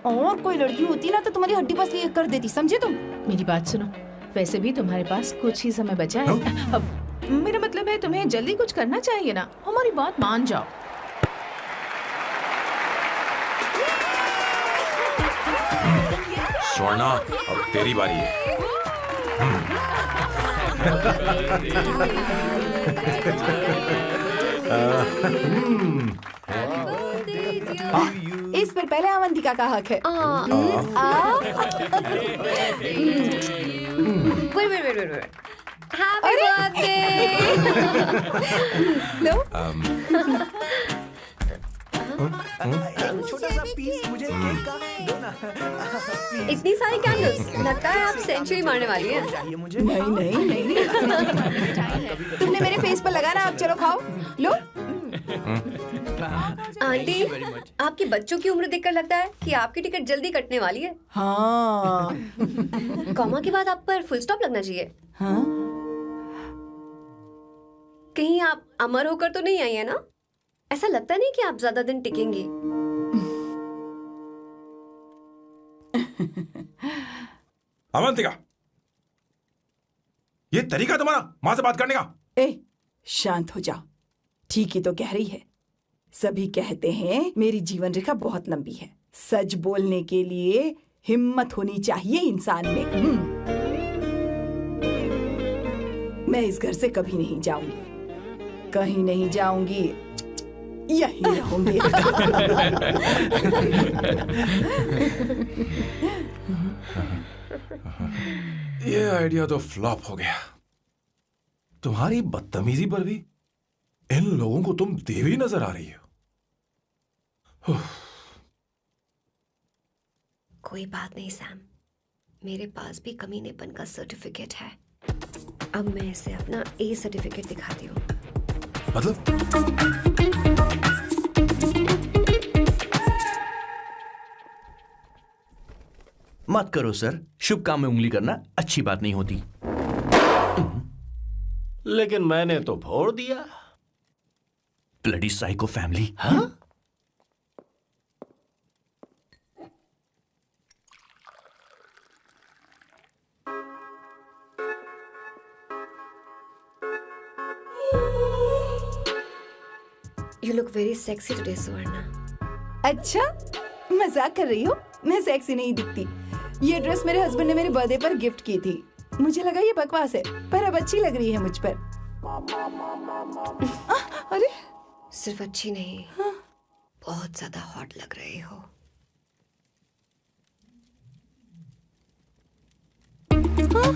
[SPEAKER 9] और कोई लड़की होती ना तो तुम्हारी हड्डी पसली कर देती. समझे तुम?
[SPEAKER 7] मेरी बात सुनो. वैसे भी तुम्हारे पास कुछ ही समय बचा है. अब मेरा मतलब है तुम्हें जल्दी कुछ करना चाहिए ना. हमारी बात मान जाओ.
[SPEAKER 13] स्वर्णा, अब तेरी बारी है.
[SPEAKER 9] इस पर पहले अवंतिका का हक है.
[SPEAKER 3] Wait. Happy birthday!
[SPEAKER 9] लो.
[SPEAKER 10] छोटा सा पीस मुझे केक का दो ना.
[SPEAKER 3] इतनी सारी कैंडल्स. लगता है आप सेंचुरी मारने वाली है.
[SPEAKER 9] नहीं. तुमने मेरे फेस पर लगाना. अब चलो खाओ. लो.
[SPEAKER 3] आंटी, आपके बच्चों की उम्र देखकर लगता है कि आपकी टिकट जल्दी कटने वाली है।
[SPEAKER 9] हाँ।
[SPEAKER 3] कॉमा के बाद आप पर फुल स्टॉप लगना चाहिए।
[SPEAKER 9] हाँ?
[SPEAKER 3] कहीं आप अमर होकर तो नहीं आई है ना? ऐसा लगता नहीं कि आप ज्यादा दिन टिकेंगी।
[SPEAKER 13] अवंतिका, ये तरीका तुम्हारा मां से बात करने का?
[SPEAKER 9] ए, शांत हो जाओ। ठीक ही तो कह रही है। सभी कहते हैं मेरी जीवन रेखा बहुत लंबी है। सच बोलने के लिए हिम्मत होनी चाहिए इंसान में। मैं इस घर से कभी नहीं जाऊंगी, कहीं नहीं जाऊंगी, यहीं रहूंगी।
[SPEAKER 13] ये आइडिया तो फ्लॉप हो गया। तुम्हारी बदतमीजी पर भी इन लोगों को तुम देवी नजर आ रही हो।
[SPEAKER 3] कोई बात नहीं सैम, मेरे पास भी कमीनेपन का सर्टिफिकेट है। अब मैं इसे अपना ए सर्टिफिकेट दिखाती हूँ।
[SPEAKER 13] मतलब?
[SPEAKER 4] मत करो सर, शुभ काम में उंगली करना अच्छी बात नहीं होती।
[SPEAKER 11] लेकिन मैंने तो फोड़ दिया।
[SPEAKER 4] Bloody psycho family.
[SPEAKER 11] हाँ?
[SPEAKER 3] You look very sexy today, सुवर्णा।
[SPEAKER 9] अच्छा, मजाक कर रही हो? मैं सेक्सी नहीं दिखती। ये ड्रेस मेरे हस्बैंड ने मेरे बर्थडे पर गिफ्ट की थी। मुझे लगा ये बकवास है, पर अब अच्छी लग रही है मुझ पर। अरे,
[SPEAKER 3] सिर्फ अच्छी नहीं,
[SPEAKER 9] हाँ?
[SPEAKER 3] बहुत ज्यादा हॉट लग रही हो।
[SPEAKER 9] हाँ?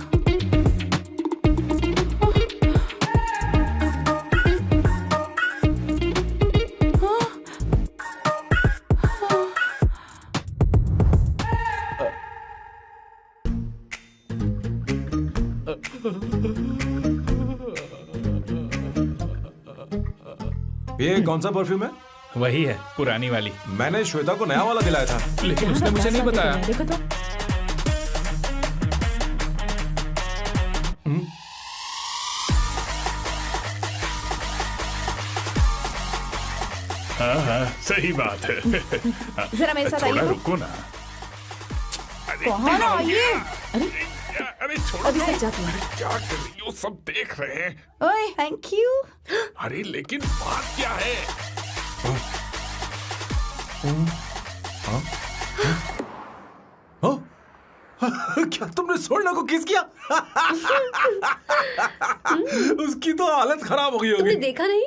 [SPEAKER 13] ये कौन सा परफ्यूम है?
[SPEAKER 1] वही है, पुरानी वाली।
[SPEAKER 13] मैंने श्वेता को नया वाला दिलाया था।
[SPEAKER 1] लेकिन उसने मुझे नहीं बताया।
[SPEAKER 7] देखो तो।
[SPEAKER 1] हाँ, सही बात है।
[SPEAKER 9] जरा मेरे साथ आइए।
[SPEAKER 1] थोड़ा रुको ना।
[SPEAKER 9] कहाँ ना आइए?
[SPEAKER 1] अरे छोड़ो।
[SPEAKER 9] अभी से जाती हूँ।
[SPEAKER 1] क्या कर रही हो? सब देख रहे हैं।
[SPEAKER 9] ओए, थैंक यू।
[SPEAKER 1] अरे लेकिन बात क्या है?
[SPEAKER 13] क्या तुमने सोना को किस किया? उसकी तो हालत खराब हो गई होगी।
[SPEAKER 3] तुमने देखा नहीं?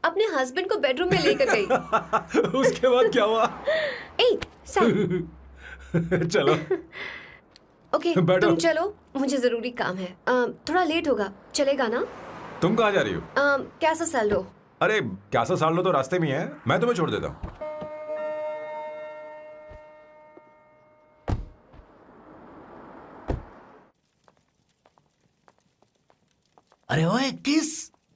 [SPEAKER 3] अपने हस्बैंड को बेडरूम में लेकर गई।
[SPEAKER 13] उसके बाद क्या हुआ?
[SPEAKER 3] ए, सैम।
[SPEAKER 13] चलो।
[SPEAKER 3] ओके, तुम चलो, मुझे जरूरी काम है। थोड़ा लेट होगा, चलेगा ना?
[SPEAKER 13] तुम कहाँ जा रही हो?
[SPEAKER 3] कैसा सालो?
[SPEAKER 13] अरे कैसा साल लो तो रास्ते में है, मैं तुम्हें छोड़ देता हूँ।
[SPEAKER 11] अरे ओए,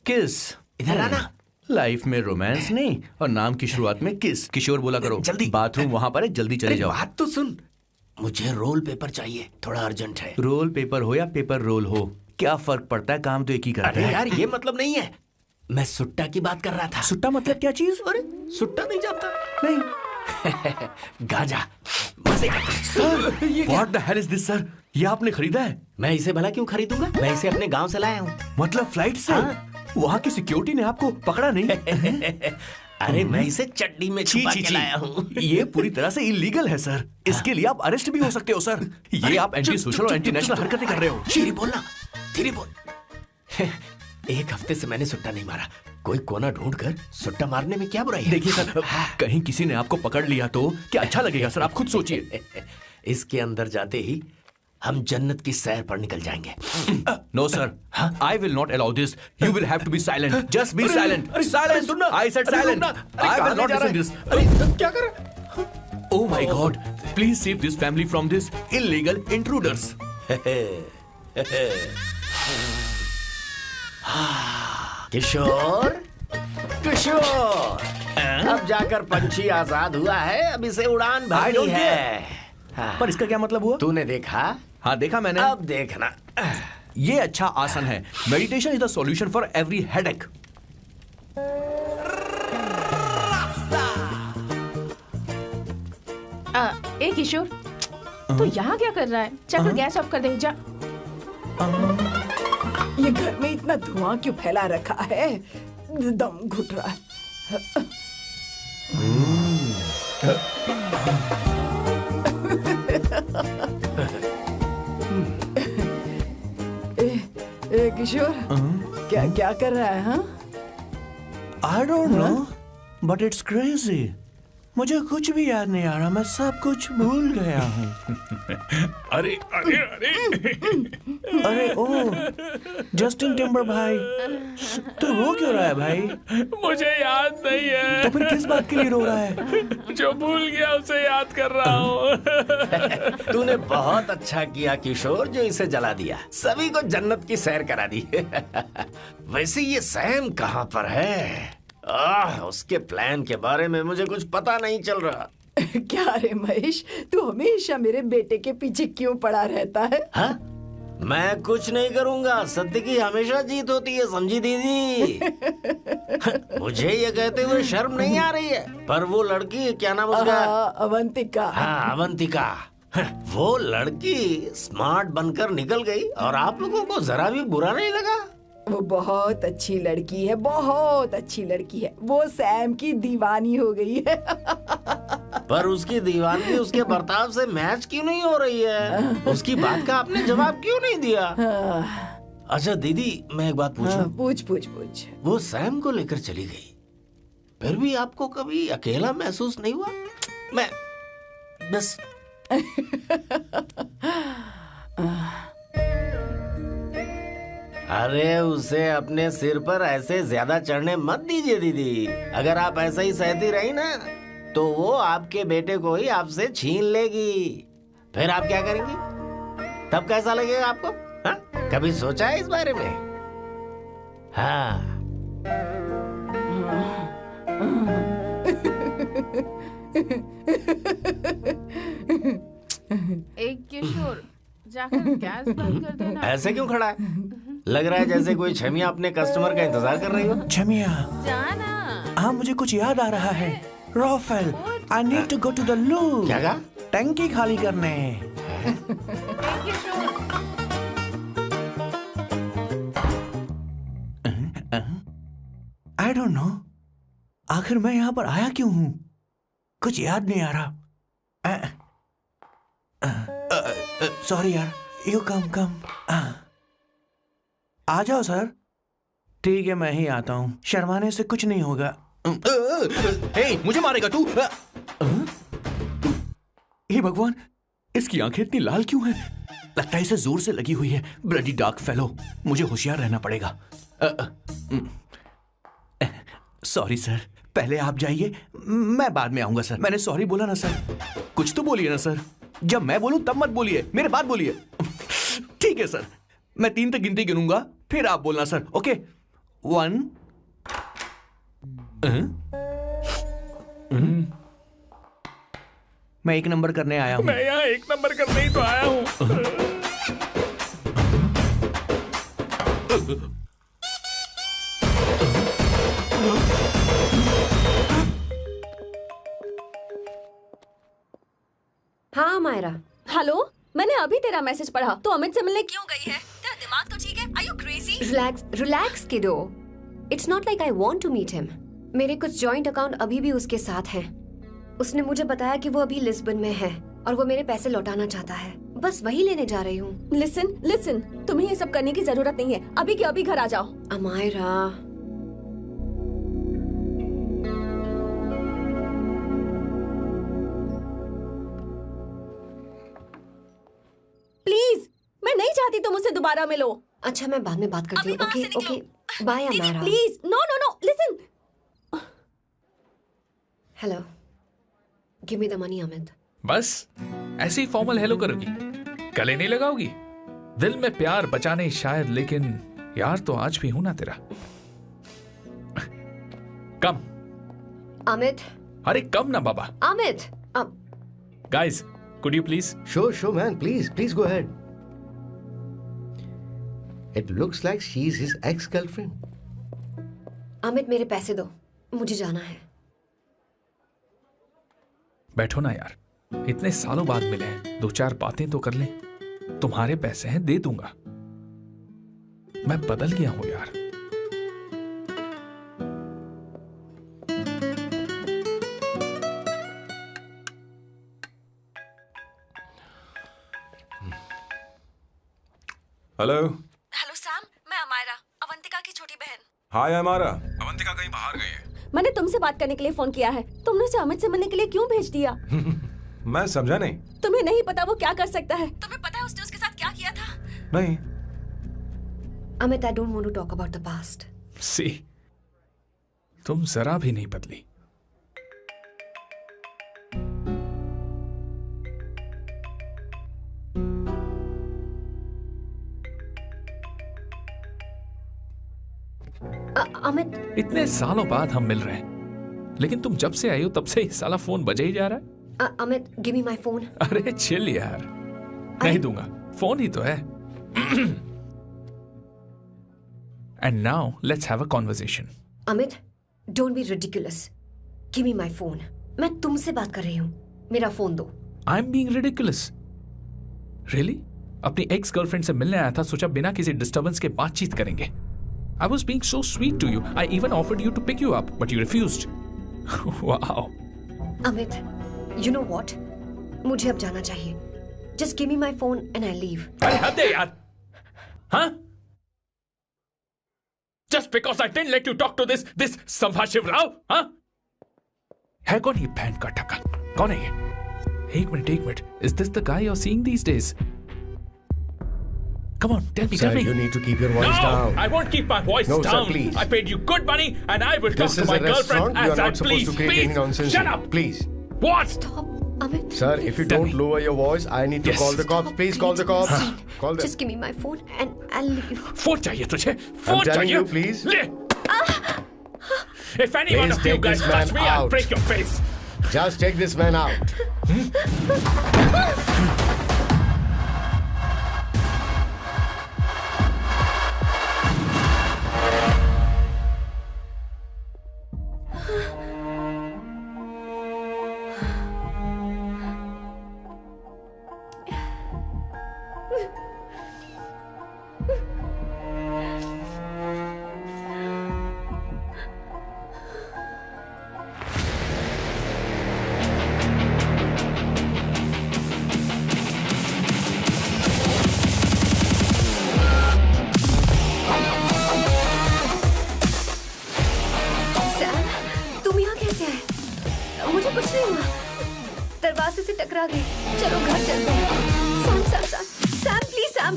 [SPEAKER 11] किस इधर आना।
[SPEAKER 4] लाइफ में रोमांस नहीं और नाम की शुरुआत में किस। किशोर बोला करो।
[SPEAKER 11] जल्दी।
[SPEAKER 4] बाथरूम वहां पर है, जल्दी चले जाओ।
[SPEAKER 11] बात तो सुन, मुझे रोल पेपर चाहिए, थोड़ा अर्जेंट है।
[SPEAKER 4] रोल पेपर हो या पेपर रोल हो, क्या फर्क पड़ता है? काम तो एक ही करता
[SPEAKER 11] अरे
[SPEAKER 4] है।
[SPEAKER 11] यार, ये मतलब नहीं है। मैं सुट्टा की बात कर रहा था।
[SPEAKER 4] सुट्टा मतलब क्या चीज?
[SPEAKER 11] अरे सुट्टा नहीं जानता?
[SPEAKER 4] नहीं।
[SPEAKER 11] गांजा। मजे का।
[SPEAKER 4] What the hell is this, sir? ये आपने खरीदा है?
[SPEAKER 11] मैं इसे भला क्यों खरीदूंगा? मैं इसे अपने गांव से लाया हूँ।
[SPEAKER 4] मतलब फ्लाइट से?
[SPEAKER 11] हाँ?
[SPEAKER 4] वहाँ की सिक्योरिटी ने आपको पकड़ा नहीं?
[SPEAKER 11] अरे मैं इसे चड्डी में छुपा के लाया हूँ।
[SPEAKER 4] ये पूरी तरह से इलीगल है सर। इसके लिए आप अरेस्ट भी हो सकते हो सर। ये आप एंटी सोशल और एंटी नेशनल हरकतें कर रहे हो।
[SPEAKER 11] धीरे बोलना, धीरे बोल। एक हफ्ते से मैंने सुट्टा नहीं मारा। कोई कोना ढूंढ कर सुट्टा मारने में क्या बुराई है?
[SPEAKER 4] देखिए सर, कहीं किसी ने आपको पकड़ लिया तो क्या अच्छा लगेगा सर? आप खुद सोचिए।
[SPEAKER 11] इसके अंदर जाते ही हम जन्नत की सैर पर निकल जाएंगे।
[SPEAKER 4] No sir, I will not allow this. You will have to be silent. Just be silent. Silent. I said silent. I will not listen this.
[SPEAKER 11] क्या कर रहे?
[SPEAKER 4] Oh my God! Please save this family from this illegal intruders.
[SPEAKER 11] किशोर, किशोर, अब जाकर पंछी आजाद हुआ है, अब इसे उड़ान भरनी है।
[SPEAKER 4] पर इसका क्या मतलब हुआ?
[SPEAKER 11] तूने देखा?
[SPEAKER 4] हाँ देखा मैंने।
[SPEAKER 11] अब देखना।
[SPEAKER 4] ये अच्छा आसन है। Meditation is the solution for every headache.
[SPEAKER 7] ए किशोर, तू यहाँ क्या कर रहा है? चल गैस ऑफ कर दे जा।
[SPEAKER 9] ये घर में इतना धुआं क्यों फैला रखा है? दम घुट रहा है। ए किशोर, क्या क्या कर रहा है? हाँ?
[SPEAKER 4] I don't know, but it's crazy. मुझे कुछ भी याद नहीं आ रहा, मैं सब कुछ भूल गया हूँ।
[SPEAKER 1] अरे अरे अरे
[SPEAKER 4] अरे ओ जस्टिन टिम्बर भाई, तू रो क्यों रहा है भाई?
[SPEAKER 1] मुझे याद नहीं है।
[SPEAKER 4] तो फिर किस बात के लिए रो रहा है?
[SPEAKER 1] जो भूल गया उसे याद कर रहा हूँ।
[SPEAKER 11] तूने बहुत अच्छा किया किशोर, जो इसे जला दिया, सभी को जन्नत की सैर करा दी। वैसे ये सैम कहाँ पर है? उसके प्लान के बारे में मुझे कुछ पता नहीं चल रहा।
[SPEAKER 9] क्या रे महेश, तू हमेशा मेरे बेटे के पीछे क्यों पड़ा रहता है?
[SPEAKER 11] हाँ? मैं कुछ नहीं करूंगा, सत्य की हमेशा जीत होती है, समझी दीदी? मुझे ये कहते हुए शर्म नहीं आ रही है, पर वो लड़की, क्या नाम उसका?
[SPEAKER 9] अवंतिका।
[SPEAKER 11] हाँ अवंतिका, वो लड़की स्मार्ट बनकर निकल गई और आप लोगों को जरा भी बुरा नहीं लगा?
[SPEAKER 9] वो बहुत अच्छी लड़की है, बहुत अच्छी लड़की है। वो सैम की दीवानी हो गई है।
[SPEAKER 11] पर उसकी दीवानगी उसके बर्ताव से मैच क्यों नहीं हो रही है? उसकी बात का आपने जवाब क्यों नहीं दिया? अच्छा दीदी, मैं एक बात पूछूं?
[SPEAKER 9] पूछ पूछ पूछ।
[SPEAKER 11] वो सैम को लेकर चली गई, फिर भी आपको कभी अकेला महसूस नहीं हुआ? मैं बस अरे उसे अपने सिर पर ऐसे ज्यादा चढ़ने मत दीजिए दीदी। अगर आप ऐसा ही सहती रही ना, तो वो आपके बेटे को ही आपसे छीन लेगी। फिर आप क्या करेंगी? तब कैसा लगेगा आपको? हा? कभी सोचा है इस बारे में? हाँ।
[SPEAKER 7] एक किशोर, जाकर गैस बंद कर देना।
[SPEAKER 11] ऐसे क्यों खड़ा है? लग रहा है जैसे कोई छमिया अपने कस्टमर का इंतजार कर रही हो।
[SPEAKER 4] छमिया,
[SPEAKER 7] जाना।
[SPEAKER 4] हाँ मुझे कुछ याद आ रहा है। Rafael, I need to go to the loo।
[SPEAKER 11] क्या कहा?
[SPEAKER 4] टंकी खाली करने। I don't know, आखिर मैं यहाँ पर आया क्यों हूँ? कुछ याद नहीं आ रहा। सॉरी यार, यू कम। आ जाओ सर। ठीक है, मैं ही आता हूँ, शर्माने से कुछ नहीं होगा। हे, मुझे मारेगा तू? हे भगवान, इसकी आंखें इतनी लाल क्यों हैं? लगता है इसे जोर से लगी हुई है। ब्लडी डार्क फेलो, मुझे होशियार रहना पड़ेगा। सॉरी सर, पहले आप जाइए, मैं बाद में आऊंगा सर। मैंने सॉरी बोला ना सर? कुछ तो बोलिए ना सर। जब मैं बोलूं तब मत बोलिए, मेरे बाद बोलिए। ठीक है सर, मैं 3 तक गिनती गिनूंगा, फिर आप बोलना सर। ओके, 1। मैं 1 नंबर करने आया हूँ।
[SPEAKER 1] मैं यहाँ 1 नंबर करने ही तो आया हूँ।
[SPEAKER 3] हाँ मायरा।
[SPEAKER 8] हेलो, मैंने अभी तेरा मैसेज पढ़ा। तो अमित से मिलने क्यों गई है? तेरा दिमाग तो ठीक है? Are you crazy?
[SPEAKER 3] Relax kiddo. It's not like I want to meet him. मेरे कुछ जॉइंट अकाउंट अभी भी उसके साथ हैं। उसने मुझे बताया कि वो अभी लिस्बन में है और वो मेरे पैसे लौटाना चाहता है। बस वही लेने जा रही हूँ।
[SPEAKER 8] लिसन, तुम्हें ये सब करने की जरूरत नहीं है। अभी के अभी घर आ जाओ।
[SPEAKER 3] अमायरा,
[SPEAKER 8] प्लीज, मैं नहीं चाहती तुम मुझसे दोबारा मिलो।
[SPEAKER 3] अच्छा, मैं बाद में बात करती हूँ। Okay, bye Amayra.
[SPEAKER 8] Please, no, listen.
[SPEAKER 3] Hello, give me the money Amit.
[SPEAKER 1] बस ऐसे ही फॉर्मल हेलो करोगी, गले नहीं लगाओगी? दिल में प्यार बचा नहीं शायद, लेकिन यार तो आज भी हूं ना तेरा। कम,
[SPEAKER 3] अमित,
[SPEAKER 1] अरे कम ना बाबा।
[SPEAKER 3] Amit,
[SPEAKER 1] Guys, could you please?
[SPEAKER 2] Sure, man. Please go ahead. It looks like she's his ex-girlfriend.
[SPEAKER 3] Amit मेरे पैसे दो, मुझे जाना है।
[SPEAKER 1] बैठो ना यार, इतने सालों बाद मिले हैं, 2-4 बातें तो कर लें। तुम्हारे पैसे हैं, दे दूंगा। मैं बदल गया हूं यार।
[SPEAKER 5] हेलो
[SPEAKER 8] सैम, मैं अमायरा, अवंतिका की छोटी बहन।
[SPEAKER 5] हाय अमारा, अवंतिका कहीं बाहर गई है।
[SPEAKER 8] मैंने तुमसे बात करने के लिए फोन किया है। तुमने उसे अमित से मिलने के लिए क्यों भेज दिया?
[SPEAKER 5] मैं समझा नहीं।
[SPEAKER 8] तुम्हें नहीं पता वो क्या कर सकता है? तुम्हें पता है उसने उसके साथ क्या किया था?
[SPEAKER 5] नहीं।
[SPEAKER 3] Amit, I don't want to talk about the past.
[SPEAKER 1] See, तुम जरा भी नहीं बदली।
[SPEAKER 3] अमित,
[SPEAKER 1] इतने सालों बाद हम मिल रहे हैं, लेकिन तुम जब से आई हो तब से ही साला फोन बजे ही जा रहा है।
[SPEAKER 3] Amit, give me my phone.
[SPEAKER 1] अरे चिल यार, नहीं दूंगा, फोन ही तो है। And now let's have a conversation.
[SPEAKER 3] Amit, don't be ridiculous. Give me my phone. मैं तुमसे बात कर रही हूँ, मेरा फोन दो।
[SPEAKER 1] I'm being ridiculous. Really? अपनी एक्स गर्लफ्रेंड से मिलने आया था, सोचा बिना किसी डिस्टर्बेंस के बातचीत करेंगे। I was being so sweet to you. I even offered you to pick you up, but you refused. Wow.
[SPEAKER 3] Amit, you know what? मुझे अब जाना चाहिए. Just give me my phone and I leave.
[SPEAKER 1] अरे हद है यार, हाँ? Just because I didn't let you talk to this संभाशिव Rao, हाँ? है कौन ये बहन का टक्का? कौन है ये? एक minute. Is this the guy you're seeing these days? Come on, tell me.
[SPEAKER 2] Sir, you need to keep your voice down.
[SPEAKER 1] No, I won't keep my voice
[SPEAKER 2] down.
[SPEAKER 1] No,
[SPEAKER 2] sir, please.
[SPEAKER 1] I paid you good money and I will talk to my girlfriend as I please. Please, shut up.
[SPEAKER 2] Please.
[SPEAKER 1] What?
[SPEAKER 3] Stop, Amit.
[SPEAKER 2] Sir, if you don't lower your voice, I need to call the cops. Please call the cops. Call them.
[SPEAKER 3] Just give me my phone and I'll leave.
[SPEAKER 1] Phone चाहिए तुझे? Phone
[SPEAKER 2] I'm telling
[SPEAKER 1] चाहिए?
[SPEAKER 2] you, please.
[SPEAKER 1] ले. If any one of you guys touch me, I'll break your face.
[SPEAKER 2] Just take this man out.
[SPEAKER 3] दरवाजे से टकरा गई। चलो घर चलते हैं। Sam please Sam.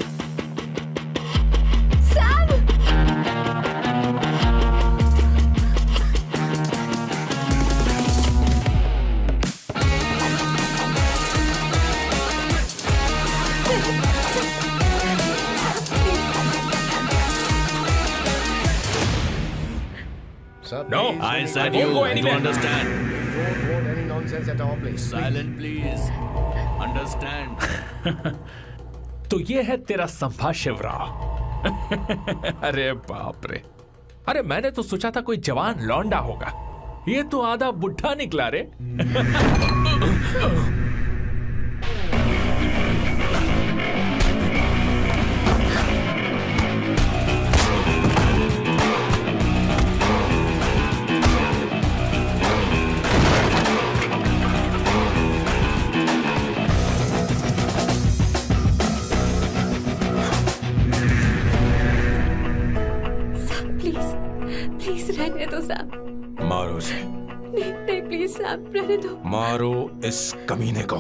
[SPEAKER 4] No, I said you understand.
[SPEAKER 2] Don't want any nonsense at our place.
[SPEAKER 4] Silent, please. Understand.
[SPEAKER 1] तो ये है तेरा संभाशिव राव। अरे बाप रे, अरे मैंने तो सोचा था कोई जवान लौंडा होगा, ये तो आधा बुढ़ा निकला रे।
[SPEAKER 3] रहने दो सैम।
[SPEAKER 5] मारो उसे।
[SPEAKER 3] नहीं प्लीज सैम, रहने दो।
[SPEAKER 5] मारो इस कमीने को।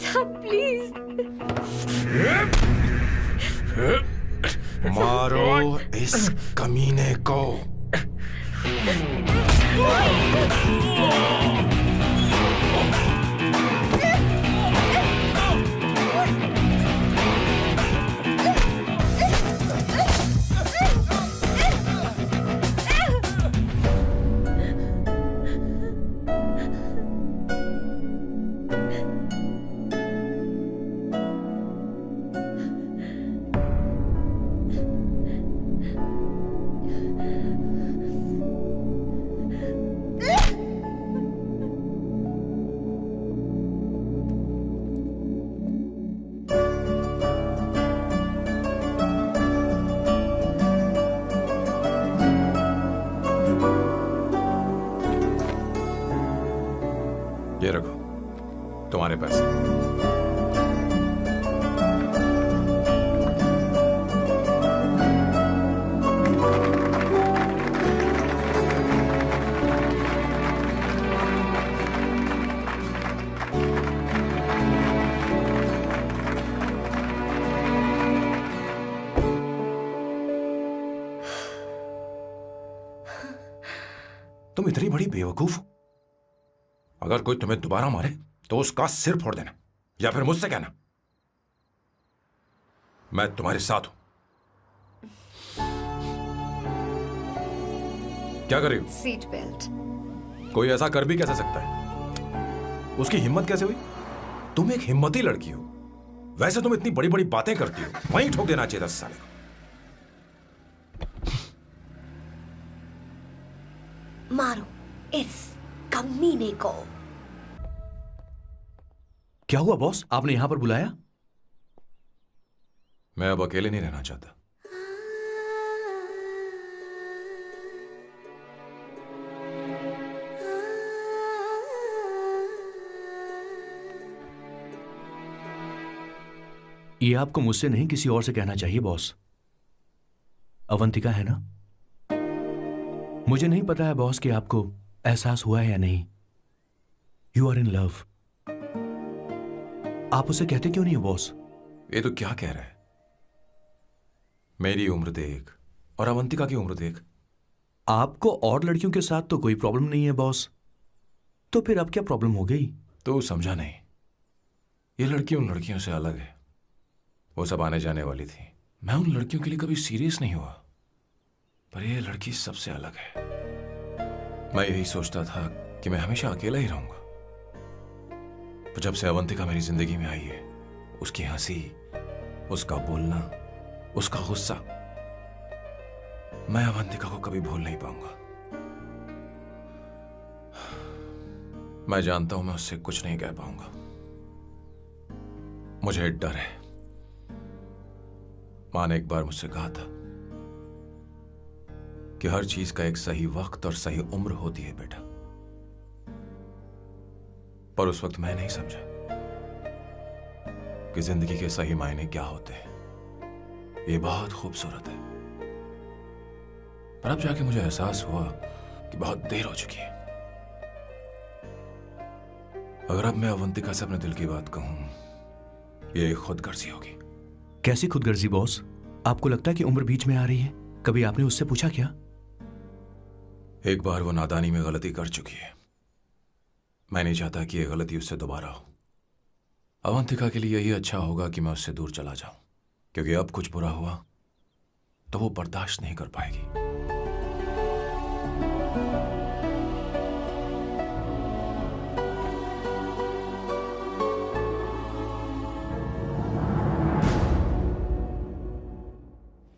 [SPEAKER 3] Sam please.
[SPEAKER 5] मारो इस कमीने को। तुम्हारे पैसे। तुम इतनी बड़ी बेवकूफ हो। अगर कोई तुम्हें दोबारा मारे तो उसका सिर फोड़ देना, या फिर मुझसे कहना मैं तुम्हारे साथ हूं। क्या कर रही हो?
[SPEAKER 3] Seat belt.
[SPEAKER 5] कोई ऐसा कर भी कैसे सकता है? उसकी हिम्मत कैसे हुई? तुम एक हिम्मती लड़की हो, वैसे तुम इतनी बड़ी बड़ी बातें करती हो, वहीं ठोक देना चाहिए 10 साल को।
[SPEAKER 12] मारो इस कमीने को।
[SPEAKER 4] क्या हुआ बॉस, आपने यहां पर बुलाया?
[SPEAKER 5] मैं अब अकेले नहीं रहना चाहता।
[SPEAKER 4] ये आपको मुझसे नहीं किसी और से कहना चाहिए बॉस। अवंतिका है ना? मुझे नहीं पता है बॉस कि आपको एहसास हुआ है या नहीं। You are in love. आप उसे कहते क्यों नहीं हो बॉस?
[SPEAKER 5] ये तो क्या कह रहा है? मेरी उम्र देख और अवंतिका की उम्र देख।
[SPEAKER 4] आपको और लड़कियों के साथ तो कोई प्रॉब्लम नहीं है बॉस, तो फिर अब क्या प्रॉब्लम हो गई?
[SPEAKER 5] तो समझा नहीं। ये लड़की उन लड़कियों से अलग है। वो सब आने जाने वाली थी। मैं उन लड़कियों के लिए कभी सीरियस नहीं हुआ, पर ये लड़की सबसे अलग है। मैं यही सोचता था कि मैं हमेशा अकेला ही रहूंगा, पर जब से अवंतिका मेरी जिंदगी में आई है, उसकी हंसी, उसका बोलना, उसका गुस्सा, मैं अवंतिका को कभी भूल नहीं पाऊंगा। मैं जानता हूं मैं उससे कुछ नहीं कह पाऊंगा। मुझे डर है। मां ने एक बार मुझसे कहा था कि हर चीज का एक सही वक्त और सही उम्र होती है बेटा, पर उस वक्त मैं नहीं समझा कि जिंदगी के सही मायने क्या होते हैं। ये बहुत खूबसूरत है, पर अब जाके मुझे एहसास हुआ कि बहुत देर हो चुकी है। अगर अब मैं अवंतिका से अपने दिल की बात कहूं, ये खुदगर्जी होगी।
[SPEAKER 4] कैसी खुदगर्जी बॉस? आपको लगता है कि उम्र बीच में आ रही है? कभी आपने उससे पूछा क्या?
[SPEAKER 5] एक बार वो नादानी में गलती कर चुकी है। मैं नहीं चाहता कि ये गलती उससे दोबारा हो। अवंतिका के लिए यही अच्छा होगा कि मैं उससे दूर चला जाऊं, क्योंकि अब कुछ बुरा हुआ तो वो बर्दाश्त नहीं कर पाएगी।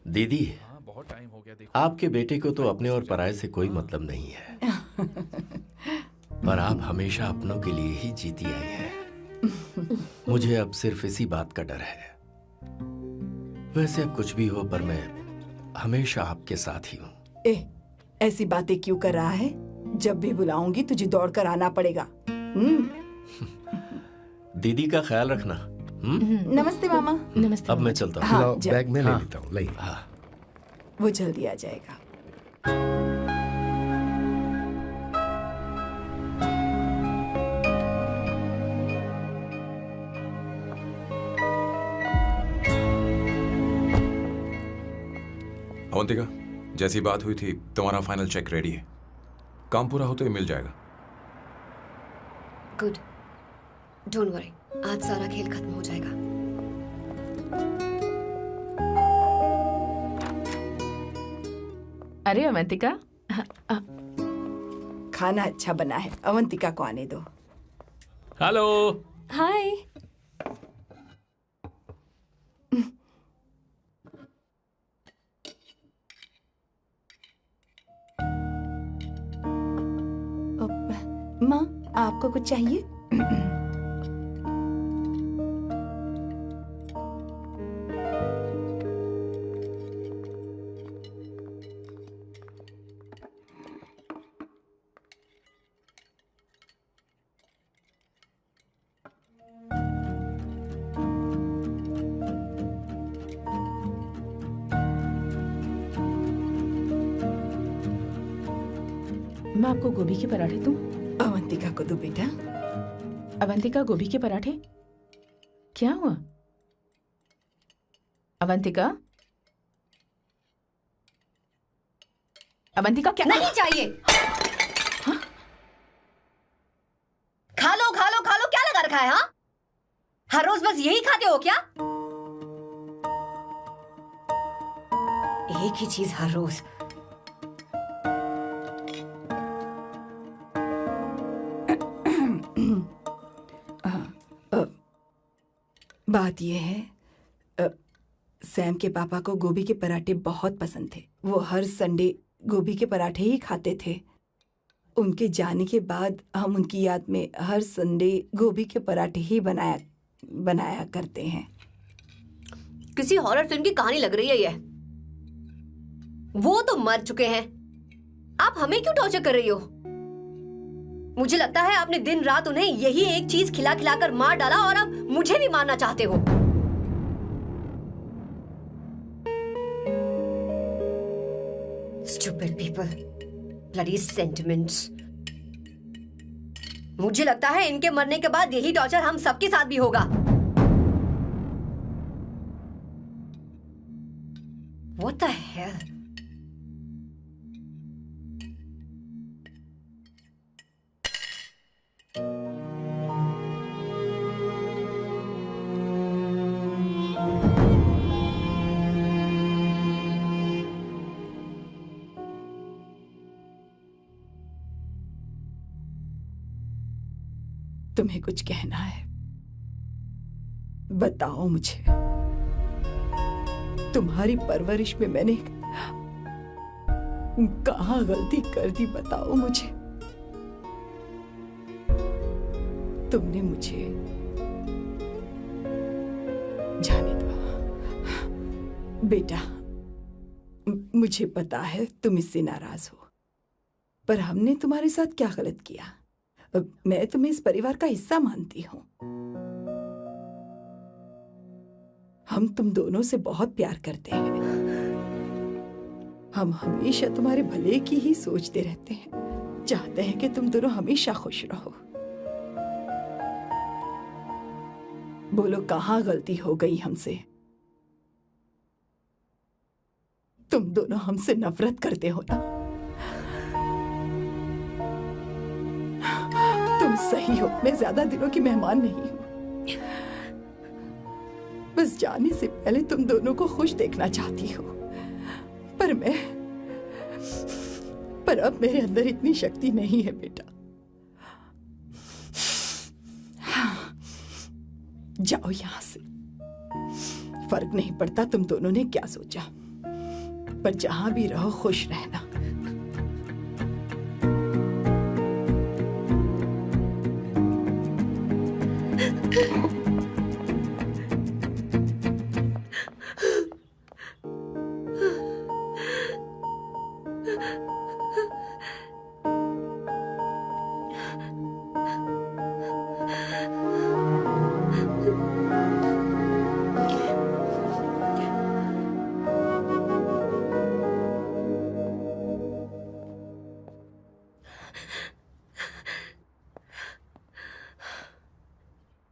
[SPEAKER 11] दीदी,
[SPEAKER 1] बहुत टाइम हो गया।
[SPEAKER 11] आपके बेटे को तो अपने और पराये से कोई मतलब नहीं है, पर आप हमेशा अपनों के लिए ही जीती आई हैं। मुझे अब सिर्फ इसी बात का डर है। वैसे अब कुछ भी हो, पर मैं हमेशा आपके साथ ही हूँ।
[SPEAKER 9] ऐसी बातें क्यों कर रहा है? जब भी बुलाऊंगी तुझे दौड़कर आना पड़ेगा।
[SPEAKER 11] दीदी का ख्याल रखना।
[SPEAKER 9] नमस्ते मामा।
[SPEAKER 7] नमस्ते।
[SPEAKER 11] अब मैं चलता हूँ।
[SPEAKER 2] हाँ, बैग में ले लेता हूँ। लाइए।
[SPEAKER 11] हाँ,
[SPEAKER 9] वो जल्दी आ जाएगा।
[SPEAKER 5] अवंतिका, जैसी बात हुई थी, तुम्हारा फाइनल चेक रेडी है। काम पूरा होते ही मिल जाएगा।
[SPEAKER 3] गुड, डोंट वरी, आज सारा खेल खत्म हो जाएगा।
[SPEAKER 7] अरे अवंतिका,
[SPEAKER 9] खाना अच्छा बना है, अवंतिका को आने दो।
[SPEAKER 1] हेलो।
[SPEAKER 8] हाय।
[SPEAKER 9] माँ, आपको कुछ चाहिए?
[SPEAKER 7] मैं आपको गोभी के पराठे दूं?
[SPEAKER 9] अवंतिका को दो बेटा।
[SPEAKER 7] अवंतिका, गोभी के पराठे? क्या हुआ अवंतिका? अवंतिका क्या?
[SPEAKER 3] नहीं चाहिए।
[SPEAKER 7] हाँ?
[SPEAKER 3] खा लो खा लो खा लो, क्या लगा रखा है? हाँ, हर रोज बस यही खाते हो क्या? एक ही चीज हर रोज।
[SPEAKER 9] बात यह है, सैम के पापा को गोभी के पराठे बहुत पसंद थे। वो हर संडे गोभी के पराठे ही खाते थे। उनके जाने के बाद हम उनकी याद में हर संडे गोभी के पराठे ही बनाया करते हैं।
[SPEAKER 3] किसी हॉरर फिल्म की कहानी लग रही है ये। वो तो मर चुके हैं, आप हमें क्यों टॉर्चर कर रही हो? मुझे लगता है आपने दिन रात उन्हें यही एक चीज खिला खिला कर मार डाला और अब मुझे भी मारना चाहते हो। Stupid people, bloody sentiments। मुझे लगता है इनके मरने के बाद यही टॉर्चर हम सबके साथ भी होगा। What the hell?
[SPEAKER 9] तुम्हें कुछ कहना है? बताओ मुझे। तुम्हारी परवरिश में मैंने कहाँ गलती कर दी, बताओ मुझे। तुमने मुझे जाने दो बेटा। मुझे पता है तुम इससे नाराज हो, पर हमने तुम्हारे साथ क्या गलत किया? मैं तुम्हें इस परिवार का हिस्सा मानती हूं। हम तुम दोनों से बहुत प्यार करते हैं। हम हमेशा तुम्हारे भले की ही सोचते रहते हैं, चाहते हैं कि तुम दोनों हमेशा खुश रहो। बोलो कहाँ गलती हो गई हमसे? तुम दोनों हमसे नफरत करते हो ना? तुम सही हो, मैं ज्यादा दिनों की मेहमान नहीं हूं। बस जाने से पहले तुम दोनों को खुश देखना चाहती हो, पर अब मेरे अंदर इतनी शक्ति नहीं है बेटा। जाओ यहां से। फर्क नहीं पड़ता तुम दोनों ने क्या सोचा, पर जहां भी रहो खुश रहना।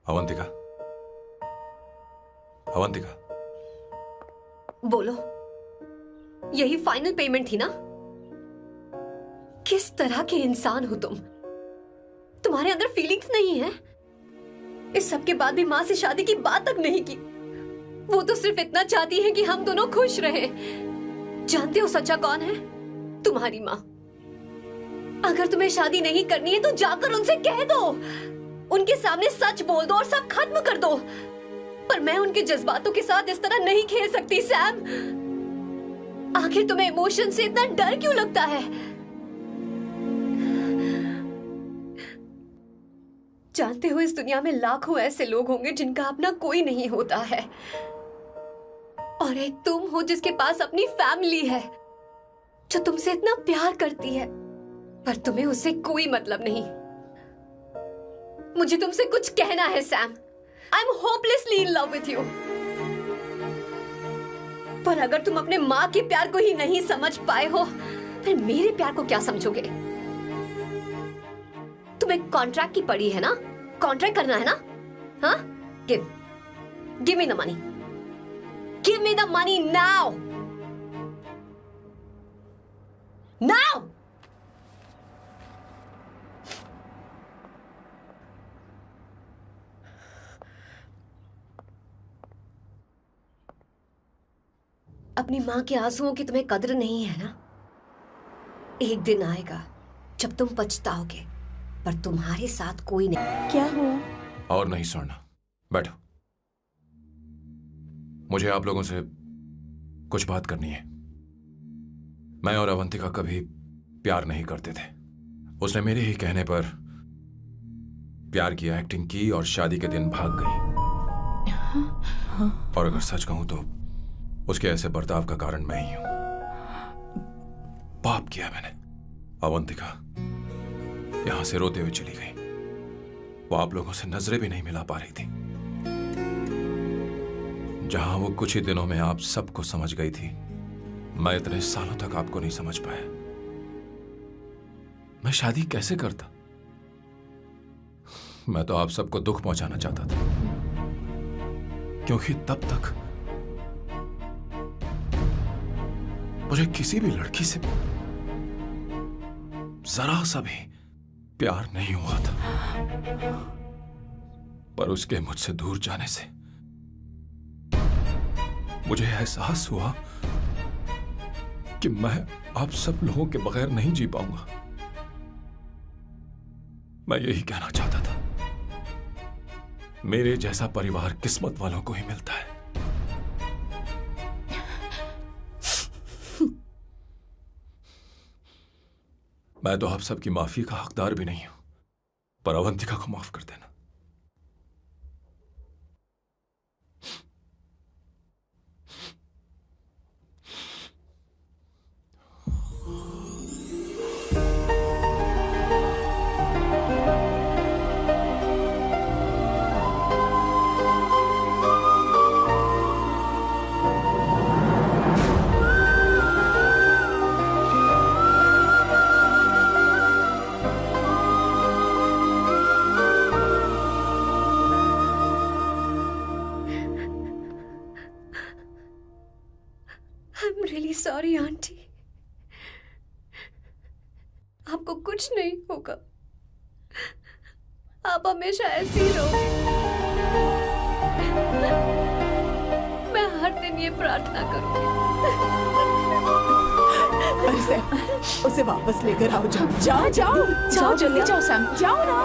[SPEAKER 5] अवंतिका, अवंतिका,
[SPEAKER 3] बोलो, यही फाइनल पेमेंट थी ना? किस तरह के इंसान हो तुम? तुम्हारे अंदर फीलिंग्स नहीं है? इस सब के बाद भी माँ से शादी की बात तक नहीं की। वो तो सिर्फ इतना चाहती है कि हम दोनों खुश रहें। जानते हो सच्चा कौन है? तुम्हारी माँ। अगर तुम्हें शादी नहीं करनी है तो जाकर उनसे कह दो, उनके सामने सच बोल दो और सब खत्म कर दो। पर मैं उनके जज्बातों के साथ इस तरह नहीं खेल सकती सैम। आखिर तुम्हें इमोशन से इतना डर क्यों लगता है? जानते हो इस दुनिया में लाखों ऐसे लोग होंगे जिनका अपना कोई नहीं होता है, और एक तुम हो जिसके पास अपनी फैमिली है जो तुमसे इतना प्यार करती है, पर तुम्हें उससे कोई मतलब नहीं। मुझे तुमसे कुछ कहना है Sam. I am hopelessly in love with you. पर अगर तुम अपने माँ के प्यार को ही नहीं समझ पाए हो, फिर मेरे प्यार को क्या समझोगे? तुम्हें कॉन्ट्रैक्ट की पड़ी है ना? कॉन्ट्रैक्ट करना है ना? हाँ? Give me the money. Give me the money now. Now. अपनी मां के आंसुओं की तुम्हें कद्र नहीं है ना? एक दिन आएगा जब तुम पछताओगे, पर तुम्हारे साथ कोई नहीं।
[SPEAKER 8] क्या हुआ?
[SPEAKER 5] और नहीं सुनना, बैठो। मुझे आप लोगों से कुछ बात करनी है। मैं और अवंतिका कभी प्यार नहीं करते थे। उसने मेरे ही कहने पर प्यार की एक्टिंग की और शादी के दिन भाग गई। और अगर सच कहूं तो उसके ऐसे बर्ताव का कारण मैं ही हूं। पाप किया मैंने। अवंतिका यहां से रोते हुए चली गई। वो आप लोगों से नजरें भी नहीं मिला पा रही थी। जहां वो कुछ ही दिनों में आप सबको समझ गई थी, मैं इतने सालों तक आपको नहीं समझ पाया। मैं शादी कैसे करता? मैं तो आप सबको दुख पहुंचाना चाहता था, क्योंकि तब तक मुझे किसी भी लड़की से जरा सा भी प्यार नहीं हुआ था। पर उसके मुझसे दूर जाने से मुझे एहसास हुआ कि मैं आप सब लोगों के बगैर नहीं जी पाऊंगा। मैं यही कहना चाहता था, मेरे जैसा परिवार किस्मत वालों को ही मिलता है। मैं तो आप सबकी माफी का हकदार भी नहीं हूं, पर अवंतिका को माफ कर देना।
[SPEAKER 3] सॉरी आंटी, आपको कुछ नहीं होगा। आप हमेशा ऐसी ही रहो। मैं हर दिन ये प्रार्थना करूंगी।
[SPEAKER 9] अरे सैम, उसे वापस लेकर आओ। जाओ जाओ जाओ
[SPEAKER 7] जाओ, जल्दी जाओ सैम,
[SPEAKER 9] जाओ ना।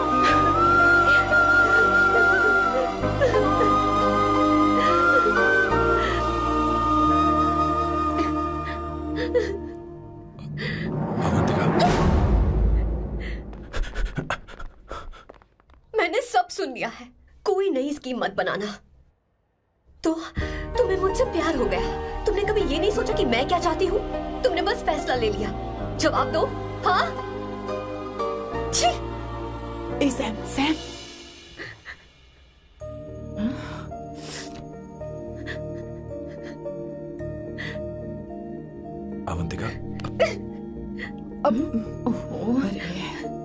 [SPEAKER 3] मैंने सब सुन लिया है। कोई नई स्कीम मत बनाना। तो तुम्हें मुझसे प्यार हो गया। तुमने कभी ये नहीं सोचा कि मैं क्या चाहती हूँ? तुमने बस फैसला ले लिया। जवाब दो। हाँ?
[SPEAKER 9] ए सैम, सैम।
[SPEAKER 5] अवंतिका,
[SPEAKER 9] अब अरे